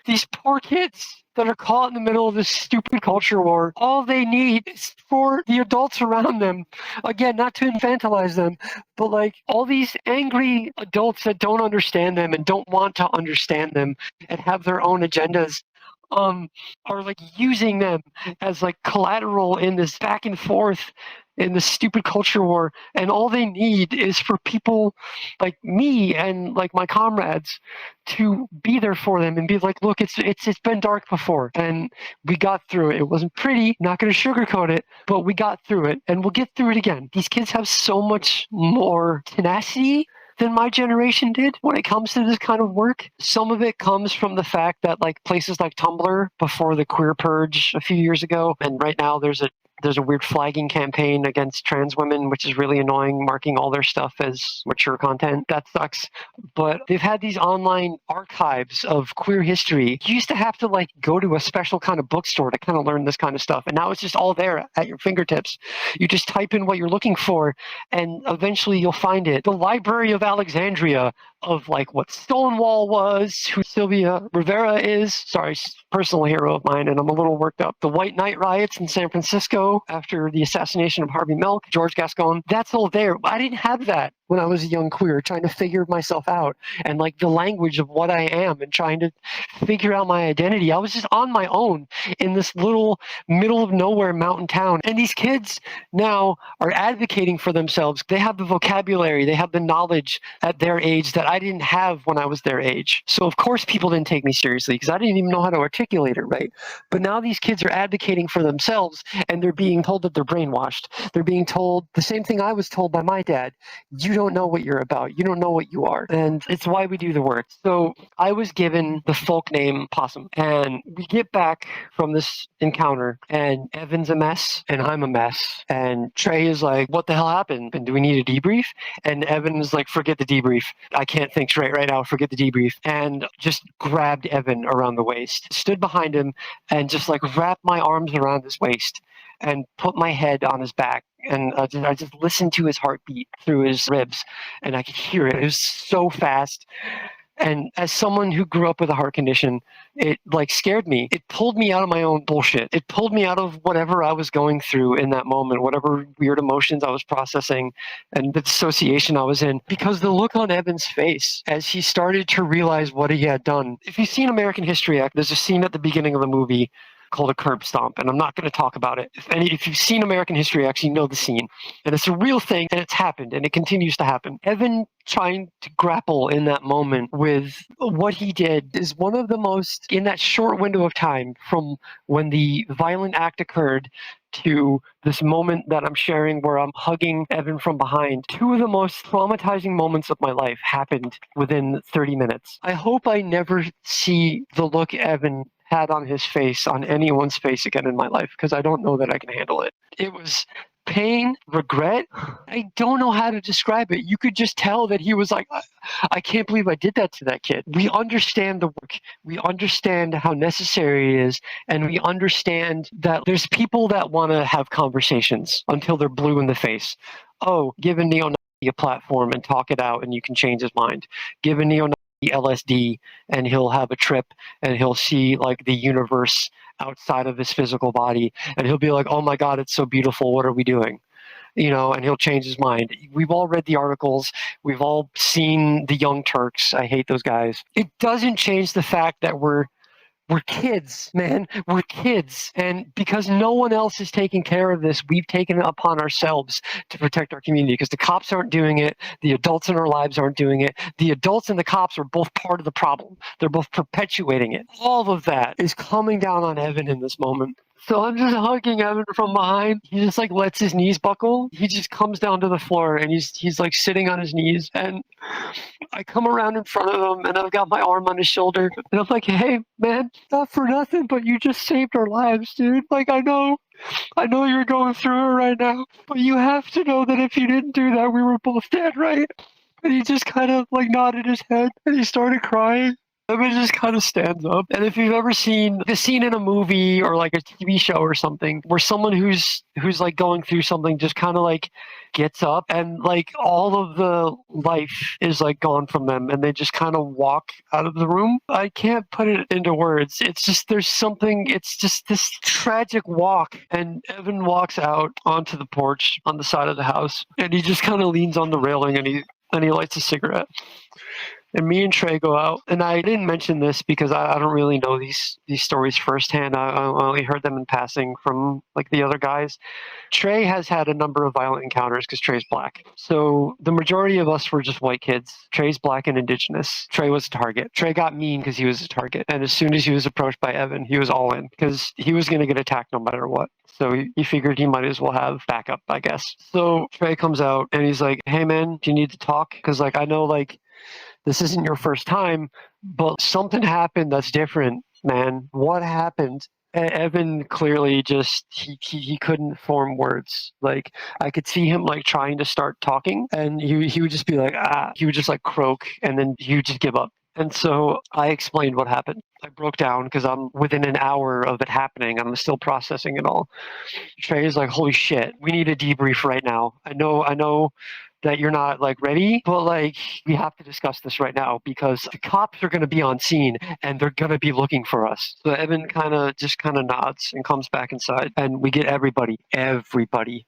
These poor kids that are caught in the middle of this stupid culture war, all they need is for the adults around them. Again, not to infantilize them, but like all these angry adults that don't understand them and don't want to understand them and have their own agendas are like using them as like collateral in this back and forth in this stupid culture war. And all they need is for people like me and like my comrades to be there for them and be like, look, it's been dark before and we got through it. It wasn't pretty, not going to sugarcoat it, but we got through it and we'll get through it again. These kids have so much more tenacity than my generation did when it comes to this kind of work. Some of it comes from the fact that like places like Tumblr before the queer purge a few years ago, and right now there's a weird flagging campaign against trans women, which is really annoying, marking all their stuff as mature content. That sucks. But they've had these online archives of queer history. You used to have to like go to a special kind of bookstore to kind of learn this kind of stuff. And now it's just all there at your fingertips. You just type in what you're looking for and eventually you'll find it. The Library of Alexandria of like what Stonewall was, who Sylvia Rivera is, sorry, personal hero of mine, and I'm a little worked up. The White Night riots in San Francisco after the assassination of Harvey Milk, George Gascon, that's all there. I didn't have that when I was a young queer, trying to figure myself out and like the language of what I am and trying to figure out my identity. I was just on my own in this little middle of nowhere mountain town. And these kids now are advocating for themselves. They have the vocabulary, they have the knowledge at their age that I didn't have when I was their age. So of course people didn't take me seriously because I didn't even know how to articulate it right. But now these kids are advocating for themselves and they're being told that they're brainwashed. They're being told the same thing I was told by my dad. You don't know what you're about. You don't know what you are. And it's why we do the work. So I was given the folk name Possum. And we get back from this encounter and Evan's a mess and I'm a mess. And Trey is like, what the hell happened? And do we need a debrief? And Evan is like, forget the debrief. I can't think straight right now. Forget the debrief. And just grabbed Evan around the waist, stood behind him and just like wrapped my arms around his waist and put my head on his back. And I just listened to his heartbeat through his ribs, and I could hear it. It was so fast. And as someone who grew up with a heart condition, it like scared me. It pulled me out of my own bullshit. It pulled me out of whatever I was going through in that moment, whatever weird emotions I was processing and the dissociation I was in. Because the look on Evan's face as he started to realize what he had done. If you've seen American History X, there's a scene at the beginning of the movie called a curb stomp, and I'm not going to talk about it. If you've seen American History X, you know the scene. And it's a real thing, and it's happened, and it continues to happen. Evan trying to grapple in that moment with what he did is one of the most, in that short window of time from when the violent act occurred to this moment that I'm sharing where I'm hugging Evan from behind, two of the most traumatizing moments of my life happened within 30 minutes. I hope I never see the look Evan had on his face, on anyone's face again in my life, because I don't know that I can handle it. It was pain, regret. I don't know how to describe it. You could just tell that he was like, I can't believe I did that to that kid. We understand the work. We understand how necessary it is. And we understand that there's people that want to have conversations until they're blue in the face. Oh, give a neo-Nazi a platform and talk it out and you can change his mind. Give a neo-Nazi LSD and he'll have a trip and he'll see like the universe outside of his physical body and he'll be like, oh my God, it's so beautiful. What are we doing? And he'll change his mind. We've all read the articles. We've all seen the Young Turks. I hate those guys. It doesn't change the fact that we're kids, man. We're kids. And because no one else is taking care of this, we've taken it upon ourselves to protect our community because the cops aren't doing it. The adults in our lives aren't doing it. The adults and the cops are both part of the problem. They're both perpetuating it. All of that is coming down on Evan in this moment. So I'm just hugging Evan from behind. He just like lets his knees buckle. He just comes down to the floor and he's like sitting on his knees. And I come around in front of him and I've got my arm on his shoulder. And I'm like, hey, man, not for nothing, but you just saved our lives, dude. Like, I know you're going through it right now, but you have to know that if you didn't do that, we were both dead, right? And he just kind of like nodded his head and he started crying. Evan just kind of stands up. And if you've ever seen the scene in a movie or like a TV show or something where someone who's like going through something just kind of like gets up and like all of the life is like gone from them and they just kind of walk out of the room. I can't put it into words. It's just it's just this tragic walk. And Evan walks out onto the porch on the side of the house and he just kind of leans on the railing and he lights a cigarette. And me and Trey go out, and I didn't mention this because I don't really know these stories firsthand. I only heard them in passing from like the other guys. Trey has had a number of violent encounters because Trey's black. So the majority of us were just white kids. Trey's black and indigenous. Trey was a target. Trey got mean because he was a target. And as soon as he was approached by Evan, he was all in because he was going to get attacked no matter what. So he figured he might as well have backup, I guess. So Trey comes out and he's like, hey man, do you need to talk? Because like I know like this isn't your first time, but something happened that's different, man. What happened? Evan clearly just he couldn't form words. Like I could see him like trying to start talking, and he would just be like he would just like croak, and then he would just give up. And so I explained what happened. I broke down because I'm within an hour of it happening. I'm still processing it all. Trey is like, holy shit, we need a debrief right now. I know that you're not like ready, but like we have to discuss this right now because the cops are going to be on scene and they're going to be looking for us. So Evan kind of nods and comes back inside and we get everybody.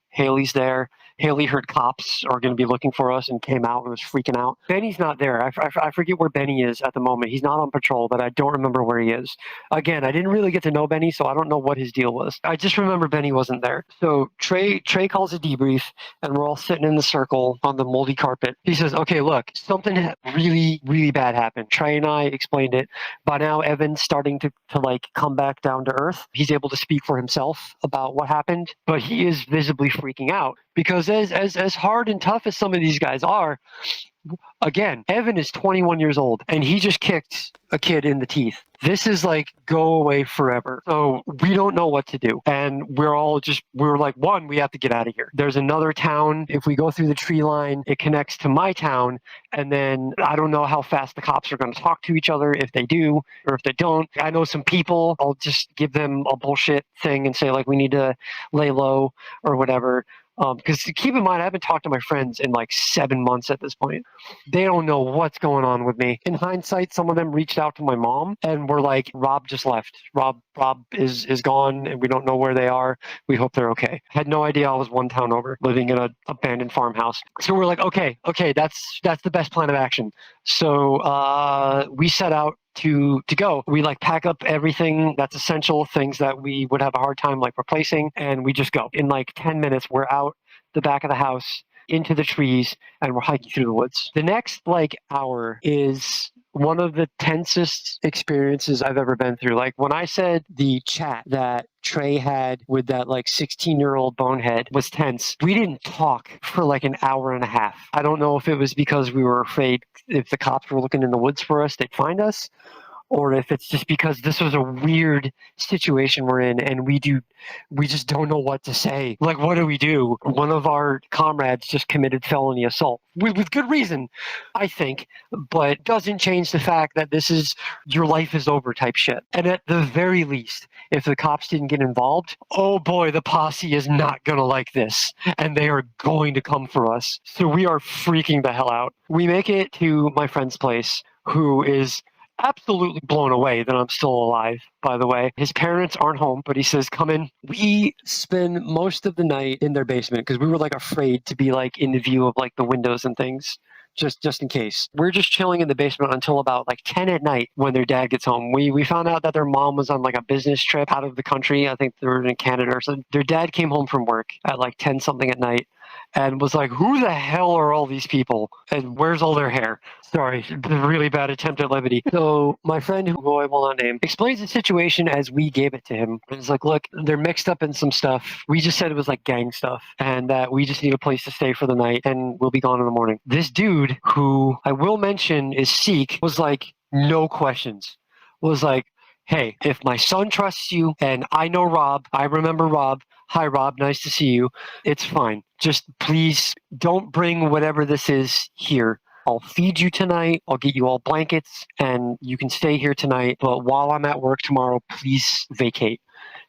Haley's there. Haley heard cops are going to be looking for us and came out and was freaking out. Benny's not there. I forget where Benny is at the moment. He's not on patrol, but I don't remember where he is. Again, I didn't really get to know Benny, so I don't know what his deal was. I just remember Benny wasn't there. So Trey calls a debrief, and we're all sitting in the circle on the moldy carpet. He says, okay, look, something really, really bad happened. Trey and I explained it. By now, Evan's starting to like come back down to earth. He's able to speak for himself about what happened, but he is visibly freaking out because as hard and tough as some of these guys are, again, Evan is 21 years old and he just kicked a kid in the teeth. This is like go away forever. So we don't know what to do. And we're like, one, we have to get out of here. There's another town. If we go through the tree line, it connects to my town. And then I don't know how fast the cops are going to talk to each other if they do or if they don't. I know some people, I'll just give them a bullshit thing and say like, we need to lay low or whatever. Because keep in mind, I haven't talked to my friends in like 7 months at this point. They don't know what's going on with me. In hindsight, some of them reached out to my mom and were like, Rob just left. Rob is gone and we don't know where they are. We hope they're okay. Had no idea I was one town over living in an abandoned farmhouse. So we're like, okay, that's the best plan of action. So we set out to go. We like pack up everything that's essential, things that we would have a hard time like replacing, and we just go. In like 10 minutes, we're out the back of the house into the trees and we're hiking through the woods. The next like hour is one of the tensest experiences I've ever been through. Like when I said the chat that Trey had with that like 16-year-old bonehead was tense, we didn't talk for like an hour and a half. I don't know if it was because we were afraid if the cops were looking in the woods for us, they'd find us, or if it's just because this was a weird situation we're in and we just don't know what to say. Like, what do we do? One of our comrades just committed felony assault with good reason, I think, but doesn't change the fact that this is your life is over type shit. And at the very least, if the cops didn't get involved, oh boy, the posse is not gonna like this, and they are going to come for us. So we are freaking the hell out. We make it to my friend's place, who is absolutely blown away that I'm still alive, by the way. His parents aren't home, but he says, come in. We spend most of the night in their basement because we were like afraid to be like in the view of like the windows and things. Just in case. We're just chilling in the basement until about like 10 at night when their dad gets home. We found out that their mom was on like a business trip out of the country. I think they were in Canada or something. Their dad came home from work at like 10 something at night and was like, who the hell are all these people? And where's all their hair? Sorry, a really bad attempt at levity. So my friend, who I will not name, explains the situation as we gave it to him. And it's like, look, they're mixed up in some stuff. We just said it was like gang stuff and that we just need a place to stay for the night and we'll be gone in the morning. This dude, who I will mention is Sikh, was like, no questions. Was like, hey, if my son trusts you and I know Rob, I remember Rob. Hi, Rob. Nice to see you. It's fine. Just please don't bring whatever this is here. I'll feed you tonight. I'll get you all blankets and you can stay here tonight. But while I'm at work tomorrow, please vacate.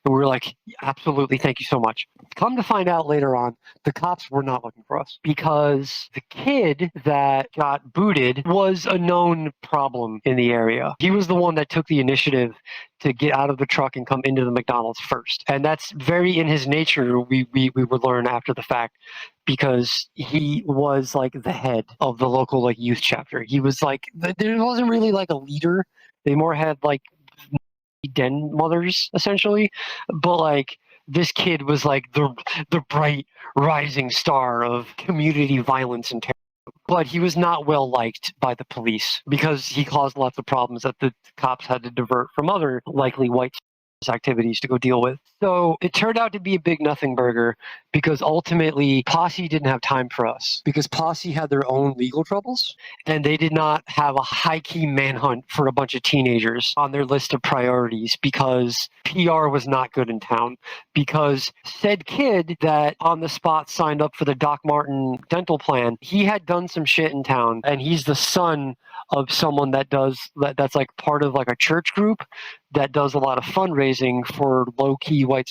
And we were like, absolutely, thank you so much. Come to find out later on, the cops were not looking for us because the kid that got booted was a known problem in the area. He was the one that took the initiative to get out of the truck and come into the McDonald's first. And that's very in his nature, we would learn after the fact, because he was like the head of the local like youth chapter. He was like, there wasn't really like a leader. They more had like den mothers essentially, but like this kid was like the bright rising star of community violence and terror. But he was not well liked by the police because he caused lots of problems that the cops had to divert from other likely white activities to go deal with. So it turned out to be a big nothing burger because ultimately Posse didn't have time for us because Posse had their own legal troubles and they did not have a high key manhunt for a bunch of teenagers on their list of priorities because PR was not good in town, because said kid that on the spot signed up for the Doc Martin dental plan, he had done some shit in town and he's the son of someone that's like part of like a church group that does a lot of fundraising for low-key white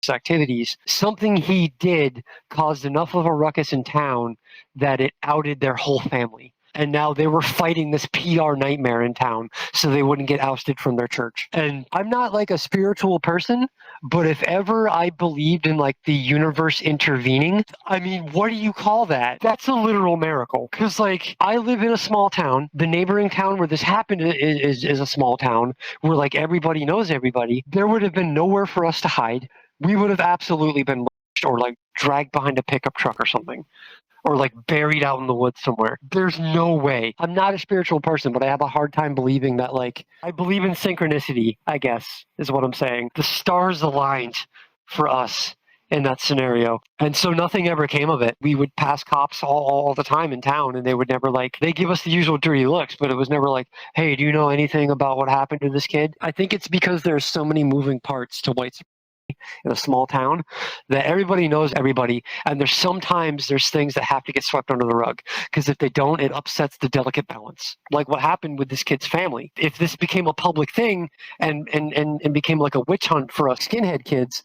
activities. Something he did caused enough of a ruckus in town that it outed their whole family. And now they were fighting this PR nightmare in town so they wouldn't get ousted from their church. And I'm not like a spiritual person, but if ever I believed in like the universe intervening, I mean, what do you call that? That's a literal miracle. Because like I live in a small town. The neighboring town where this happened is a small town where like everybody knows everybody. There would have been nowhere for us to hide. We would have absolutely been lynched or like dragged behind a pickup truck or something, or like buried out in the woods somewhere. There's no way. I'm not a spiritual person, but I have a hard time believing that, like, I believe in synchronicity, I guess, is what I'm saying. The stars aligned for us in that scenario. And so nothing ever came of it. We would pass cops all the time in town and they would never like, they give us the usual dirty looks, but it was never like, hey, do you know anything about what happened to this kid? I think it's because there's so many moving parts to white in a small town that everybody knows everybody, and there's things that have to get swept under the rug, because if they don't, it upsets the delicate balance, like what happened with this kid's family. If this became a public thing and became like a witch hunt for us skinhead kids,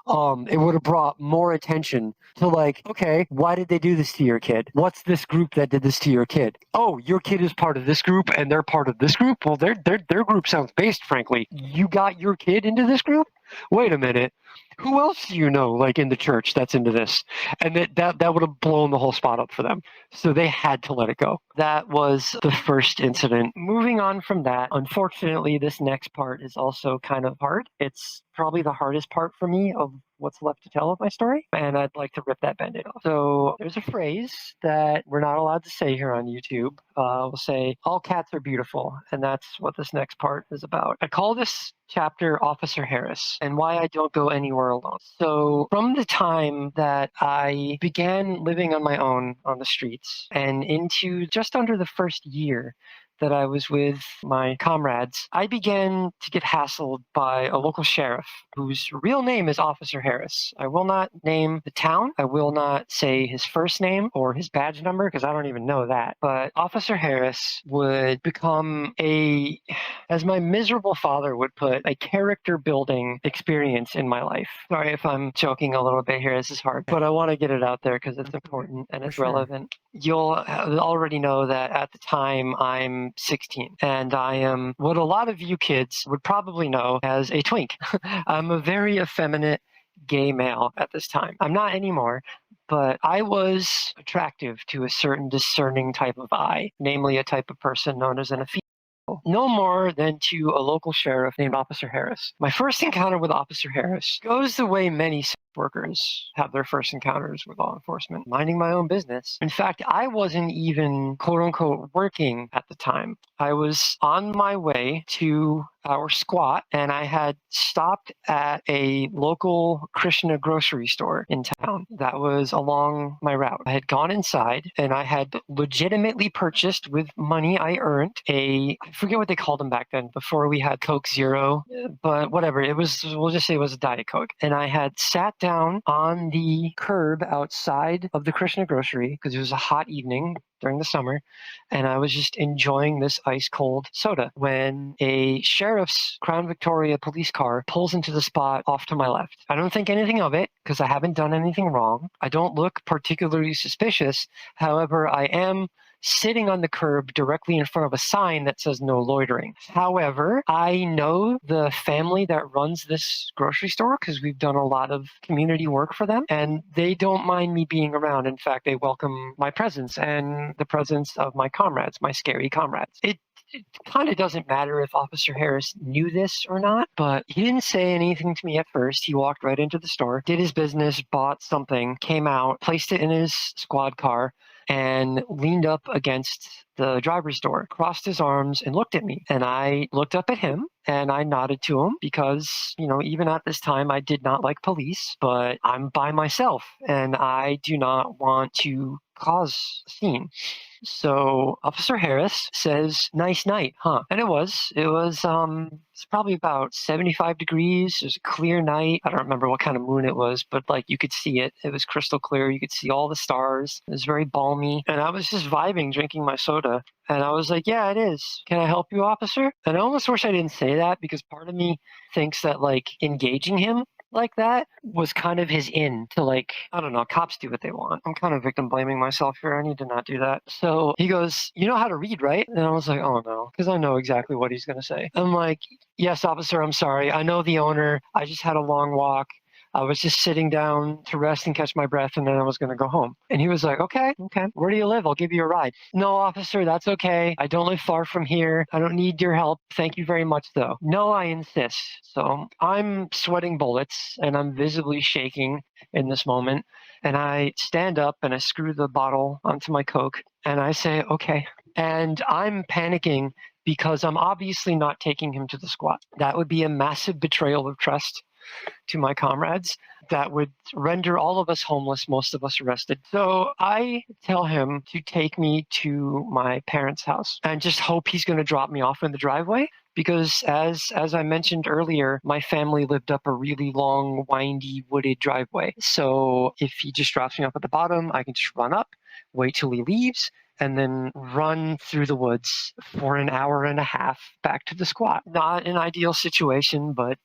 it would have brought more attention to like, okay, why did they do this to your kid? What's this group that did this to your kid? Oh, your kid is part of this group and they're part of this group? Well, their group sounds based, frankly. You got your kid into this group? Wait a minute. Who else do you know, like in the church, that's into this? And that would have blown the whole spot up for them. So they had to let it go. That was the first incident. Moving on from that, unfortunately, this next part is also kind of hard. It's probably the hardest part for me of what's left to tell of my story, and I'd like to rip that band-aid off. So there's a phrase that we're not allowed to say here on YouTube. We'll say, all cats are beautiful, and that's what this next part is about. I call this chapter Officer Harris and why I don't go anywhere alone. So from the time that I began living on my own on the streets and into just under the first year that I was with my comrades, I began to get hassled by a local sheriff whose real name is Officer Harris. I will not name the town. I will not say his first name or his badge number because I don't even know that. But Officer Harris would become as my miserable father would put, a character building experience in my life. Sorry if I'm joking a little bit here. This is hard, but I want to get it out there because it's important and it's relevant. You'll already know that at the time I'm 16 and I am what a lot of you kids would probably know as a twink. I'm a very effeminate gay male at this time. I'm not anymore, but I was attractive to a certain discerning type of eye, namely a type of person known as an no more than to a local sheriff named Officer Harris. My first encounter with Officer Harris goes the way many sex workers have their first encounters with law enforcement, minding my own business. In fact, I wasn't even quote unquote working at the time. I was on my way to our squat and I had stopped at a local Krishna grocery store in town that was along my route. I had gone inside and I had legitimately purchased with money I earned I forget what they called them back then before we had Coke Zero, but whatever. We'll just say it was a Diet Coke. And I had sat down on the curb outside of the Krishna grocery because it was a hot evening during the summer, and I was just enjoying this ice cold soda when a sheriff's Crown Victoria police car pulls into the spot off to my left. I don't think anything of it because I haven't done anything wrong. I don't look particularly suspicious. However, I am sitting on the curb directly in front of a sign that says no loitering. However, I know the family that runs this grocery store because we've done a lot of community work for them, and they don't mind me being around. In fact, they welcome my presence and the presence of my comrades, my scary comrades. It kind of doesn't matter if Officer Harris knew this or not, but he didn't say anything to me at first. He walked right into the store, did his business, bought something, came out, placed it in his squad car, and leaned up against the driver's door, crossed his arms and looked at me. And I looked up at him and I nodded to him because, even at this time, I did not like police, but I'm by myself and I do not want to cause a scene. So Officer Harris says, "Nice night, huh?" And it was it's probably about 75 degrees. It was a clear night. I don't remember what kind of moon it was, but you could see it. It was crystal clear. You could see all the stars. It was very balmy. And I was just vibing, drinking my soda. And I was like, "Yeah, it is. Can I help you, officer?" And I almost wish I didn't say that because part of me thinks that engaging him like that was kind of his in to I don't know, cops do what they want. I'm kind of victim blaming myself here. I need to not do that. So he goes, "You know how to read, right?" And I was like, "Oh no," because I know exactly what he's going to say. I'm like, "Yes, officer, I'm sorry. I know the owner. I just had a long walk. I was just sitting down to rest and catch my breath, and then I was going to go home." And he was like, okay. Where do you live? I'll give you a ride." "No, officer, that's okay. I don't live far from here. I don't need your help. Thank you very much, though." "No, I insist." So I'm sweating bullets, and I'm visibly shaking in this moment. And I stand up, and I screw the bottle onto my Coke, and I say, "Okay." And I'm panicking because I'm obviously not taking him to the squat. That would be a massive betrayal of trust to my comrades that would render all of us homeless, most of us arrested. So I tell him to take me to my parents' house and just hope he's going to drop me off in the driveway. Because as I mentioned earlier, my family lived up a really long, windy, wooded driveway. So if he just drops me off at the bottom, I can just run up, wait till he leaves, and then run through the woods for an hour and a half back to the squat. Not an ideal situation, but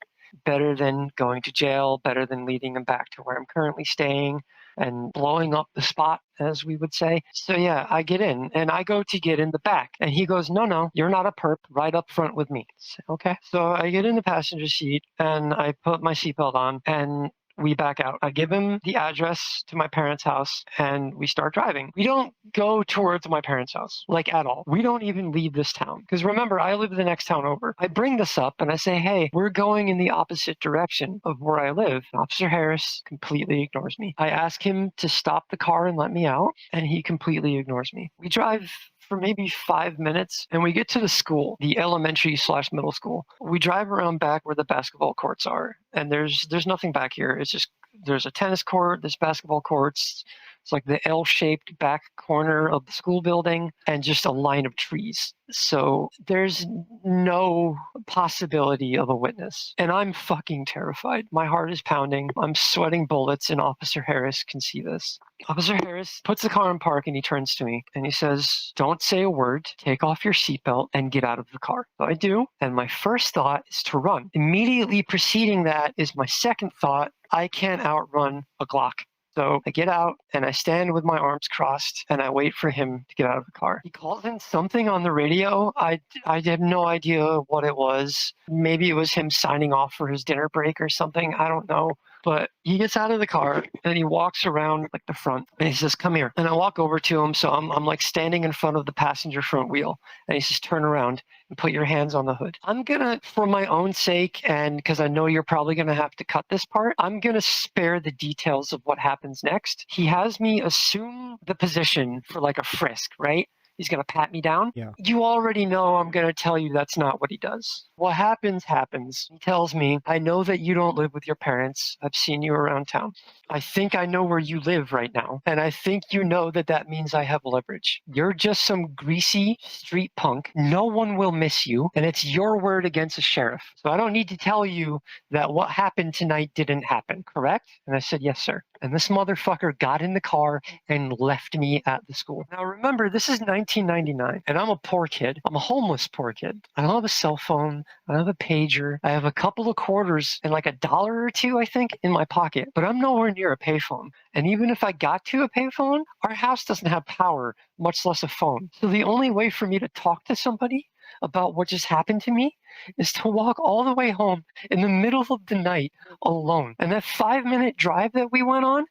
better than going to jail, better than leading him back to where I'm currently staying and blowing up the spot, as we would say. So yeah, I get in and I go to get in the back and he goes, "No, you're not a perp, right up front with me." Okay. So I get in the passenger seat and I put my seatbelt on and we back out. I give him the address to my parents' house and we start driving. We don't go towards my parents' house, at all. We don't even leave this town. Because remember, I live the next town over. I bring this up and I say, "Hey, we're going in the opposite direction of where I live." Officer Harris completely ignores me. I ask him to stop the car and let me out, and he completely ignores me. We drive for maybe 5 minutes and we get to the school, the elementary/middle school. We drive around back where the basketball courts are, and there's nothing back here. It's just there's a tennis court, there's basketball courts, It's like the L-shaped back corner of the school building and just a line of trees. So there's no possibility of a witness. And I'm fucking terrified. My heart is pounding. I'm sweating bullets, and Officer Harris can see this. Officer Harris puts the car in park and he turns to me and he says, "Don't say a word, take off your seatbelt and get out of the car." So I do. And my first thought is to run. Immediately preceding that is my second thought: I can't outrun a Glock. So I get out and I stand with my arms crossed and I wait for him to get out of the car. He calls in something on the radio. I have no idea what it was. Maybe it was him signing off for his dinner break or something. I don't know. But he gets out of the car and he walks around like the front and he says, "Come here." And I walk over to him. So I'm like standing in front of the passenger front wheel. And he says, "Turn around and put your hands on the hood." I'm going to, for my own sake, and because I know you're probably going to have to cut this part, I'm going to spare the details of what happens next. He has me assume the position for like a frisk, right? He's going to pat me down. Yeah. You already know I'm going to tell you that's not what he does. What happens, happens. He tells me, "I know that you don't live with your parents. I've seen you around town. I think I know where you live right now. And I think you know that that means I have leverage. You're just some greasy street punk. No one will miss you. And it's your word against a sheriff. So I don't need to tell you that what happened tonight didn't happen, correct?" And I said, "Yes, sir." And this motherfucker got in the car and left me at the school. Now remember, this is 1999, and I'm a poor kid. I'm a homeless poor kid. I don't have a cell phone. I don't have a pager. I have a couple of quarters and like $1 or $2, I think, in my pocket. But I'm nowhere near a payphone. And even if I got to a payphone, our house doesn't have power, much less a phone. So the only way for me to talk to somebody about what just happened to me is to walk all the way home in the middle of the night alone. And that 5-minute drive that we went on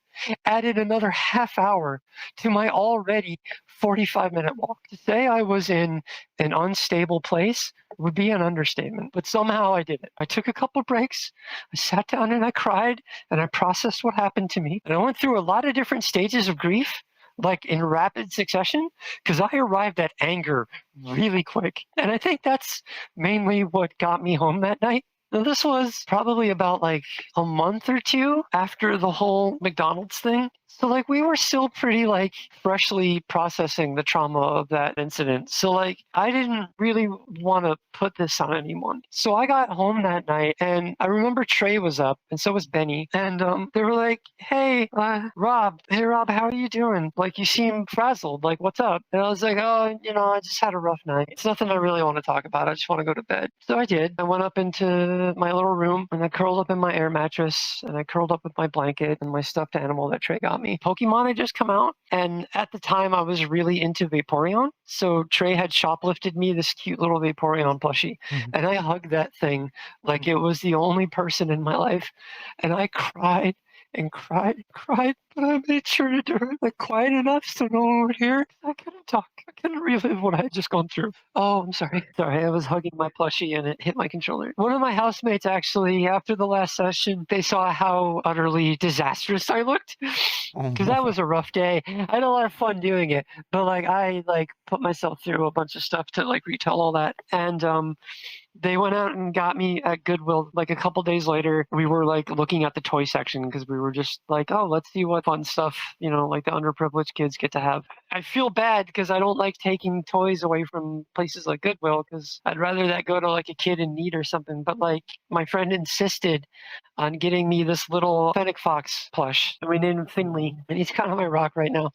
added another half hour to my already 45-minute walk. To say I was in an unstable place would be an understatement, but somehow I did it. I took a couple breaks, I sat down and I cried, and I processed what happened to me. And I went through a lot of different stages of grief, like in rapid succession, because I arrived at anger really quick. And I think that's mainly what got me home that night. Now, this was probably about like a month or two after the whole McDonald's thing. So like we were still pretty like freshly processing the trauma of that incident. So like I didn't really want to put this on anyone. So I got home that night and I remember Trey was up and so was Benny. And they were like, "Hey, Rob, how are you doing? Like you seem frazzled. Like what's up?" And I was like, "Oh, I just had a rough night. It's nothing I really want to talk about. I just want to go to bed." So I did. I went up into my little room and I curled up in my air mattress and I curled up with my blanket and my stuffed animal that Trey got me. Pokemon had just come out, and at the time I was really into Vaporeon. So Trey had shoplifted me this cute little Vaporeon plushie, and I hugged that thing like it was the only person in my life, and I cried and cried and cried, but I made sure to do it like quiet enough so no one would hear. I couldn't talk. I couldn't relive what I had just gone through. Oh, I'm sorry. Sorry, I was hugging my plushie and it hit my controller. One of my housemates actually, after the last session, they saw how utterly disastrous I looked. Because that was a rough day. I had a lot of fun doing it, but like I like put myself through a bunch of stuff to like retell all that. And they went out and got me at Goodwill. Like a couple days later, we were like looking at the toy section because we were just like, oh, let's see what fun stuff, like the underprivileged kids get to have. I feel bad because I don't like taking toys away from places like Goodwill because I'd rather that go to like a kid in need or something. But like my friend insisted on getting me this little Fennec Fox plush. And we named him Finley, and he's kind of my rock right now.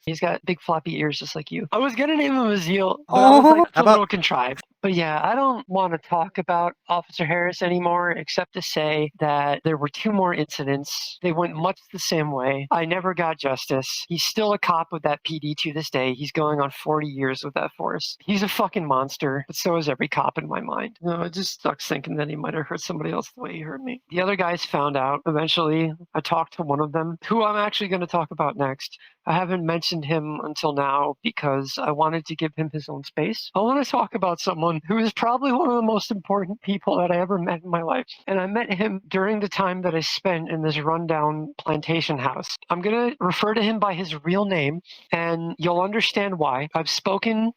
He's got big floppy ears just like you. I was going to name him Azil, but I was like, it's a little contrived. But yeah, I don't want to talk about Officer Harris anymore, except to say that there were 2 more incidents. They went much the same way. I never got justice. He's still a cop with that PD to this day. He's going on 40 years with that force. He's a fucking monster, but so is every cop in my mind. It just sucks thinking that he might have hurt somebody else the way he hurt me. The other guys found out eventually. I talked to one of them, who I'm actually going to talk about next. I haven't mentioned him until now because I wanted to give him his own space. I want to talk about someone who is probably one of the most important people that I ever met in my life. And I met him during the time that I spent in this rundown plantation house. I'm going to refer to him by his real name, and you'll understand why. I've spoken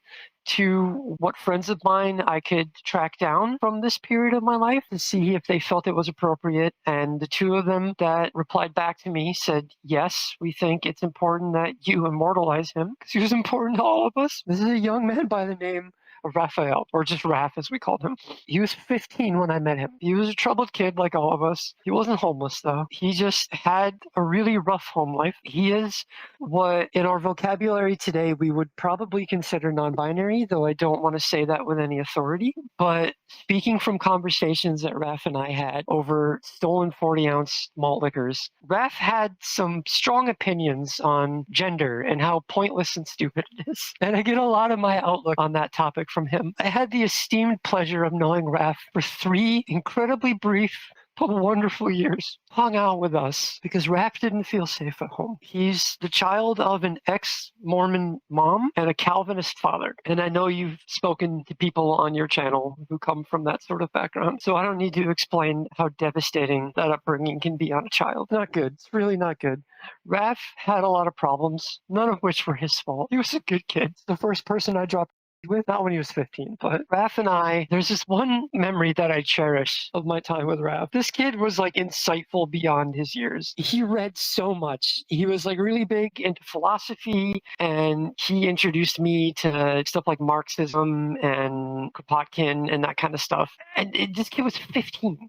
to what friends of mine I could track down from this period of my life to see if they felt it was appropriate. And the two of them that replied back to me said, yes, we think it's important that you immortalize him because he was important to all of us. This is a young man by the name of Raphael, or just Raph as we called him. He was 15 when I met him. He was a troubled kid like all of us. He wasn't homeless though. He just had a really rough home life. He is what in our vocabulary today we would probably consider non-binary, though I don't want to say that with any authority. But speaking from conversations that Raph and I had over stolen 40-ounce malt liquors, Raph had some strong opinions on gender and how pointless and stupid it is. And I get a lot of my outlook on that topic from him. I had the esteemed pleasure of knowing Raph for 3 incredibly brief but wonderful years. Hung out with us because Raph didn't feel safe at home. He's the child of an ex-Mormon mom and a Calvinist father. And I know you've spoken to people on your channel who come from that sort of background, so I don't need to explain how devastating that upbringing can be on a child. Not good. It's really not good. Raph had a lot of problems, none of which were his fault. He was a good kid. The first person I dropped with, not when he was 15, but Raph and I, there's this one memory that I cherish of my time with Raph. This kid was like insightful beyond his years. He read so much. He was like really big into philosophy, and he introduced me to stuff like Marxism and Kropotkin and that kind of stuff. And this kid was 15.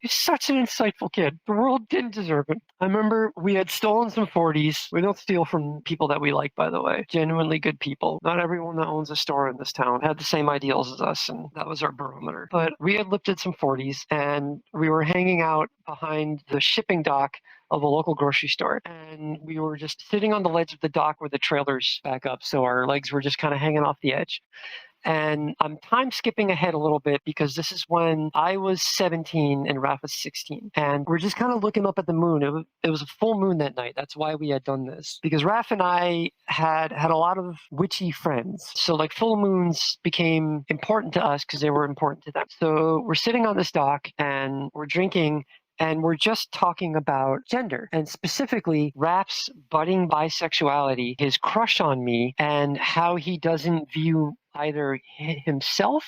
He's such an insightful kid. The world didn't deserve him. I remember we had stolen some 40s. We don't steal from people that we like, by the way. Genuinely good people. Not everyone that owns a store in this town had the same ideals as us, and that was our barometer. But we had lifted some 40s, and we were hanging out behind the shipping dock of a local grocery store. And we were just sitting on the ledge of the dock where the trailers back up, so our legs were just kind of hanging off the edge. And I'm time skipping ahead a little bit because this is when I was 17 and Raph was 16. And we're just kind of looking up at the moon. It was a full moon that night. That's why we had done this. Because Raph and I had a lot of witchy friends. So like full moons became important to us because they were important to them. So we're sitting on this dock and we're drinking. And we're just talking about gender, and specifically Raph's budding bisexuality, his crush on me, and how he doesn't view either himself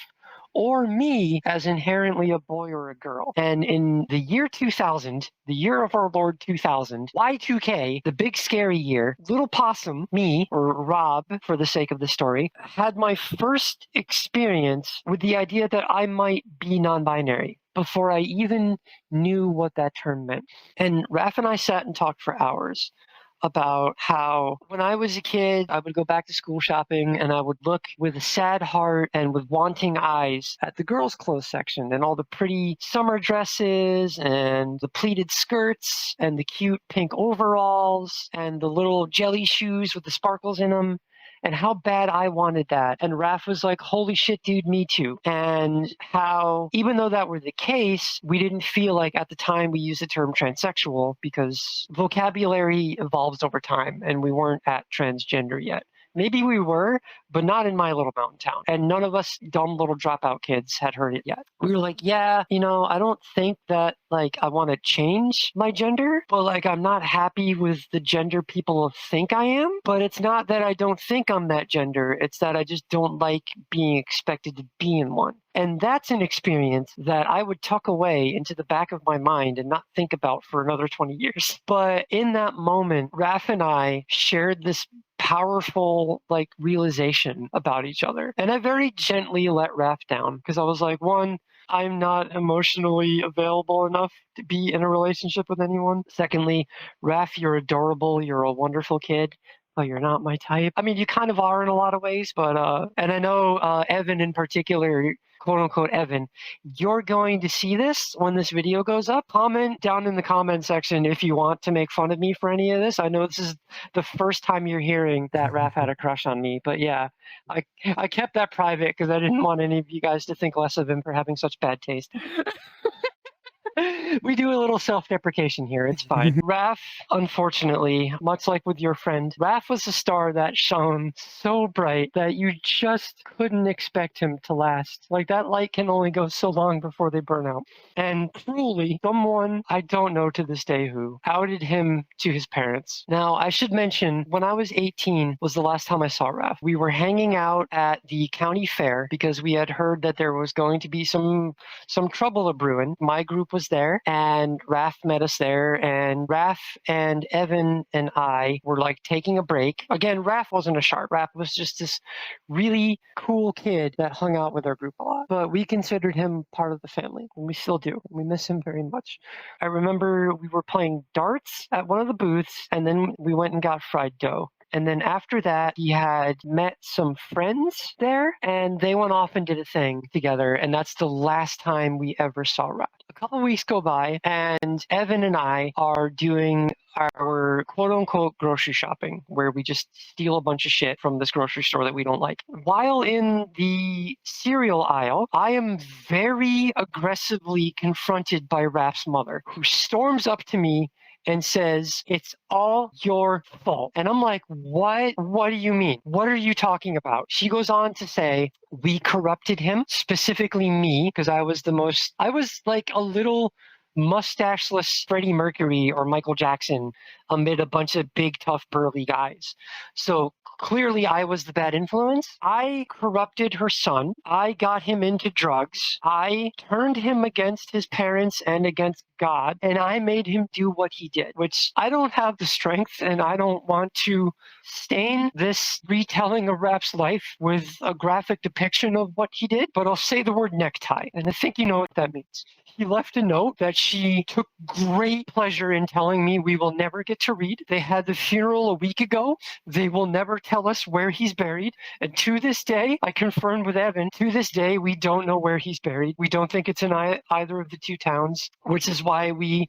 or me as inherently a boy or a girl. And in the year 2000, the year of our Lord 2000, Y2K, the big scary year, Little Possum, me, or Rob for the sake of the story, had my first experience with the idea that I might be non-binary before I even knew what that term meant. And Raph and I sat and talked for hours about how when I was a kid, I would go back to school shopping and I would look with a sad heart and with wanting eyes at the girls' clothes section and all the pretty summer dresses and the pleated skirts and the cute pink overalls and the little jelly shoes with the sparkles in them. And how bad I wanted that. And Raph was like, holy shit, dude, me too. And how, even though that were the case, we didn't feel like at the time we used the term transsexual because vocabulary evolves over time and we weren't at transgender yet. Maybe we were, but not in my little mountain town. And none of us dumb little dropout kids had heard it yet. We were like, yeah, I don't think that I want to change my gender, but I'm not happy with the gender people think I am. But it's not that I don't think I'm that gender. It's that I just don't like being expected to be in one. And that's an experience that I would tuck away into the back of my mind and not think about for another 20 years. But in that moment, Raph and I shared this powerful realization about each other. And I very gently let Raph down because I was like, one, I'm not emotionally available enough to be in a relationship with anyone. Secondly, Raph, you're adorable. You're a wonderful kid. But you're not my type. I mean, you kind of are in a lot of ways, but, and I know Evan in particular, quote unquote Evan, you're going to see this when this video goes up. Comment down in the comment section if you want to make fun of me for any of this. I know this is the first time you're hearing that Raph had a crush on me, but yeah, I kept that private because I didn't want any of you guys to think less of him for having such bad taste. We do a little self-deprecation here. It's fine. Raph, unfortunately, much like with your friend, Raph was a star that shone so bright that you just couldn't expect him to last. Like, that light can only go so long before they burn out. And cruelly, someone, I don't know to this day who, outed him to his parents. Now, I should mention, when I was 18 was the last time I saw Raph. We were hanging out at the county fair because we had heard that there was going to be some trouble a-brewing. My group was there, and Raph met us there, and Raph and Evan and I were like taking a break. Again, Raph wasn't a sharp. Raph was just this really cool kid that hung out with our group a lot. But we considered him part of the family, and we still do. We miss him very much. I remember we were playing darts at one of the booths, and then we went and got fried dough. And then after that, he had met some friends there, and they went off and did a thing together. And that's the last time we ever saw Raph. A couple of weeks go by, and Evan and I are doing our quote-unquote grocery shopping, where we just steal a bunch of shit from this grocery store that we don't like. While in the cereal aisle, I am very aggressively confronted by Raph's mother, who storms up to me and says, "It's all your fault." And I'm like, what? What do you mean? What are you talking about? She goes on to say, "We corrupted him," specifically me, because I was like a little mustacheless Freddie Mercury or Michael Jackson amid a bunch of big, tough, burly guys. So clearly I was the bad influence. I corrupted her son. I got him into drugs. I turned him against his parents and against God, and I made him do what he did, which I don't have the strength, and I don't want to stain this retelling of Raph's life with a graphic depiction of what he did, but I'll say the word necktie, and I think you know what that means. He left a note that she took great pleasure in telling me we will never get to read. They had the funeral a week ago. They will never tell us where he's buried. And to this day, I confirmed with Evan, to this day, we don't know where he's buried. We don't think it's in either of the two towns, which is why we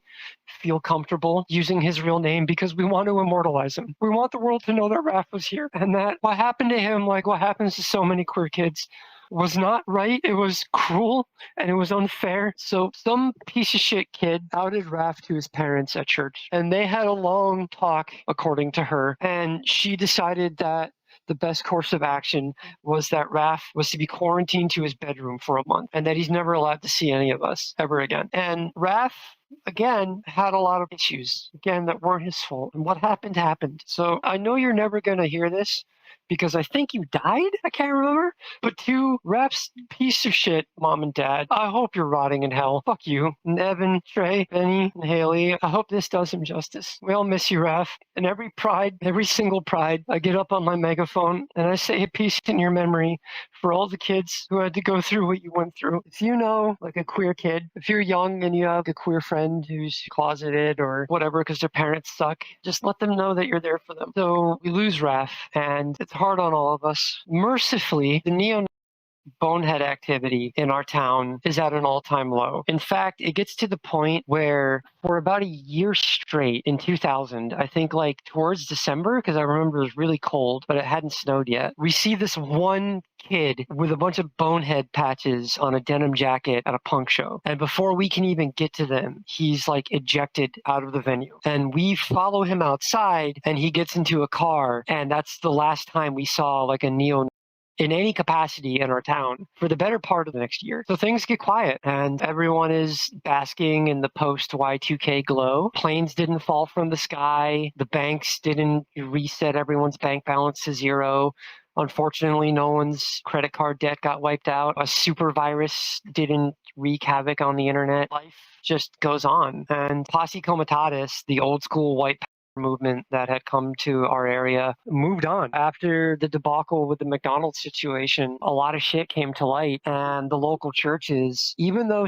feel comfortable using his real name, because we want to immortalize him. We want the world to know that Raph was here, and that what happened to him, like what happens to so many queer kids, was not right. It was cruel and it was unfair. So some piece of shit kid outed Raph to his parents at church, and they had a long talk, according to her, and she decided that the best course of action was that Raph was to be quarantined to his bedroom for a month, and that he's never allowed to see any of us ever again. And Raph, again, had a lot of issues, again, that weren't his fault. And what happened happened. So I know you're never going to hear this, because I think you died. I can't remember. But to Raph's piece of shit mom and dad, I hope you're rotting in hell. Fuck you. And Evan, Trey, Benny, and Haley, I hope this does him justice. We all miss you, Raph. And every single pride, I get up on my megaphone and I say a piece in your memory for all the kids who had to go through what you went through. If you know, like, a queer kid, if you're young and you have a queer friend who's closeted or whatever because their parents suck, just let them know that you're there for them. So we lose Raph, and it's hard on all of us. Mercifully, the neo bonehead activity in our town is at an all-time low. In fact, it gets to the point where for about a year straight in 2000, I think like towards December, because I remember it was really cold, but it hadn't snowed yet, we see this one kid with a bunch of bonehead patches on a denim jacket at a punk show. And before we can even get to them, he's like ejected out of the venue. And we follow him outside, and he gets into a car, and that's the last time we saw like a neo in any capacity in our town for the better part of the next year. So things get quiet, and everyone is basking in the post Y2K glow. Planes didn't fall from the sky. The banks didn't reset everyone's bank balance to zero. Unfortunately, no one's credit card debt got wiped out. A super virus didn't wreak havoc on the internet. Life just goes on. And Posse Comitatus, the old school white movement that had come to our area, moved on. After the debacle with the McDonald's situation, a lot of shit came to light, and the local churches, even though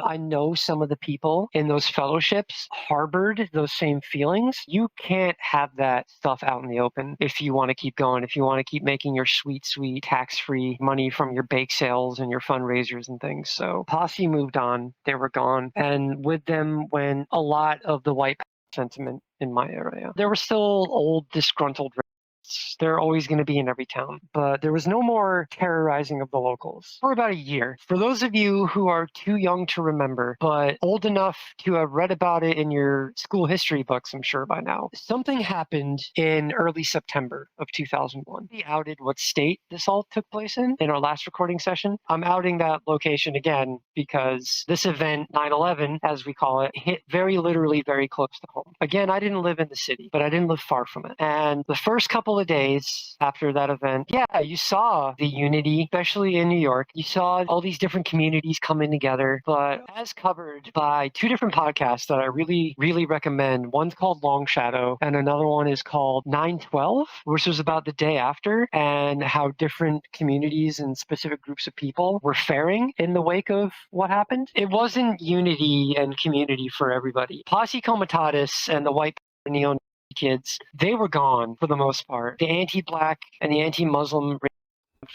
I know some of the people in those fellowships harbored those same feelings, you can't have that stuff out in the open if you want to keep going, if you want to keep making your sweet, sweet tax-free money from your bake sales and your fundraisers and things. So Posse moved on. They were gone. And with them went a lot of the white sentiment in my area. There were still old disgruntled racists They're always going to be in every town. But there was no more terrorizing of the locals for about a year. For those of you who are too young to remember, but old enough to have read about it in your school history books, I'm sure by now, something happened in early September of 2001. We outed what state this all took place in our last recording session. I'm outing that location again because this event, 9/11, as we call it, hit very literally very close to home. Again, I didn't live in the city, but I didn't live far from it. And the first couple of days after that event, yeah, you saw the unity, especially in New York. You saw all these different communities coming together. But as covered by two different podcasts that I really, really recommend, one's called Long Shadow and another one is called 9/12, which was about the day after and how different communities and specific groups of people were faring in the wake of what happened. It wasn't unity and community for everybody. Posse Comitatus and the white neo kids, they were gone for the most part. The anti-black and the anti-Muslim,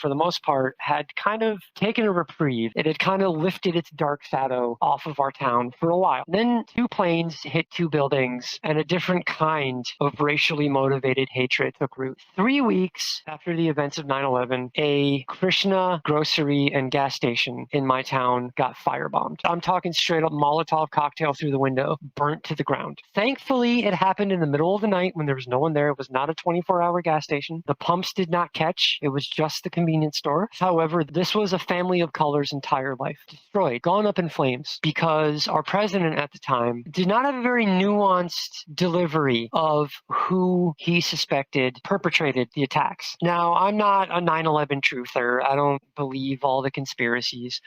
for the most part, had kind of taken a reprieve. It had kind of lifted its dark shadow off of our town for a while. Then two planes hit two buildings, and a different kind of racially motivated hatred took root. 3 weeks after the events of 9/11, a Krishna grocery and gas station in my town got firebombed. I'm talking straight up Molotov cocktail through the window, burnt to the ground. Thankfully, it happened in the middle of the night when there was no one there. It was not a 24-hour gas station. The pumps did not catch. It was just the convenience store. However, this was a family of color's entire life. Destroyed, gone up in flames, because our president at the time did not have a very nuanced delivery of who he suspected perpetrated the attacks. Now, I'm not a 9/11 truther. I don't believe all the conspiracies,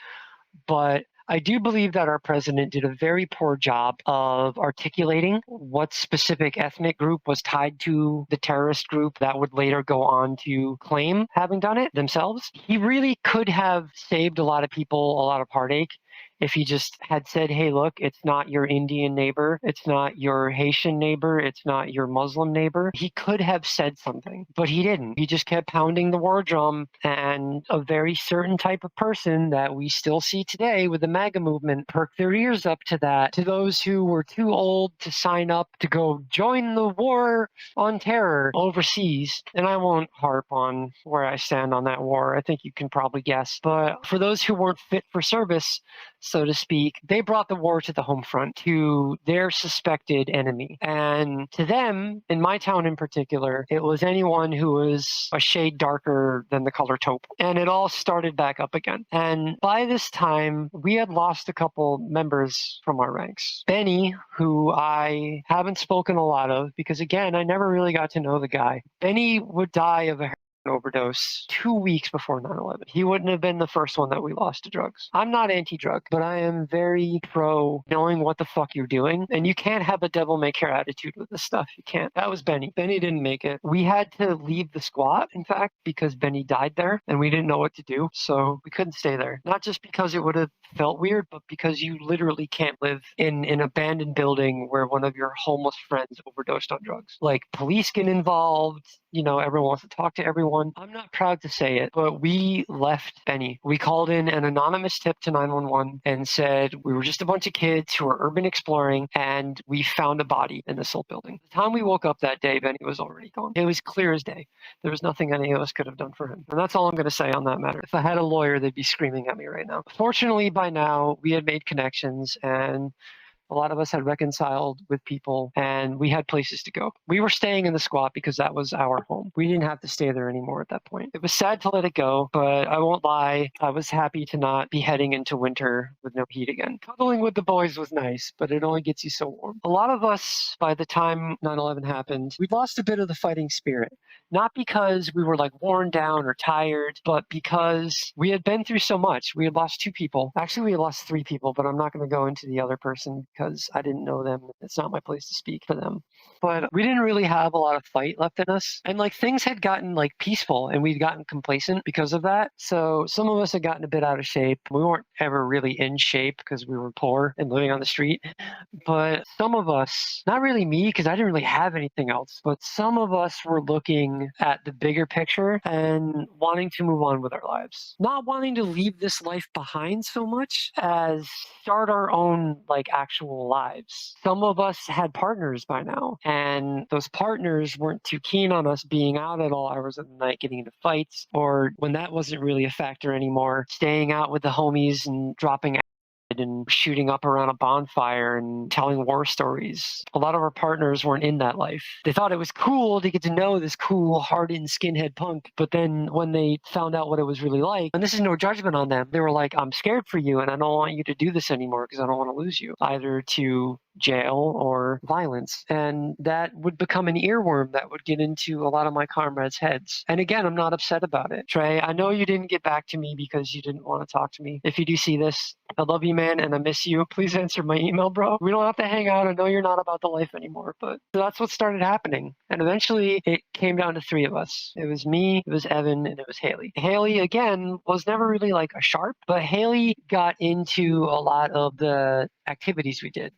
but I do believe that our president did a very poor job of articulating what specific ethnic group was tied to the terrorist group that would later go on to claim having done it themselves. He really could have saved a lot of people a lot of heartache if he just had said, hey, look, it's not your Indian neighbor, it's not your Haitian neighbor, it's not your Muslim neighbor. He could have said something, but he didn't. He just kept pounding the war drum, and a very certain type of person that we still see today with the MAGA movement perked their ears up to that. To those who were too old to sign up to go join the war on terror overseas, and I won't harp on where I stand on that war, I think you can probably guess, but for those who weren't fit for service, so to speak, they brought the war to the home front, to their suspected enemy. And to them, in my town in particular, it was anyone who was a shade darker than the color taupe. And it all started back up again. And by this time, we had lost a couple members from our ranks. Benny, who I haven't spoken a lot of, because again, I never really got to know the guy. Benny would die of a overdose 2 weeks before 9/11. He wouldn't have been the first one that we lost to drugs. I'm not anti-drug, but I am very pro knowing what the fuck you're doing. And you can't have a devil may care attitude with this stuff. You can't. That was Benny. Benny didn't make it. We had to leave the squat, in fact, because Benny died there and we didn't know what to do. So we couldn't stay there. Not just because it would have felt weird, but because you literally can't live in an abandoned building where one of your homeless friends overdosed on drugs. Like, police get involved, everyone wants to talk to everyone. I'm not proud to say it, but we left Benny. We called in an anonymous tip to 911 and said we were just a bunch of kids who were urban exploring and we found a body in this old building. The time we woke up that day, Benny was already gone. It was clear as day. There was nothing any of us could have done for him. And that's all I'm going to say on that matter. If I had a lawyer, they'd be screaming at me right now. Fortunately, by now, we had made connections and a lot of us had reconciled with people and we had places to go. We were staying in the squat because that was our home. We didn't have to stay there anymore at that point. It was sad to let it go, but I won't lie. I was happy to not be heading into winter with no heat again. Cuddling with the boys was nice, but it only gets you so warm. A lot of us, by the time 9/11 happened, we lost a bit of the fighting spirit. Not because we were worn down or tired, but because we had been through so much. We had lost 2 people. Actually, we had lost 3 people, but I'm not going to go into the other person because I didn't know them. It's not my place to speak for them. But we didn't really have a lot of fight left in us. And things had gotten peaceful and we'd gotten complacent because of that. So some of us had gotten a bit out of shape. We weren't ever really in shape because we were poor and living on the street. But some of us, not really me because I didn't really have anything else, but some of us were looking at the bigger picture and wanting to move on with our lives. Not wanting to leave this life behind so much as start our own actual actual lives. Some of us had partners by now, and those partners weren't too keen on us being out at all hours of the night getting into fights, or when that wasn't really a factor anymore, staying out with the homies and dropping and shooting up around a bonfire and telling war stories. A lot of our partners weren't in that life. They thought it was cool to get to know this cool, hardened skinhead punk, but then when they found out what it was really like, and this is no judgment on them, they were like, I'm scared for you and I don't want you to do this anymore because I don't want to lose you, either to jail or violence. And that would become an earworm that would get into a lot of my comrades' heads. And again, I'm not upset about it. Trey, I know you didn't get back to me because you didn't want to talk to me. If you do see this, I love you, man, and I miss you. Please answer my email, bro. We don't have to hang out. I know you're not about the life anymore, but that's what started happening. And eventually it came down to three of us. It was me, it was Evan, and it was Haley. Haley, again, was never really like a sharp, but Haley got into a lot of the activities we did,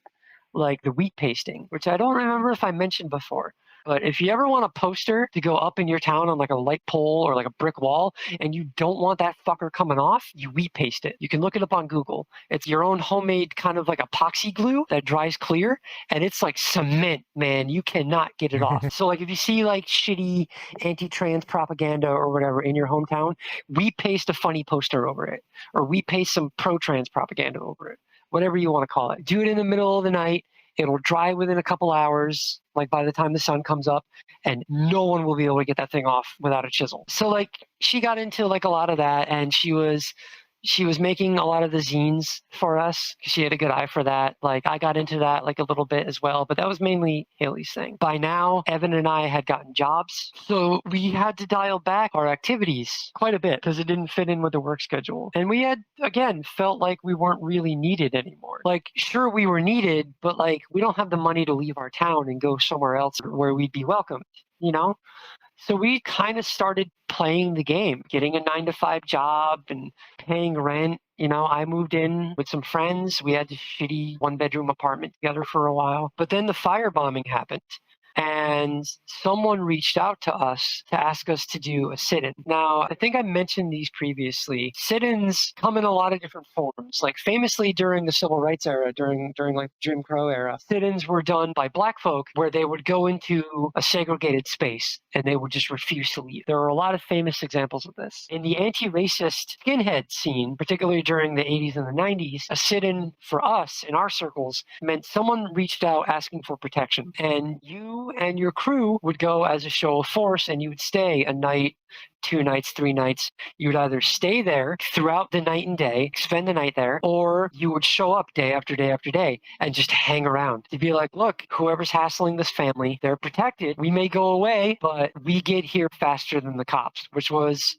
like the wheat pasting, which I don't remember if I mentioned before. But if you ever want a poster to go up in your town on like a light pole or like a brick wall and you don't want that fucker coming off, you wheat paste it. You can look it up on Google. It's your own homemade kind of like epoxy glue that dries clear, and it's like cement, man. You cannot get it off. So like if you see like shitty anti-trans propaganda or whatever in your hometown, wheat paste a funny poster over it, or wheat paste some pro-trans propaganda over it, whatever you want to call it. Do it in the middle of the night. It'll dry within a couple hours, like by the time the sun comes up, and no one will be able to get that thing off without a chisel. So like she got into like a lot of that, and she was making a lot of the zines for us because she had a good eye for that. Like I got into that like a little bit as well, but that was mainly Haley's thing. By now, Evan and I had gotten jobs, so we had to dial back our activities quite a bit because it didn't fit in with the work schedule. And we had, again, felt like we weren't really needed anymore. Like, sure, we were needed, but like we don't have the money to leave our town and go somewhere else where we'd be welcomed, you know? So we kind of started playing the game, getting a 9-to-5 job and paying rent. You know, I moved in with some friends. We had this shitty one-bedroom apartment together for a while. But then the firebombing happened. And someone reached out to us to ask us to do a sit-in. Now, I think I mentioned these previously. Sit-ins come in a lot of different forms. Like famously during the civil rights era, during like Jim Crow era, sit-ins were done by black folk where they would go into a segregated space and they would just refuse to leave. There are a lot of famous examples of this. In the anti-racist skinhead scene, particularly during the 80s and the 90s, a sit-in for us in our circles meant someone reached out asking for protection, and you and your crew would go as a show of force and you would stay a night, 2 nights, 3 nights. You would either stay there throughout the night and day, spend the night there, or you would show up day after day after day and just hang around to be like, look, whoever's hassling this family, they're protected. We may go away, but we get here faster than the cops, which was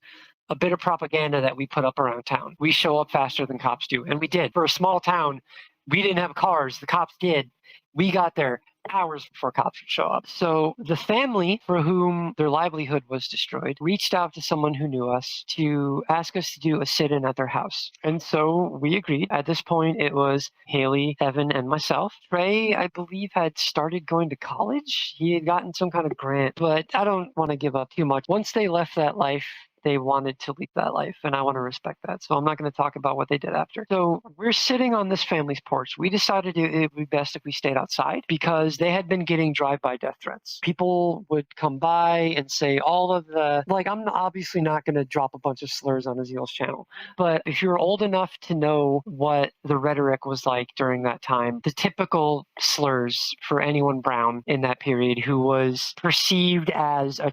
a bit of propaganda that we put up around town. We show up faster than cops do. And we did. For a small town, we didn't have cars. The cops did. We got there hours before cops would show up. So the family for whom their livelihood was destroyed reached out to someone who knew us to ask us to do a sit-in at their house. And so we agreed. At this point, it was Haley, Evan, and myself. Trey, I believe, had started going to college. He had gotten some kind of grant, but I don't want to give up too much. Once they left that life, they wanted to lead that life, and I want to respect that. So I'm not going to talk about what they did after. So we're sitting on this family's porch. We decided it would be best if we stayed outside because they had been getting drive-by death threats. People would come by and say all of the, like, I'm obviously not going to drop a bunch of slurs on Aziel's channel, but if you're old enough to know what the rhetoric was like during that time, the typical slurs for anyone brown in that period who was perceived as a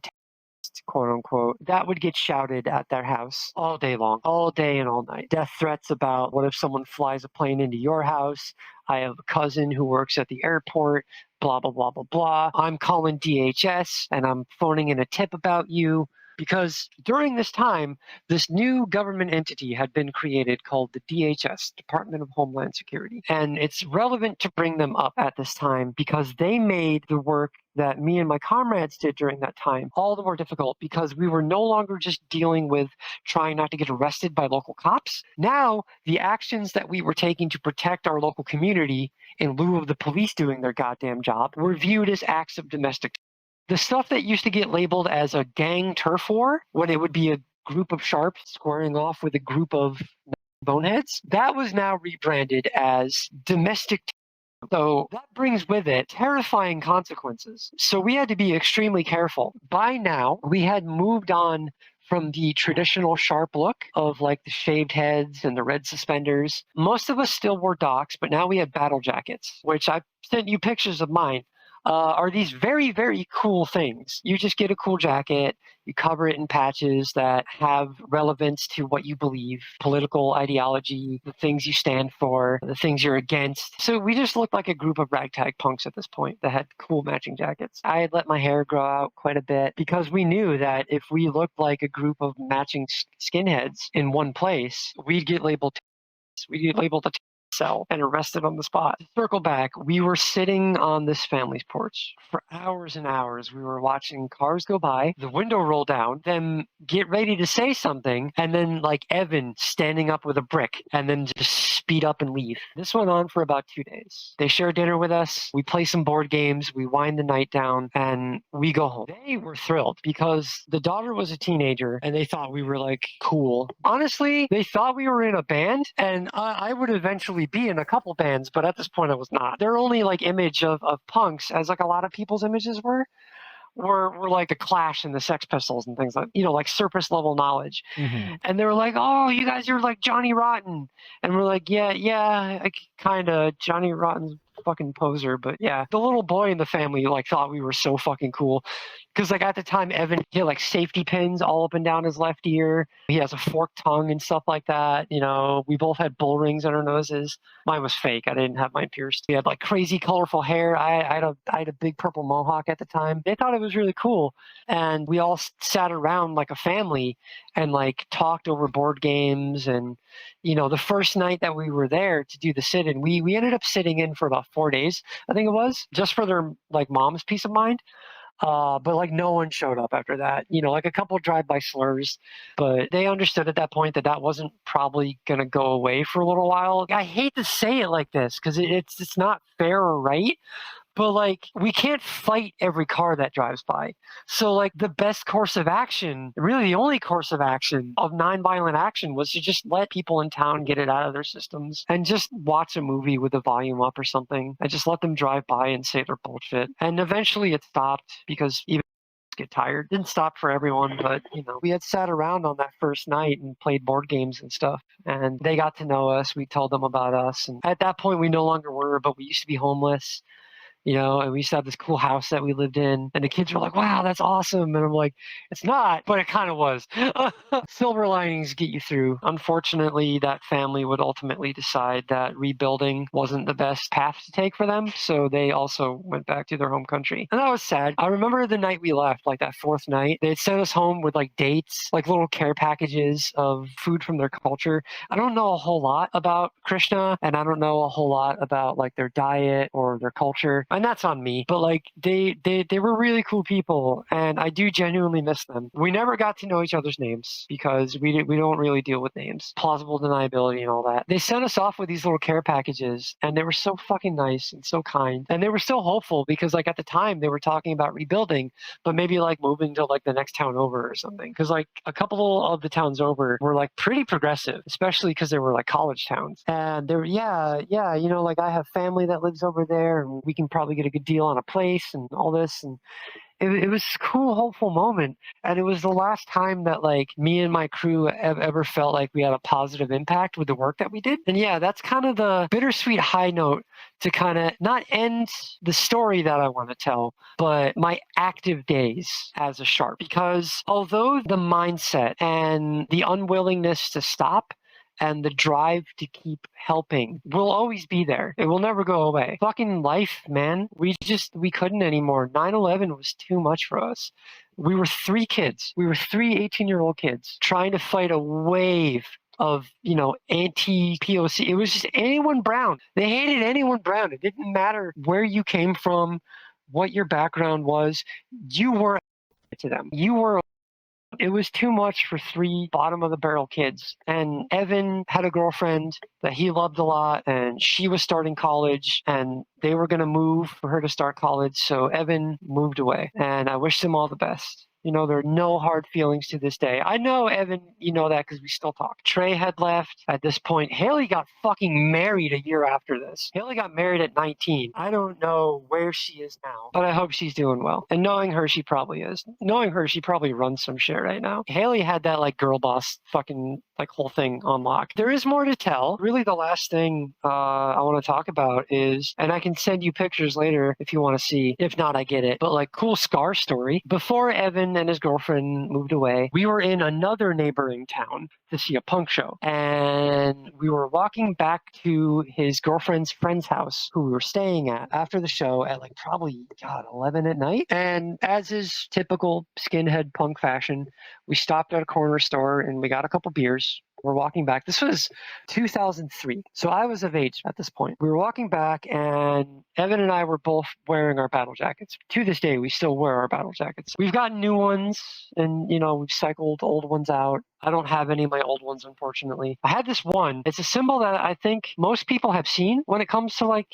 quote unquote, that would get shouted at their house all day long, all day and all night. Death threats about what if someone flies a plane into your house? I have a cousin who works at the airport, blah, blah, blah, blah, blah. I'm calling DHS and I'm phoning in a tip about you. Because during this time, this new government entity had been created called the DHS, Department of Homeland Security. And it's relevant to bring them up at this time because they made the work that me and my comrades did during that time all the more difficult because we were no longer just dealing with trying not to get arrested by local cops. Now, the actions that we were taking to protect our local community in lieu of the police doing their goddamn job were viewed as acts of domestic. The stuff that used to get labeled as a gang turf war, when it would be a group of sharps squaring off with a group of boneheads, that was now rebranded as domestic So that brings with it terrifying consequences. So we had to be extremely careful. By now, we had moved on from the traditional sharp look of like the shaved heads and the red suspenders. Most of us still wore docks, but now we had battle jackets, which I sent you pictures of mine. Are these very, very cool things. You just get a cool jacket, you cover it in patches that have relevance to what you believe, political ideology, the things you stand for, the things you're against. So we just looked like a group of ragtag punks at this point that had cool matching jackets. I had let my hair grow out quite a bit because we knew that if we looked like a group of matching skinheads in one place, we'd get labeled a cell and arrested on the spot. To circle back, we were sitting on this family's porch for hours and hours. We were watching cars go by, the window roll down, them get ready to say something, and then like Evan standing up with a brick and then just speed up and leave. This went on for about 2 days. They share dinner with us, we play some board games, we wind the night down, and we go home. They were thrilled because the daughter was a teenager and they thought we were like cool. Honestly, they thought we were in a band, and I would eventually be in a couple bands, but at this point I was not. Their only like image of punks, as like a lot of people's images were like the Clash and the Sex Pistols and things like, like surface level knowledge. Mm-hmm. And they were like, "Oh, you guys are like Johnny Rotten," and we're like, "Yeah, I kind of Johnny Rotten's fucking poser, but yeah." The little boy in the family like thought we were so fucking cool because like at the time Evan had like safety pins all up and down his left ear. He has a forked tongue and stuff like that. We both had bull rings on our noses. Mine was fake. I didn't have mine pierced. We had like crazy colorful hair. I had a big purple mohawk at the time. They thought it was really cool, and we all sat around like a family and like talked over board games. And the first night that we were there to do the sit-in, we ended up sitting in for about 4 days, I think it was, just for their like mom's peace of mind. But like no one showed up after that. Like a couple drive-by slurs, but they understood at that point that that wasn't probably gonna go away for a little while. I hate to say it like this because it's not fair or right, but like we can't fight every car that drives by. So like the best course of action, really the only course of action of nonviolent action, was to just let people in town get it out of their systems and just watch a movie with the volume up or something and just let them drive by and say their bullshit. And eventually it stopped because even get tired. Didn't stop for everyone, but we had sat around on that first night and played board games and stuff, and they got to know us. We told them about us, and at that point we no longer were, but we used to be homeless. And we used to have this cool house that we lived in, and the kids were like, "Wow, that's awesome." And I'm like, "It's not, but it kind of was." Silver linings get you through. Unfortunately, that family would ultimately decide that rebuilding wasn't the best path to take for them, so they also went back to their home country. And that was sad. I remember the night we left, like that fourth night, they'd sent us home with like dates, like little care packages of food from their culture. I don't know a whole lot about Krishna, and I don't know a whole lot about like their diet or their culture. And that's on me, but like they were really cool people, and I do genuinely miss them. We never got to know each other's names because we don't really deal with names, plausible deniability and all that. They sent us off with these little care packages, and they were so fucking nice and so kind, and they were so hopeful because like at the time they were talking about rebuilding, but maybe like moving to like the next town over or something, because like a couple of the towns over were like pretty progressive, especially because they were like college towns. And they were like I have family that lives over there, and we can probably get a good deal on a place and all this. And it was a cool, hopeful moment. And it was the last time that like me and my crew ever felt like we had a positive impact with the work that we did. And yeah, that's kind of the bittersweet high note to kind of not end the story that I want to tell, but my active days as a sharp. Because although the mindset and the unwillingness to stop and the drive to keep helping will always be there. It will never go away. Fucking life, man. We couldn't anymore. 9/11 was too much for us. We were three kids. We were three 18-year-old kids trying to fight a wave of, anti-POC. It was just anyone brown. They hated anyone brown. It didn't matter where you came from, what your background was. You were to them. It was too much for three bottom of the barrel kids. And Evan had a girlfriend that he loved a lot, and she was starting college, and they were going to move for her to start college. So Evan moved away, and I wish him all the best. You know, there are no hard feelings to this day. I know, Evan, you know that because we still talk. Trey had left at this point. Haley got fucking married a year after this. Haley got married at 19. I don't know where she is now, but I hope she's doing well. And knowing her, she probably is. Knowing her, she probably runs some shit right now. Haley had that like girl boss fucking like whole thing on lock. There is more to tell. Really, the last thing I want to talk about is, and I can send you pictures later if you want to see. If not, I get it. But like, cool scar story. Before Evan and his girlfriend moved away, we were in another neighboring town to see a punk show, and we were walking back to his girlfriend's friend's house, who we were staying at after the show at like probably 11 at night. And as is typical skinhead punk fashion, we stopped at a corner store and we got a couple beers. We're walking back. This was 2003. So I was of age at this point. We were walking back and Evan and I were both wearing our battle jackets. To this day, we still wear our battle jackets. We've gotten new ones and, you know, we've cycled old ones out. I don't have any of my old ones, unfortunately. I had this one. It's a symbol that I think most people have seen when it comes to like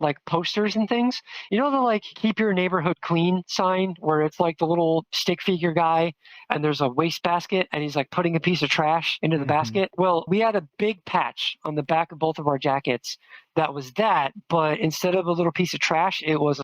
like posters and things. You know the like keep your neighborhood clean sign where it's like the little stick figure guy and there's a waste basket and he's like putting a piece of trash into the basket? Well, we had a big patch on the back of both of our jackets that was that, but instead of a little piece of trash, it was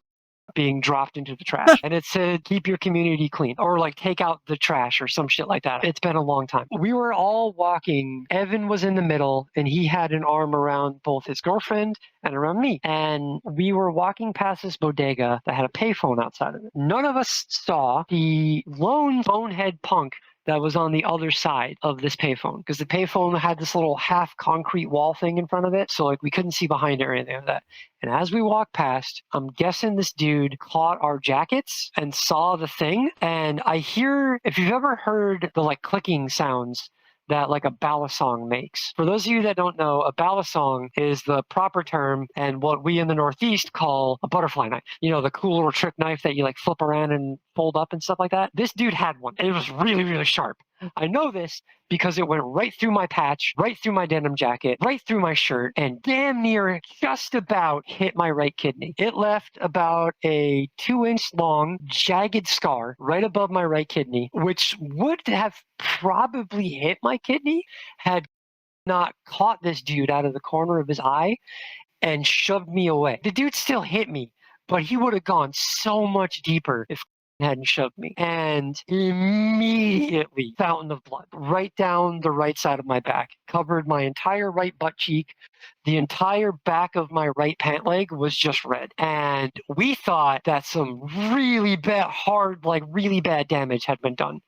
being dropped into the trash. And it said, keep your community clean, or like take out the trash or some shit like that. It's been a long time. We were all walking. Evan was in the middle and he had an arm around both his girlfriend and around me. And we were walking past this bodega that had a payphone outside of it. None of us saw the lone bonehead punk that was on the other side of this payphone, because the payphone had this little half concrete wall thing in front of it. So like we couldn't see behind it or anything like that. And as we walked past, I'm guessing this dude caught our jackets and saw the thing. And I hear, if you've ever heard the like clicking sounds that like a balisong makes. For those of you that don't know, a balisong is the proper term and what we in the Northeast call a butterfly knife. You know, the cool little trick knife that you like flip around and fold up and stuff like that. This dude had one. It was really, really sharp. I know this because it went right through my patch, right through my denim jacket, right through my shirt, and damn near just about hit my right kidney. It left about a 2-inch long jagged scar right above my right kidney, which would have probably hit my kidney had not caught this dude out of the corner of his eye and shoved me away. The dude still hit me, but he would have gone so much deeper if hadn't shoved me. And immediately, fountain of blood right down the right side of my back, covered my entire right butt cheek. The entire back of my right pant leg was just red. And we thought that some really bad, really bad damage had been done.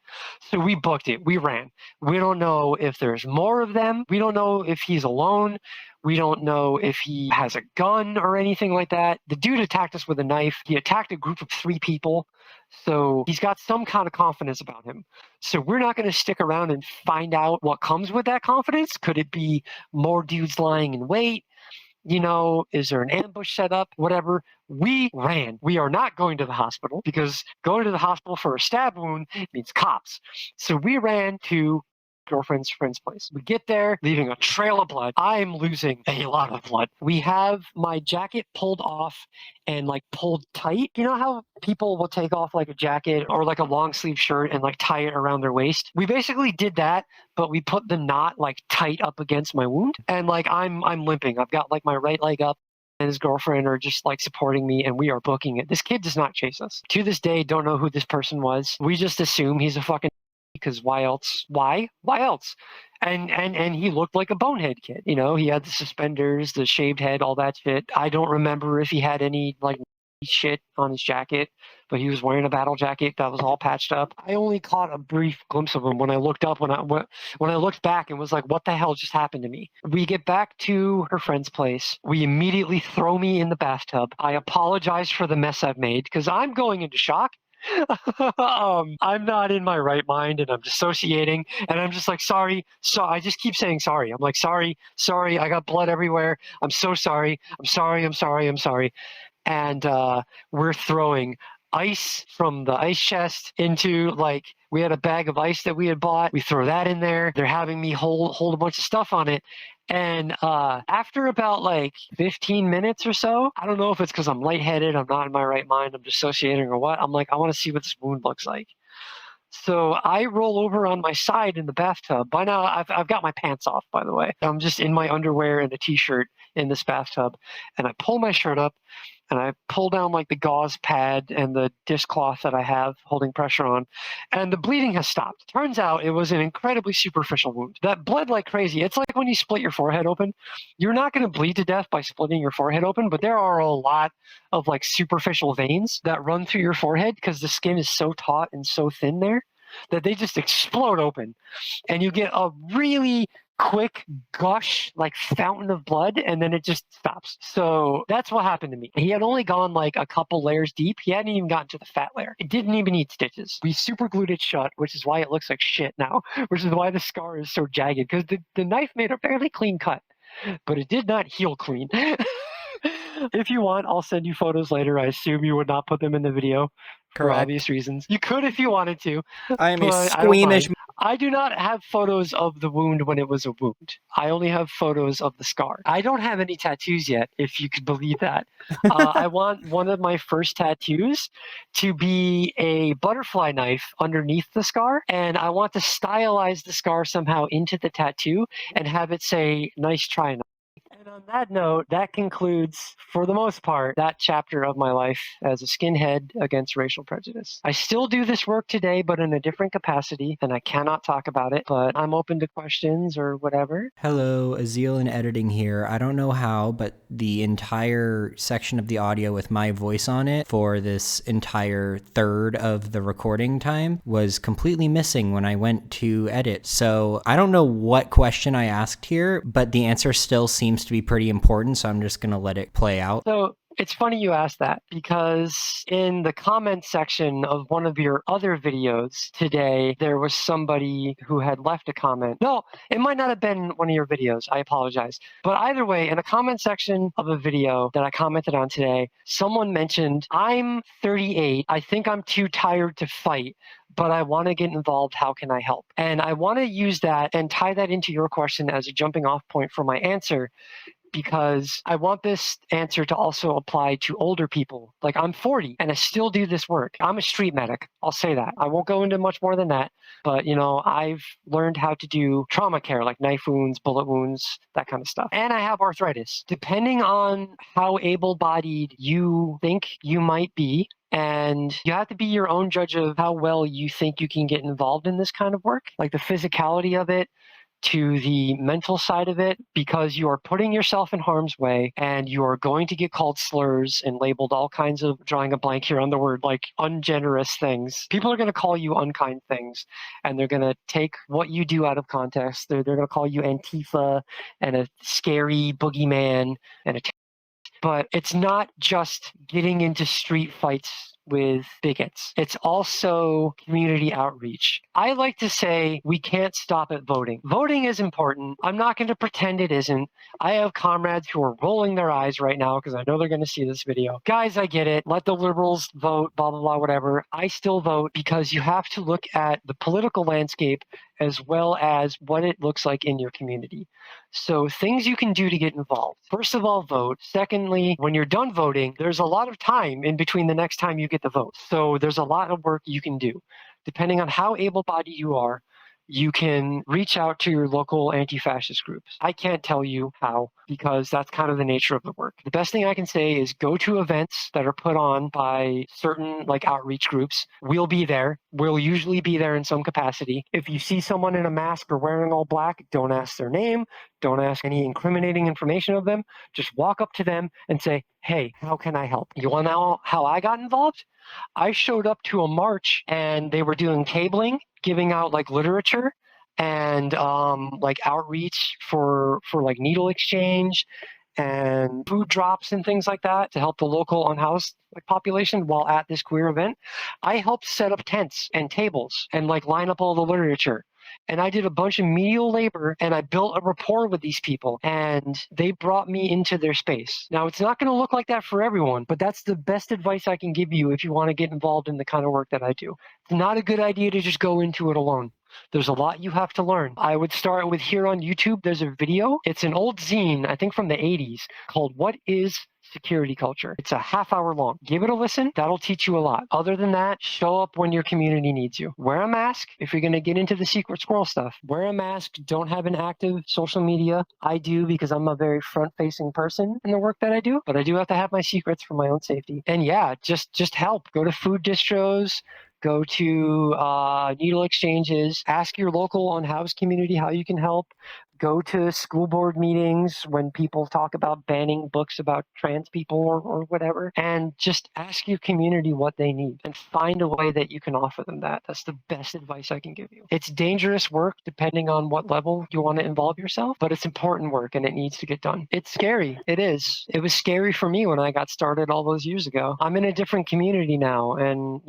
So we booked it. We ran. We don't know if there's more of them. We don't know if he's alone. We don't know if he has a gun or anything like that. The dude attacked us with a knife. He attacked a group of 3 people. So he's got some kind of confidence about him. So we're not going to stick around and find out what comes with that confidence. Could it be more dudes lying in wait? You know, is there an ambush set up? Whatever. We ran. We are not going to the hospital because going to the hospital for a stab wound means cops. So we ran to girlfriend's friend's place. We get there, leaving a trail of blood. I'm losing a lot of blood. We have my jacket pulled off and like pulled tight. You know how people will take off like a jacket or like a long sleeve shirt and like tie it around their waist? We basically did that, but we put the knot like tight up against my wound. And like I'm limping. I've got like my right leg up and his girlfriend are just like supporting me and we are booking it. This kid does not chase us. To this day, don't know who this person was. We just assume he's a fucking because why else? Why else? And he looked like a bonehead kid. You know, he had the suspenders, the shaved head, all that shit. I don't remember if he had any like shit on his jacket, but he was wearing a battle jacket that was all patched up. I only caught a brief glimpse of him when I looked up, when I looked back and was like, what the hell just happened to me? We get back to her friend's place. We immediately throw me in the bathtub. I apologize for the mess I've made because I'm going into shock. I'm not in my right mind and I'm dissociating and I'm just like, sorry. So I just keep saying sorry. I'm like, sorry. I got blood everywhere. I'm so sorry. I'm sorry. And we're throwing ice from the ice chest into like, we had a bag of ice that we had bought. We throw that in there. They're having me hold a bunch of stuff on it. And after about like 15 minutes or so, I don't know if it's because I'm lightheaded, I'm not in my right mind, I'm dissociating or what. I'm like, I want to see what this wound looks like. So I roll over on my side in the bathtub. By now, I've got my pants off, by the way. I'm just in my underwear and a t-shirt in this bathtub. And I pull my shirt up and I pull down like the gauze pad and the dishcloth that I have holding pressure on. And the bleeding has stopped. Turns out it was an incredibly superficial wound that bled like crazy. It's like when you split your forehead open. You're not going to bleed to death by splitting your forehead open, but there are a lot of like superficial veins that run through your forehead because the skin is so taut and so thin there that they just explode open. And you get a really quick gush, like fountain of blood, and then it just stops. So that's what happened to me. He had only gone like a couple layers deep. He hadn't even gotten to the fat layer. It didn't even need stitches. We super glued it shut, which is why it looks like shit now, which is why the scar is so jagged, because the knife made a fairly clean cut, but it did not heal clean. If you want, I'll send you photos later. I assume you would not put them in the video for Correct. obvious reasons. You could if you wanted to. I am a but I don't squeamish. mind. I do not have photos of the wound when it was a wound. I only have photos of the scar. I don't have any tattoos yet, if you could believe that. I want one of my first tattoos to be a butterfly knife underneath the scar, and I want to stylize the scar somehow into the tattoo and have it say, "Nice try." And on that note, that concludes, for the most part, that chapter of my life as a skinhead against racial prejudice. I still do this work today, but in a different capacity, and I cannot talk about it, but I'm open to questions or whatever. Hello, Azil in editing here. I don't know how, but the entire section of the audio with my voice on it for this entire third of the recording time was completely missing when I went to edit. So I don't know what question I asked here, but the answer still seems to be pretty important, so I'm just going to let it play out. So it's funny you asked that, because in the comment section of one of your other videos today, there was somebody who had left a comment. No, it might not have been one of your videos. I apologize. But either way, in a comment section of a video that I commented on today, someone mentioned, "I'm 38. I think I'm too tired to fight, but I want to get involved. How can I help?" And I want to use that and tie that into your question as a jumping off point for my answer, because I want this answer to also apply to older people. Like, I'm 40 and I still do this work. I'm a street medic. I'll say that. I won't go into much more than that. But, I've learned how to do trauma care, like knife wounds, bullet wounds, that kind of stuff. And I have arthritis. Depending on how able-bodied you think you might be, and you have to be your own judge of how well you think you can get involved in this kind of work, like the physicality of it, to the mental side of it, because you are putting yourself in harm's way and you are going to get called slurs and labeled all kinds of, drawing a blank here on the word, like ungenerous things. People are going to call you unkind things, and they're going to take what you do out of context. They're going to call you Antifa and a scary boogeyman and a but it's not just getting into street fights with bigots. It's also community outreach. I like to say we can't stop at voting. Voting is important. I'm not going to pretend it isn't. I have comrades who are rolling their eyes right now because I know they're going to see this video. Guys, I get it. Let the liberals vote, blah, blah, blah, whatever. I still vote because you have to look at the political landscape as well as what it looks like in your community. So things you can do to get involved. First of all, vote. Secondly, when you're done voting, there's a lot of time in between the next time you get the vote. So there's a lot of work you can do. Depending on how able-bodied you are, you can reach out to your local anti-fascist groups. I can't tell you how, because that's kind of the nature of the work. The best thing I can say is go to events that are put on by certain outreach groups. We'll be there. We'll usually be there in some capacity. If you see someone in a mask or wearing all black, don't ask their name. Don't ask any incriminating information of them. Just walk up to them and say, "Hey, how can I help?" You want to know how I got involved? I showed up to a march and they were doing tabling, giving out literature and outreach for needle exchange and food drops and things like that to help the local unhoused population while at this queer event. I helped set up tents and tables and line up all the literature. And I did a bunch of menial labor and I built a rapport with these people and they brought me into their space. Now, it's not going to look like that for everyone, but that's the best advice I can give you if you want to get involved in the kind of work that I do. It's not a good idea to just go into it alone. There's a lot you have to learn. I would start with, here on YouTube, there's a video. It's an old zine, I think from the 80s, called "What is security culture. It's a half hour long. Give it a listen. That'll teach you a lot. Other than that, show up when your community needs you. Wear a mask if you're going to get into the secret squirrel stuff. Wear a mask. Don't have an active social media. I do because I'm a very front-facing person in the work that I do, but I do have to have my secrets for my own safety. And yeah, just help. Go to food distros. Go to needle exchanges. Ask your local unhoused community how you can help. Go to school board meetings when people talk about banning books about trans people or whatever, and just ask your community what they need and find a way that you can offer them that. That's the best advice I can give you. It's dangerous work depending on what level you want to involve yourself, but it's important work and it needs to get done. It's scary. It is. It was scary for me when I got started all those years ago. I'm in a different community now, and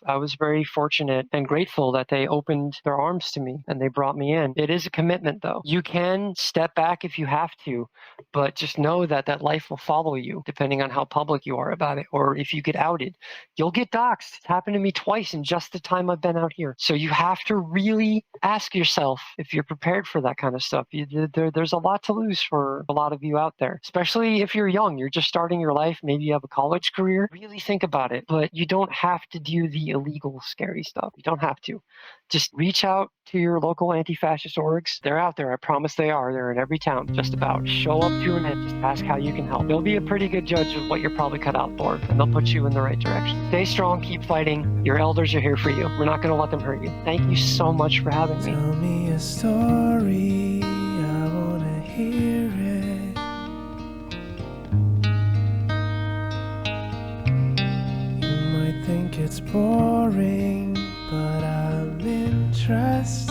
I was very fortunate and grateful that they opened their arms to me and they brought me in. It is a commitment, though. You can step back if you have to, but just know that life will follow you depending on how public you are about it. Or if you get outed, you'll get doxxed. It's happened to me twice in just the time I've been out here. So you have to really ask yourself if you're prepared for that kind of stuff. There's a lot to lose for a lot of you out there, especially if you're young, you're just starting your life. Maybe you have a college career. Really think about it, but you don't have to do the illegal, scary stuff. You don't have to. Just reach out to your local anti-fascist orgs. They're out there. I promise they are. They're in every town, just about. Show up to an event. Just ask how you can help. They'll be a pretty good judge of what you're probably cut out for, and they'll put you in the right direction. Stay strong. Keep fighting. Your elders are here for you. We're not going to let them hurt you. Thank you so much for having me. Tell me a story. I want to hear it. You might think it's boring, but I'm interested.